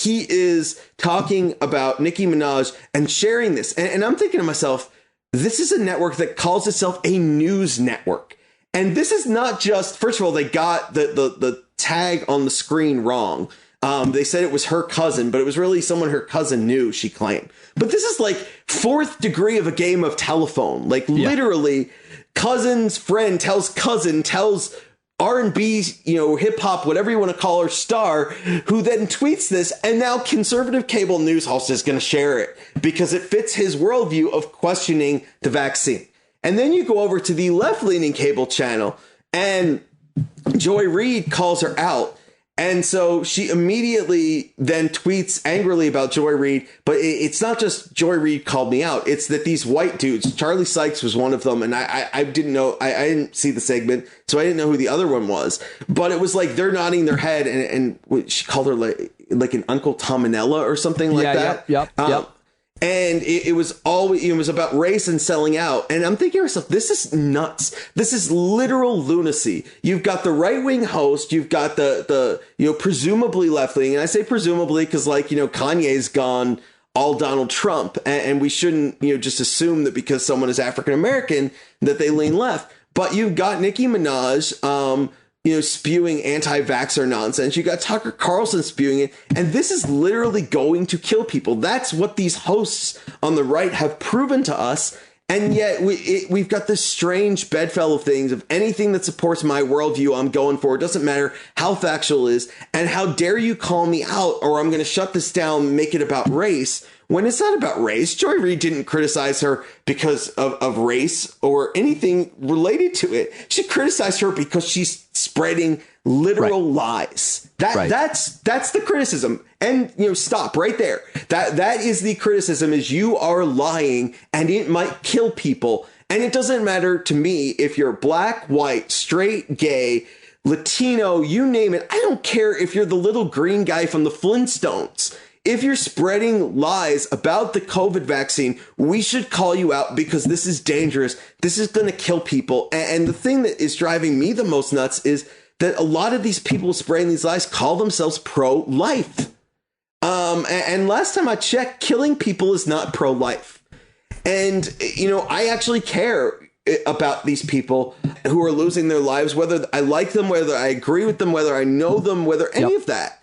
he is talking about Nicki Minaj and sharing this. And I'm thinking to myself, this is a network that calls itself a news network. And this is not just, first of all, they got the tag on the screen wrong. They said it was her cousin, but it was really someone her cousin knew, she claimed. But this is like fourth degree of a game of telephone. Literally, cousin's friend tells cousin, tells R&B, hip hop, whatever you want to call her, star, who then tweets this, and now conservative cable news host is going to share it because it fits his worldview of questioning the vaccine. And then you go over to the left-leaning cable channel, and Joy Reid calls her out. And so she immediately then tweets angrily about Joy Reid, but it's not just Joy Reid called me out. It's that these white dudes, Charlie Sykes was one of them, and I didn't know, I didn't see the segment, so I didn't know who the other one was. But it was like they're nodding their head, and she called her like an Uncle Tominella or something like that. Yep. And it was about race and selling out. And I'm thinking to myself, this is nuts. This is literal lunacy. You've got the right wing host. You've got the presumably left wing. And I say presumably because Kanye's gone all Donald Trump, and we shouldn't just assume that because someone is African American that they lean left. But you've got Nicki Minaj, spewing anti-vaxxer nonsense. You got Tucker Carlson spewing it. And this is literally going to kill people. That's what these hosts on the right have proven to us. And yet we've got this strange bedfellow of things of anything that supports my worldview, I'm going for. It doesn't matter how factual it is. And how dare you call me out, or I'm going to shut this down and make it about race. When it's not about race. Joy Reid didn't criticize her because of race or anything related to it. She criticized her because she's spreading literal lies. That's the criticism. And stop right there. That is the criticism, is you are lying and it might kill people. And it doesn't matter to me if you're black, white, straight, gay, Latino, you name it. I don't care if you're the little green guy from the Flintstones. if you're spreading lies about the COVID vaccine, we should call you out because this is dangerous. This is going to kill people. And the thing that is driving me the most nuts is that a lot of these people spreading these lies call themselves pro-life. And last time I checked, killing people is not pro-life. And, you know, I actually care about these people who are losing their lives, whether I like them, whether I agree with them, whether I know them, whether any of that.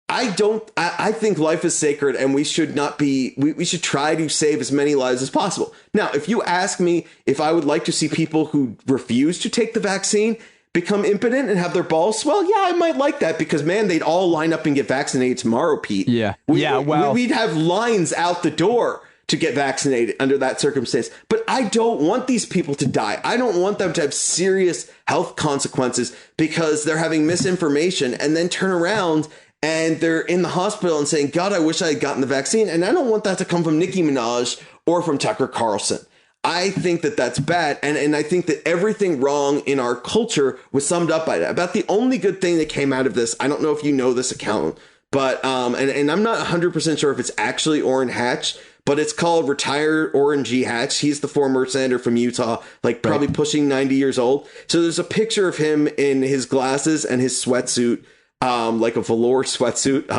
I think life is sacred and we should not be, we should try to save as many lives as possible. Now, if you ask me if I would like to see people who refuse to take the vaccine become impotent and have their balls swell, yeah, I might like that because, man, they'd all line up and get vaccinated tomorrow, Pete. Yeah. We'd have lines out the door to get vaccinated under that circumstance. But I don't want these people to die. I don't want them to have serious health consequences because they're having misinformation and then turn around and they're in the hospital and saying, God, I wish I had gotten the vaccine. And I don't want that to come from Nicki Minaj or from Tucker Carlson. I think that that's bad. And I think that everything wrong in our culture was summed up by that. About the only good thing that came out of this, I don't know if you know this account, but and I'm not 100% sure if it's actually Orrin Hatch, but it's called Retired Orrin G. Hatch. He's the former senator from Utah, like probably pushing 90 years old. So there's a picture of him in his glasses and his sweatsuit, like a velour sweatsuit.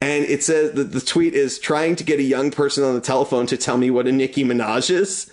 And it says that the tweet is trying to get a young person on the telephone to tell me what a Nicki Minaj is.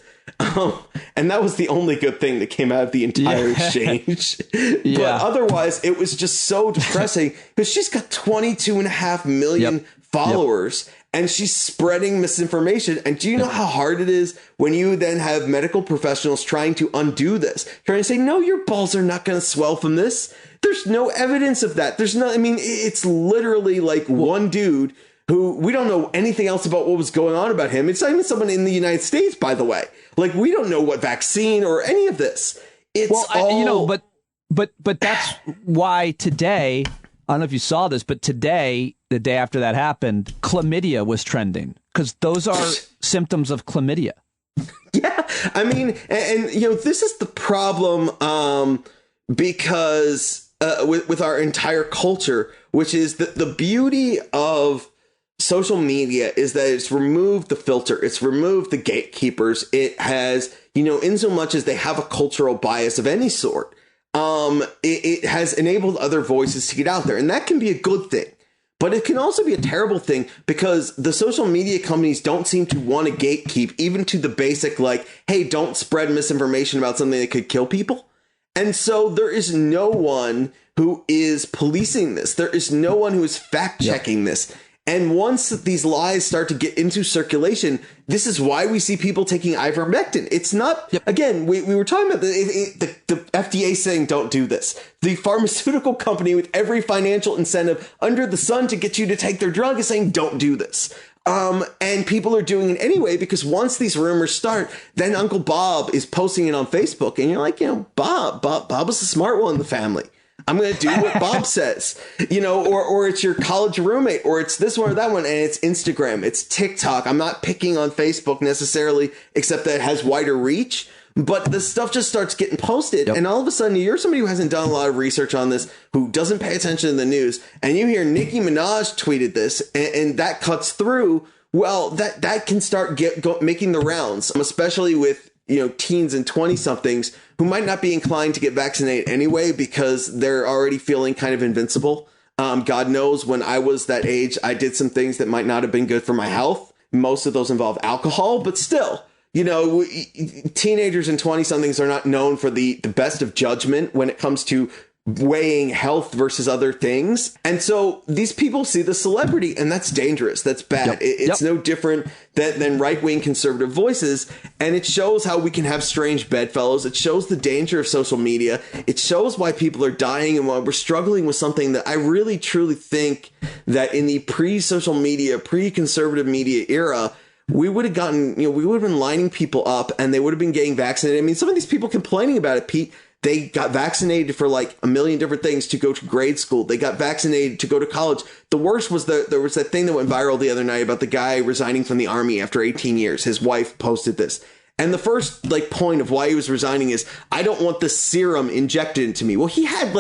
And that was the only good thing that came out of the entire exchange. But otherwise, it was just so depressing because she's got 22.5 million followers and she's spreading misinformation. And do you know how hard it is when you then have medical professionals trying to undo this, trying to say, no, your balls are not going to swell from this. There's no evidence of that. There's no, I mean, it's literally like one dude who we don't know anything else about what was going on about him. It's not even someone in the United States, by the way. Like, we don't know what vaccine or any of this. It's but that's why today, I don't know if you saw this, but today, the day after that happened, chlamydia was trending because those are symptoms of chlamydia. Yeah, I mean, and you know, this is the problem because with our entire culture, which is the beauty of social media is that it's removed the filter. It's removed the gatekeepers. It has, you know, in so much as they have a cultural bias of any sort, it has enabled other voices to get out there. And that can be a good thing. But it can also be a terrible thing because the social media companies don't seem to want to gatekeep even to the basic, like, hey, don't spread misinformation about something that could kill people. And so there is no one who is policing this. There is no one who is fact checking this. And once these lies start to get into circulation, this is why we see people taking ivermectin. It's not, again, we were talking about the FDA saying don't do this. The pharmaceutical company with every financial incentive under the sun to get you to take their drug is saying don't do this. And people are doing it anyway, because once these rumors start, then Uncle Bob is posting it on Facebook. And you're like, you know, Bob was the smart one in the family. I'm going to do what Bob says, you know, or it's your college roommate, or it's this one or that one, and it's Instagram, it's TikTok. I'm not picking on Facebook necessarily, except that it has wider reach, but the stuff just starts getting posted. And all of a sudden you're somebody who hasn't done a lot of research on this, who doesn't pay attention to the news, and you hear Nicki Minaj tweeted this, and that cuts through. Well, that can start making the rounds, especially with, you know, teens and 20-somethings who might not be inclined to get vaccinated anyway because they're already feeling kind of invincible. God knows when I was that age, I did some things that might not have been good for my health. Most of those involve alcohol, but still, you know, teenagers and 20-somethings are not known for the best of judgment when it comes to weighing health versus other things. And so these people see the celebrity, and that's dangerous. That's bad. It's no different than right-wing conservative voices. And it shows how we can have strange bedfellows. It shows the danger of social media. It shows why people are dying and why we're struggling with something that I really, truly think that in the pre-social media, pre-conservative media era, we would have gotten, you know, we would have been lining people up and they would have been getting vaccinated. I mean, some of these people complaining about it, Pete, they got vaccinated for like a million different things to go to grade school. They got vaccinated to go to college. The worst was there was that thing that went viral the other night about the guy resigning from the army after 18 years. His wife posted this. And the first point of why he was resigning is, I don't want the serum injected into me. Well, he had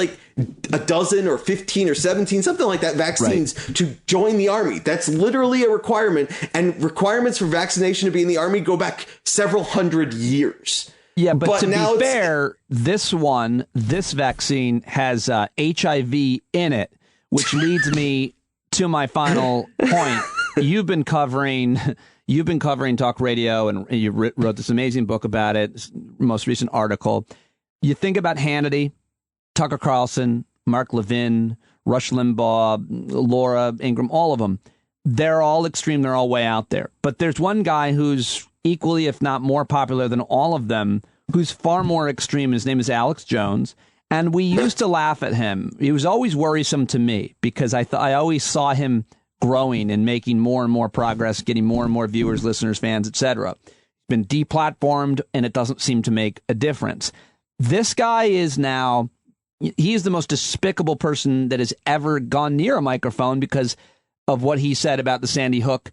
a dozen or 15 or 17, something like that, vaccines to join the army. That's literally a requirement. And requirements for vaccination to be in the army go back several hundred years. Yeah, but to be fair, this vaccine has HIV in it, which leads me to my final point. You've been covering talk radio, and you wrote this amazing book about it, most recent article. You think about Hannity, Tucker Carlson, Mark Levin, Rush Limbaugh, Laura Ingraham, all of them. They're all extreme. They're all way out there. But there's one guy who's equally, if not more popular than all of them, who's far more extreme. His name is Alex Jones. And we used to laugh at him. He was always worrisome to me because I always saw him growing and making more and more progress, getting more and more viewers, listeners, fans, etc. He's been deplatformed, and it doesn't seem to make a difference. This guy is now, he is the most despicable person that has ever gone near a microphone because of what he said about the Sandy Hook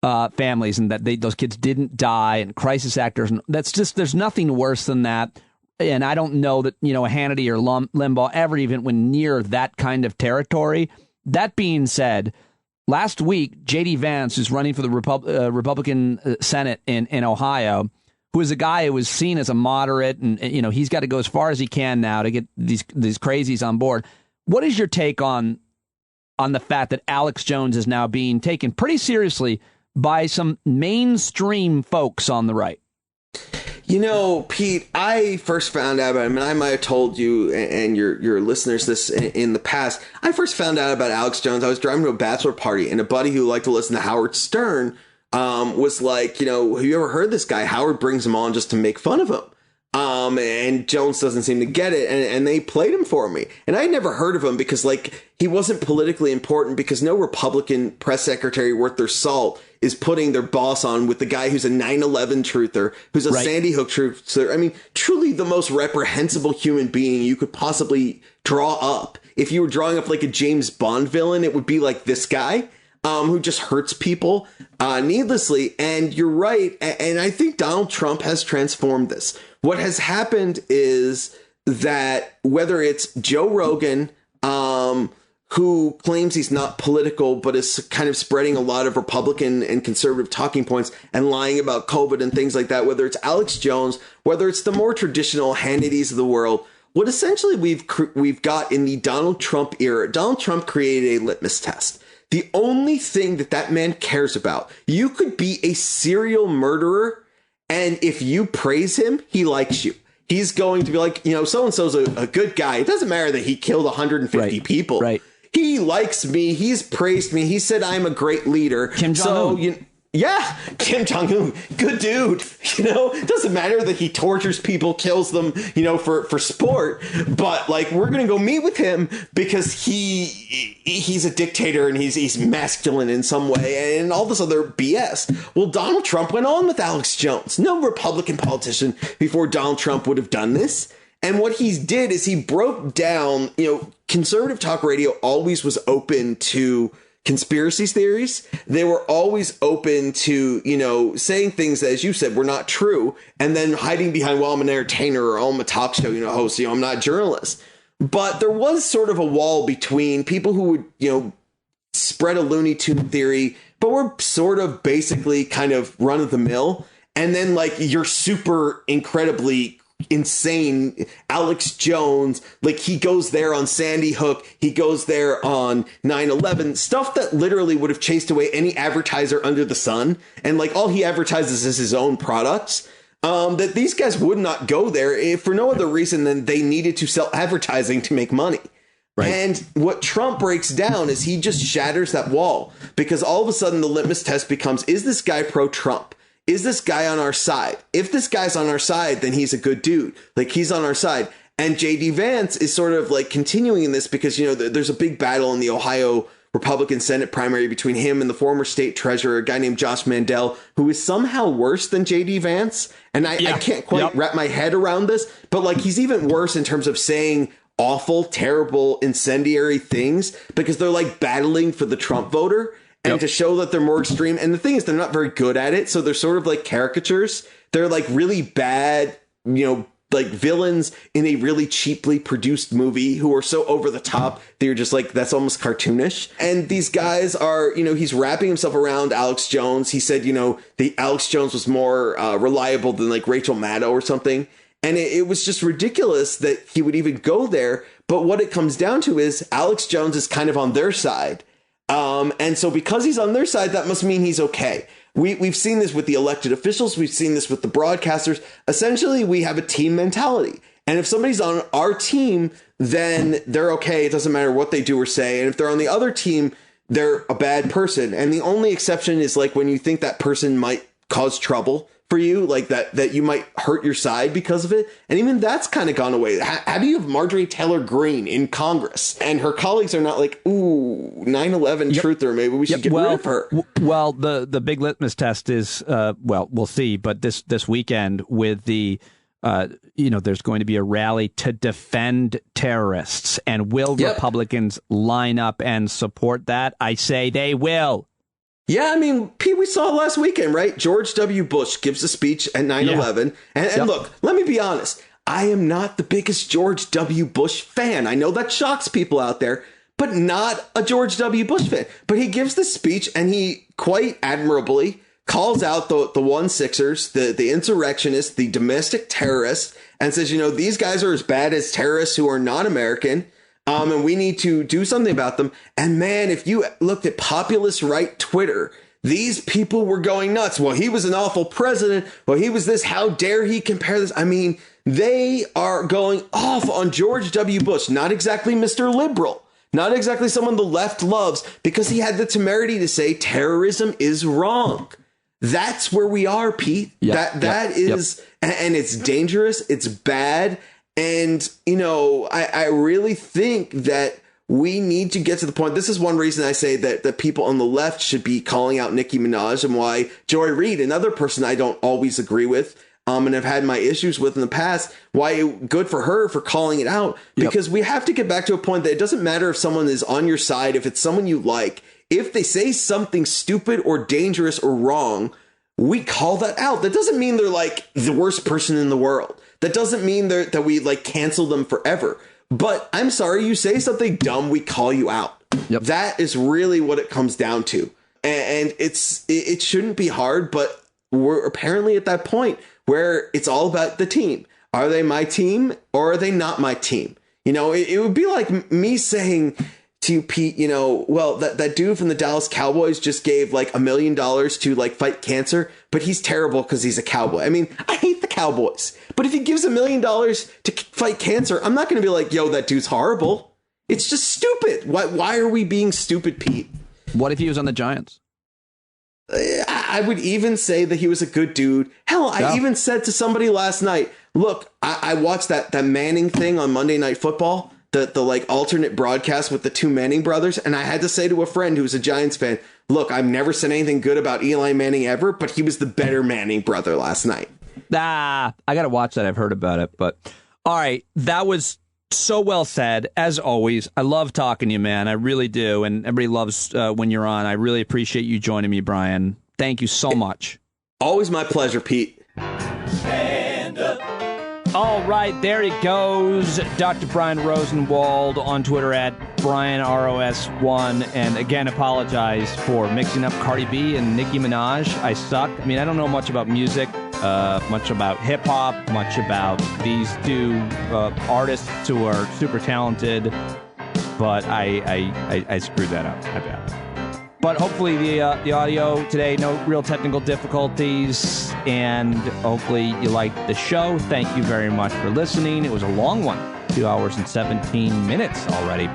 families and that those kids didn't die, and crisis actors. And that's just, there's nothing worse than that. And I don't know that, Hannity or Limbaugh ever even went near that kind of territory. That being said, last week, J.D. Vance, who's running for the Republican Senate in Ohio, who is a guy who was seen as a moderate, and he's got to go as far as he can now to get these crazies on board. What is your take on the fact that Alex Jones is now being taken pretty seriously by some mainstream folks on the right? Pete, I first found out about him, and I might have told you and your listeners this in the past. I first found out about Alex Jones. I was driving to a bachelor party, and a buddy who liked to listen to Howard Stern was like, have you ever heard this guy? Howard brings him on just to make fun of him. And Jones doesn't seem to get it. And they played him for me. And I'd never heard of him because he wasn't politically important, because no Republican press secretary worth their salt is putting their boss on with the guy who's a 9/11 truther, who's a Sandy Hook truther. I mean, truly the most reprehensible human being you could possibly draw up. If you were drawing up a James Bond villain, it would be like this guy. Who just hurts people needlessly. And you're right. And I think Donald Trump has transformed this. What has happened is that whether it's Joe Rogan, who claims he's not political, but is kind of spreading a lot of Republican and conservative talking points and lying about COVID and things like that, whether it's Alex Jones, whether it's the more traditional Hannitys of the world, what essentially we've got in the Donald Trump era, Donald Trump created a litmus test. The only thing that man cares about, you could be a serial murderer, and if you praise him, he likes you. He's going to be like, so-and-so's a good guy. It doesn't matter that he killed 150 people. Right. He likes me. He's praised me. He said I'm a great leader. Kim Jong-un. Kim Jong-un, good dude. It doesn't matter that he tortures people, kills them, for sport. But we're gonna go meet with him because he's a dictator and he's masculine in some way and all this other BS. Well, Donald Trump went on with Alex Jones. No Republican politician before Donald Trump would have done this. And what he did is he broke down. Conservative talk radio always was open to conspiracy theories. They were always open to, saying things that, as you said, were not true, and then hiding behind, well, I'm an entertainer, or I'm a talk show, host, I'm not a journalist. But there was sort of a wall between people who would, spread a Looney Tune theory, but were sort of basically kind of run of the mill. And then you're super incredibly insane Alex Jones, he goes there on Sandy Hook, he goes there on 9/11, stuff that literally would have chased away any advertiser under the sun, and all he advertises is his own products, that these guys would not go there if for no other reason than they needed to sell advertising to make money. Right. And what Trump breaks down is he just shatters that wall, because all of a sudden the litmus test becomes, is this guy pro-Trump? Is this guy on our side? If this guy's on our side, then he's a good dude. He's on our side. And J.D. Vance is sort of continuing in this because, there's a big battle in the Ohio Republican Senate primary between him and the former state treasurer, a guy named Josh Mandel, who is somehow worse than J.D. Vance. And I can't quite wrap my head around this, but he's even worse in terms of saying awful, terrible, incendiary things because they're battling for the Trump voter. And to show that they're more extreme. And the thing is, they're not very good at it. So they're sort of like caricatures. They're like really bad, like villains in a really cheaply produced movie who are so over the top that you're just like, that's almost cartoonish. And these guys are, he's wrapping himself around Alex Jones. He said, the Alex Jones was more reliable than like Rachel Maddow or something. And it was just ridiculous that he would even go there. But what it comes down to is Alex Jones is kind of on their side. And so because he's on their side, that must mean he's okay. We've seen this with the elected officials. We've seen this with the broadcasters. Essentially, we have a team mentality. And if somebody's on our team, then they're okay. It doesn't matter what they do or say. And if they're on the other team, they're a bad person. And the only exception is like when you think that person might cause trouble for you, like that you might hurt your side because of it. And even that's kind of gone away. How do you have Marjorie Taylor Greene in Congress and her colleagues are not like, ooh, 9/11 truther, maybe we should get rid of her? Well, the big litmus test is, we'll see. But this weekend with the, there's going to be a rally to defend terrorists. And will Republicans line up and support that? I say they will. Yeah, I mean, Pete, we saw it last weekend, right? George W. Bush gives a speech at 9/11. And look, let me be honest. I am not the biggest George W. Bush fan. I know that shocks people out there, but not a George W. Bush fan. But he gives the speech and he quite admirably calls out the 1-6ers, the insurrectionists, the domestic terrorists, and says, these guys are as bad as terrorists who are not American. And we need to do something about them. And man, if you looked at populist right Twitter, these people were going nuts. Well, he was an awful president. Well, he was this. How dare he compare this? I mean, they are going off on George W. Bush, not exactly Mr. Liberal, not exactly someone the left loves, because he had the temerity to say terrorism is wrong. That's where we are, Pete. That is, and it's dangerous. It's bad. And, I really think that we need to get to the point. This is one reason I say that people on the left should be calling out Nicki Minaj, and why Joy Reid, another person I don't always agree with, and have had my issues with in the past, why good for her for calling it out, because we have to get back to a point that it doesn't matter if someone is on your side, if it's someone you like, if they say something stupid or dangerous or wrong, we call that out. That doesn't mean they're like the worst person in the world. That doesn't mean that we like cancel them forever. But I'm sorry, you say something dumb, we call you out. That is really what it comes down to. And it shouldn't be hard, but we're apparently at that point where it's all about the team. Are they my team or are they not my team? It would be like me saying to you, Pete, well, that dude from the Dallas Cowboys just gave like $1 million to like fight cancer, but he's terrible because he's a cowboy. I mean, I hate the Cowboys, but if he gives $1 million to fight cancer, I'm not going to be like, yo, that dude's horrible. It's just stupid. Why are we being stupid, Pete? What if he was on the Giants? I would even say that he was a good dude. Hell, I even said to somebody last night, look, I watched that Manning thing on Monday Night Football. The like alternate broadcast with the two Manning brothers. And I had to say to a friend who's a Giants fan, look, I've never said anything good about Eli Manning ever, but he was the better Manning brother last night. I got to watch that. I've heard about it. But all right, that was so well said. As always, I love talking to you, man. I really do. And everybody loves when you're on. I really appreciate you joining me, Brian. Thank you so much. Always my pleasure, Pete. Stand up. All right, there he goes. Dr. Brian Rosenwald on Twitter at BrianROS1. And again, apologize for mixing up Cardi B and Nicki Minaj. I suck. I mean, I don't know much about music, much about hip hop, much about these two artists who are super talented. But I screwed that up. I bet. But hopefully the audio today, no real technical difficulties, and hopefully you liked the show. Thank you very much for listening. It was a long one, 2 hours and 17 minutes already.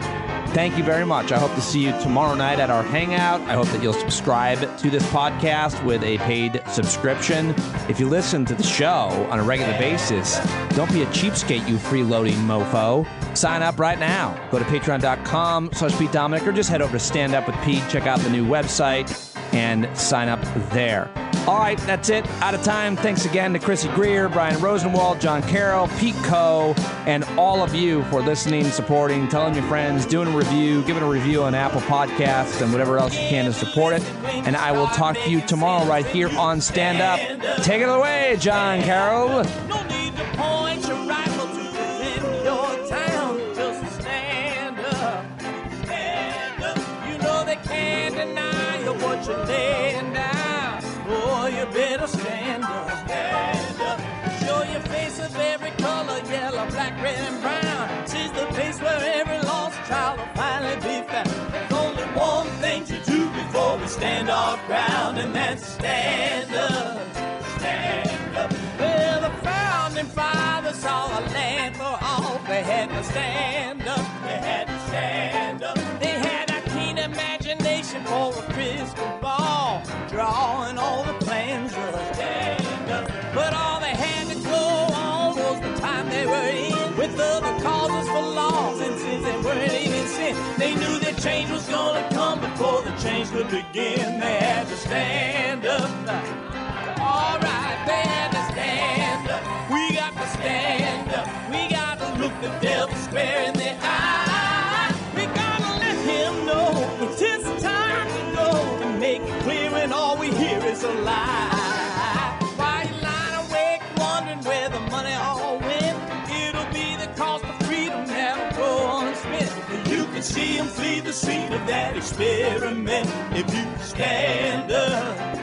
Thank you very much. I hope to see you tomorrow night at our Hangout. I hope that you'll subscribe to this podcast with a paid subscription. If you listen to the show on a regular basis, don't be a cheapskate, you freeloading mofo. Sign up right now. Go to patreon.com/Pete Dominic, or just head over to Stand Up with Pete. Check out the new website and sign up there. All right, that's it. Out of time. Thanks again to Chrissy Greer, Brian Rosenwald, John Carroll, Pete Coe, and all of you for listening, supporting, telling your friends, doing a review, giving a review on Apple Podcasts, and whatever else you can to support it. And I will talk to you tomorrow right here on Stand Up. Take it away, John Carroll. No need to point your rifle to defend your town. Just stand up. Stand up. You know they can't deny you what you're laying down. Boy, you better stand up. Stand up. Show your face of every color, yellow, black, red, and brown. She's the place where every lost child will finally be found. There's only one thing to do before we stand our ground, and that's stand up. Stand up. Well, the founding fathers saw a land for all. They had to stand up. They had to stand up. They had a keen imagination for a crystal ball, drawing all the plans of stand up. But all they had to go on was the time they were in, with other causes for laws, and since they weren't even sin, they knew that change was gonna come before the change could begin. They had to stand up. All right, they had to stand up. We got to stand up. We got to look the devil square in the eye. We gotta let him know it's his time to go, and make it clear when all we hear is a lie. Why you lying awake wondering where the money all went? It'll be the cost of freedom that'll go unspent. You can see him flee the scene of that experiment if you stand up.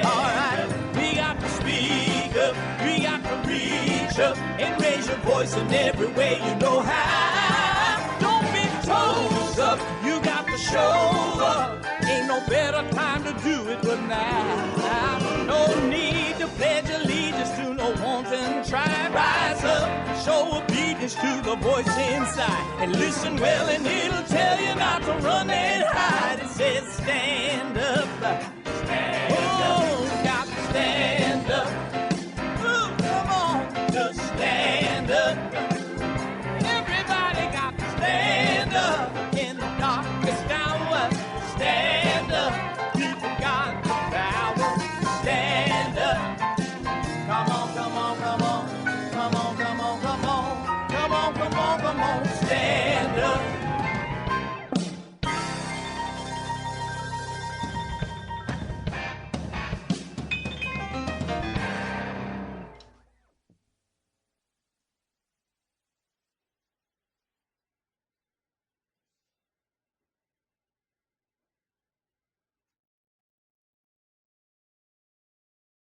All right, we got to speak up, we got to reach up and raise your voice in every way you know how. Don't be toes up, you got to show up. Ain't no better time to do it but now. No need to pledge allegiance to no wanton tribe. Rise up and show obedience to the voice inside, and listen well and it'll tell you not to run there.